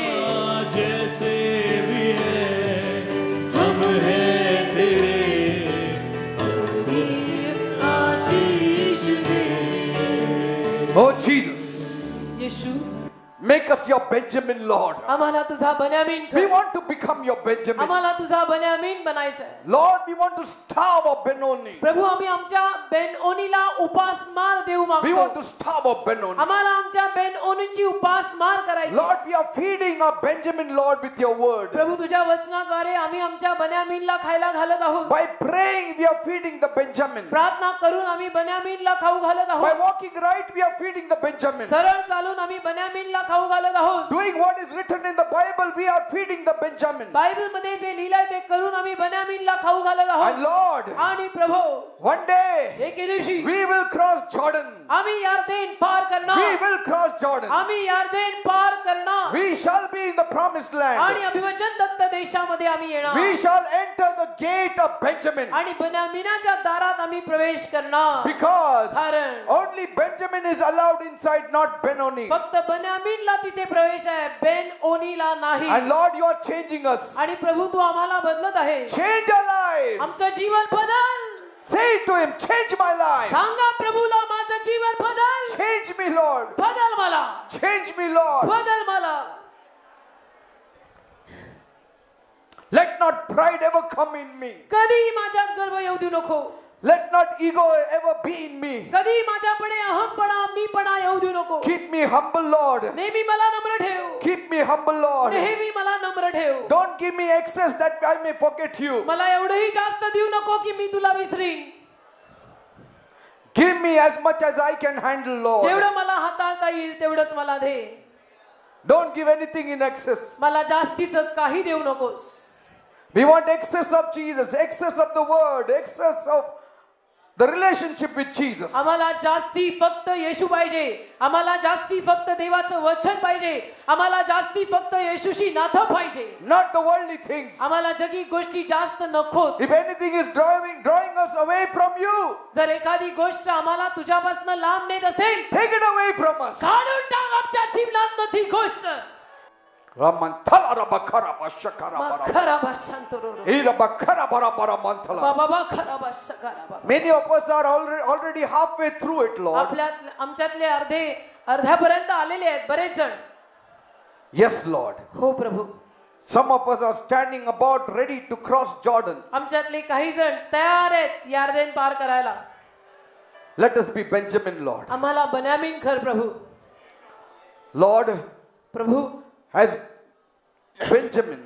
जैसे भी है हम हैं तेरे स्वर्गीय आशीष दे Oh, Jesus. Yeshu Make us your Benjamin, Lord. आम्हाला तुझा बन्यामीन We कर want to become your Benjamin. आम्हाला तुझा बन्यामीन बनायचं आहे Lord, we want to starve our Benoni. प्रभू आम्ही आमच्या बेनओनीला उपासमार देऊ We want मागतो to starve our Benoni. आम्हाला आमच्या बेनओनीची उपासमार करायची Lord, we are feeding our Benjamin, Lord, with your word. प्रभू तुझ्या वचनाद्वारे आम्ही आमच्या बन्यामीनला खायला घालत आहोत By praying, we are feeding the Benjamin. प्रार्थना करून आम्ही बन्यामीनला खाऊ घालत By आहोत walking right, we are feeding the Benjamin. सरळ चालून आम्ही बन्यामीनला खाऊ घालत आहोत Doing what is written in the Bible, we are feeding the Benjamin. Bible मध्ये जे लिहिलंय ते करून आम्ही बन्यामीनला खाऊ घालत And आहोत Lord, आणि प्रभू one day, एके दिवशी we will cross Jordan. आम्ही यार्देन पार We करणार will cross Jordan. आम्ही यार्देन पार करणार We shall be in the promised आणि land. अभिवचन दत्त देशामध्ये आम्ही येणार We shall enter the gate of Benjamin. आणि बन्यामीनाच्या दारात आम्ही प्रवेश करणार Because कारण only Benjamin is allowed inside, not Benoni. फक्त बन्यामीनला तिथे प्रवेश आहे बेन ओनीला नाही And Lord, you are changing us. आणि प्रभू तू आम्हाला बदलत आहे Change our lives. आमचं जीवन बदल Say to him, change my life. सांगा प्रभूला माझं जीवन बदल Change me, Lord. बदल मला Change me, Lord. बदल मला Let not pride ever come in me. कधी माझ्यात गर्व येऊ देऊ नको Let not ego ever be in me. कधी माझ्याकडे अहमपणा मीपणा येऊ देऊ नको Keep me humble, Lord. नेहमी मला नम्र ठेव Keep me humble, Lord. नेहमी मला नम्र ठेव Don't give me excess that I may forget you. मला एवढंही जास्त देऊ नको की मी तुला विसरीन Give me as much as I can handle, Lord. जेवढं मला हाताळता येईल तेवढंच मला दे Don't give anything in excess. मला जास्तीचं काही देऊ नकोस We want excess of Jesus, excess of the word, excess of the relationship with Jesus. आम्हाला जास्ती फक्त येशू पाहिजे आम्हाला जास्ती फक्त देवाचं वचन पाहिजे आम्हाला जास्ती फक्त येशूशी नातं पाहिजे Not the worldly things. आम्हाला जगी गोष्टी जास्त नकोत If anything is drawing us away from you, जर एखादी गोष्ट आम्हाला तुझ्यापासून लांब नेत असेल take it away from us. काढून टाक आमच्या जीवनात ती गोष्ट Ramantala rabakara bashakara bara. खरा भाषांतरो Ira bakara bara bara mantala. बाबा खरा भाषा Many of us are already halfway through it, Lord. आपल्यात आमच्यातले अर्ध्यापर्यंत आलेले आहेत बरेच जण Yes, Lord. हो प्रभू Some of us are standing about ready to cross Jordan. आमच्यातले काही जण तयार आहेत यार्देन पार करायला Let us be Benjamin, Lord. आम्हाला बन्यामीन कर प्रभू Lord, प्रभू as Benjamin,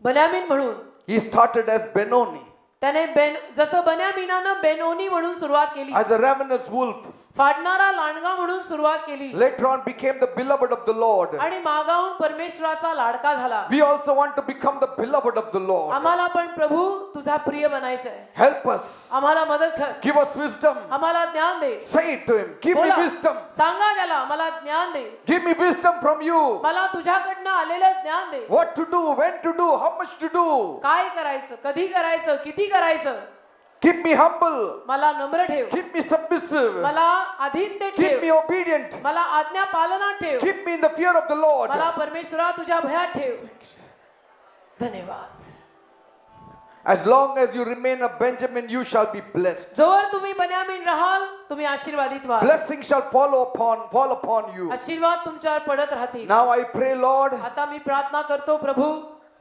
बन्यामीन म्हणून he started as Benoni, त्याने जसं बन्यामीनानं बेनोनी म्हणून सुरुवात केली as a ravenous wolf. फाडणारा लांडगा म्हणून सुरुवात केली Later on became the beloved of the Lord. आणि मागाहून परमेश्वराचा लाडका झाला We also want to become the beloved of the Lord. आम्हाला पण प्रभू तुझा प्रिय बनायचंय Help us. आम्हाला मदत कर Give us wisdom. आम्हाला ज्ञान दे Say it to him. Give me बोला. wisdom. सांगा त्याला मला ज्ञान दे Give me wisdom from you. मला तुझ्याकडनं आलेलं ज्ञान दे What to do, when to do, how much to do. काय करायचं कधी करायचं किती करायचं Keep me humble. मला नम्र ठेव Keep me submissive. मला अधीनते Keep me ठेव obedient. मला आज्ञा पालनात ठेव Keep me in the fear of the Lord. मला परमेश्वरा तुझ्या भयात ठेव धन्यवाद As long as you remain a Benjamin, you shall be blessed. जोवर तुम्ही बन्यामीन राहाल तुम्ही आशीर्वादित व्हाल Blessing shall fall upon you. आशीर्वाद तुमच्यावर पडत राहतील Now I pray, Lord, आता मी प्रार्थना करतो प्रभू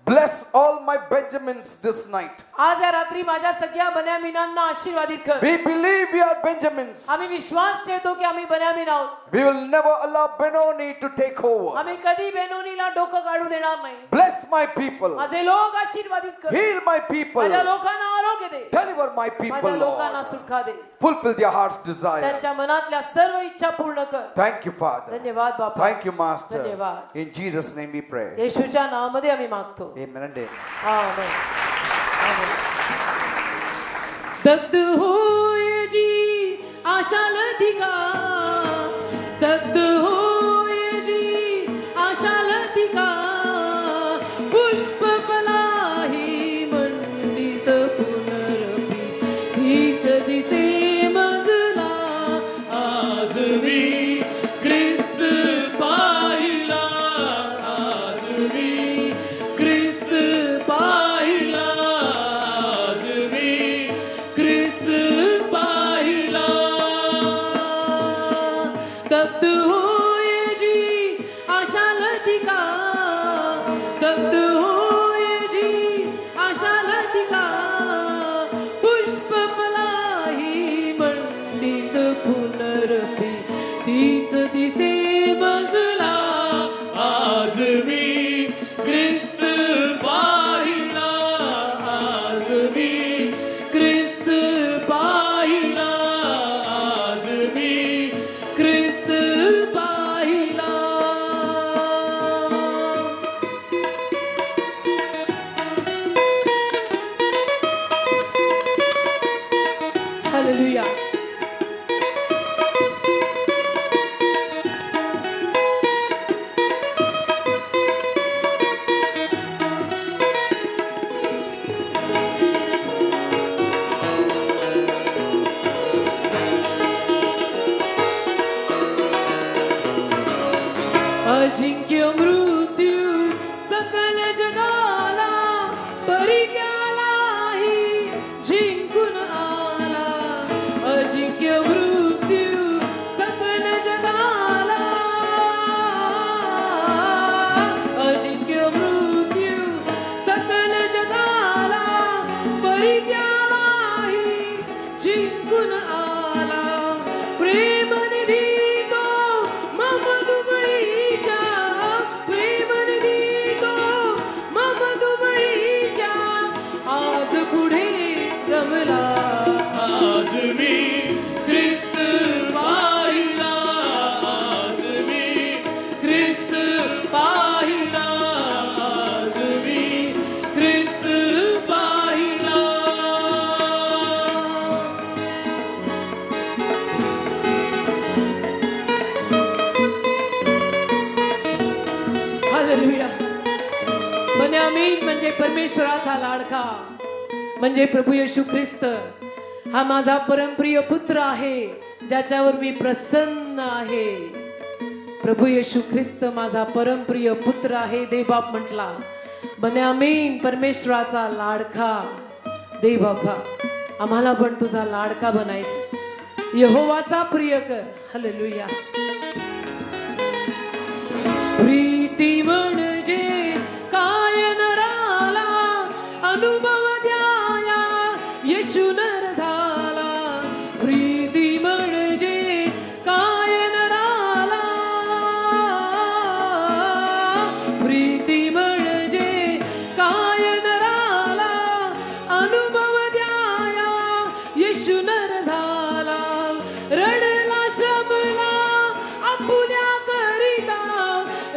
bless all my Benjamins this night. आज या रात्री माझ्या सगळ्या बन्यामीनांना आशीर्वादित कर We believe we are Benjamins. आम्ही विश्वास ठेवतो की आम्ही बन्यामीन आहोत We will never allow Benoni to take over. आम्ही कधी बेनोनीला डोकं काढू देणार नाही Bless my people. माझे लोक आशीर्वादित कर Heal my people. माझ्या लोकांना आरोग्य दे Deliver my people, माझ्या लोकांना Lord. सुटका दे Fulfill their heart's desire. त्यांच्या मनातल्या सर्व इच्छा पूर्ण कर Thank you, Father. धन्यवाद बापा Thank you, Master. धन्यवाद. In Jesus' name we pray. येशूच्या नावामध्ये आम्ही मागतो Amen and amen. आमेन आमेन दग्ध होय जी आशा लतिका दग्ध होय जी आशा लतिका पुष्प फलाही मंडित पुनरपी मंडित पुनरपी तीच दिसे मजला. आज मी ख्रिस्त पाहिला, आज मी ख्रिस्त पाहिला, आज मी ख्रिस्त पाहिला. हालेलुया. अजिंक्य मृत्यू सकल जगाला परी गेलाही जिंकून आला. अजिंक्य मृत्यू सकल जगाला, अजिंक्य मृत्यू सकल जगाला परी गेलाही जिंकून आला. प्रेम निधी तो मम दुबळीच्या, प्रेम निधी तो मम दुबळीच्या आज पुढे रमला. आज मी ख्रिस्त पाहिला, आज मी ख्रिस्त पाहिला, आज मी ख्रिस्त पाहिला. हालेलुया. बन्यामीन म्हणजे परमेश्वराचा लाडका, म्हणजे प्रभू येशू ख्रिस्त. हा माझा परमप्रिय पुत्र आहे, ज्याच्यावर मी प्रसन्न आहे. प्रभू येशू ख्रिस्त माझा परमप्रिय पुत्र आहे. देवबाप म्हटला. बन्यामीन परमेश्वराचा लाडका. देवबापा आम्हाला पण तुझा लाडका बनायचं. यहोवाचा प्रिय कर. हालेलुया. प्रीती म्हणजे काय नराला, अनुभव द्याया येशू नर झाला. प्रीती म्हणजे काय नराला, प्रीती म्हणजे काय नराला, अनुभव द्याया येशू नर झाला. रडला श्रमला आपुल्या करिता,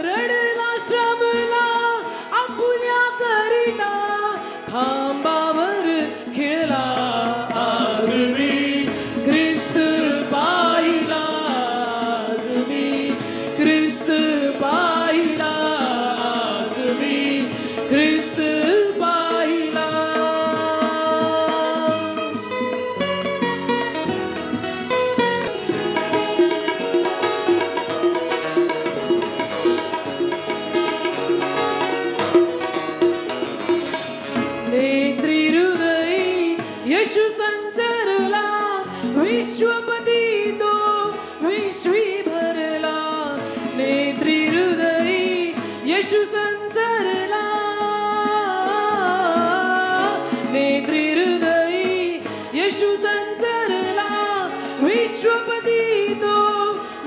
रडला श्रमला आपुल्या करिता, खांबावर खेळला. आज मी ख्रिस्त पाहिला, आज मी ख्रिस्त पाहिला, आज मी ख्रिस्त पाहिला. नेत्री हृदयी येशू संचरला, विश्वपती तो विश्वी भरला. नेत्री हृदयी येशू संचरला, नेत्री हृदयी येशू संचरला, विश्वपती तो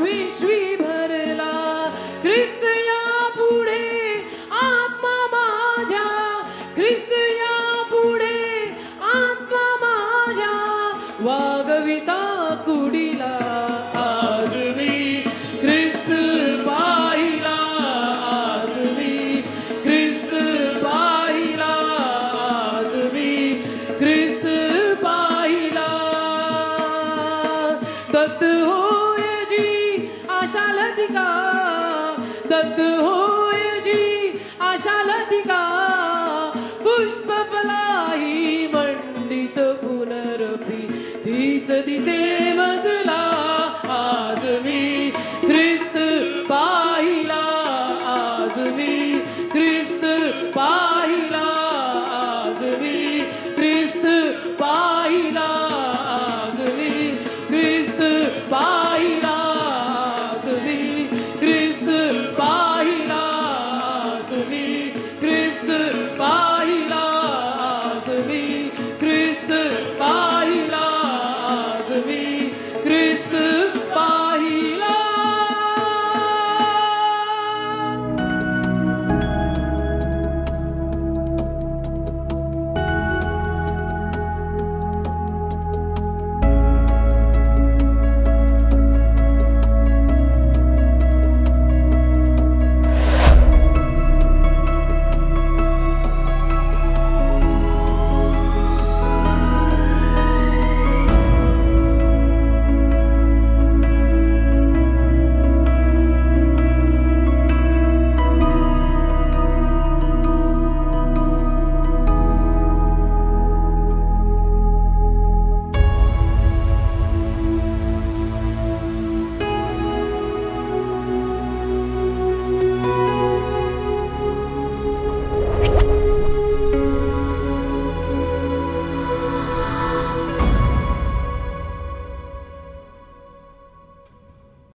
विश्वी भरला. ख्रिस्त या पुढे आत्मा माझ्या, ख्रिस्त या पुढे आत्मा माझ्या वागविता कुडीला. आज मी ख्रिस्त पाहिला, आज मी ख्रिस्त पाहिला, आज मी ख्रिस्त पाहिला. दत्त होय जी आशा लतिका, दत्त होय जी आशा लतिका, पुष्पफलाही मंडित पुनरपी तीच दिसे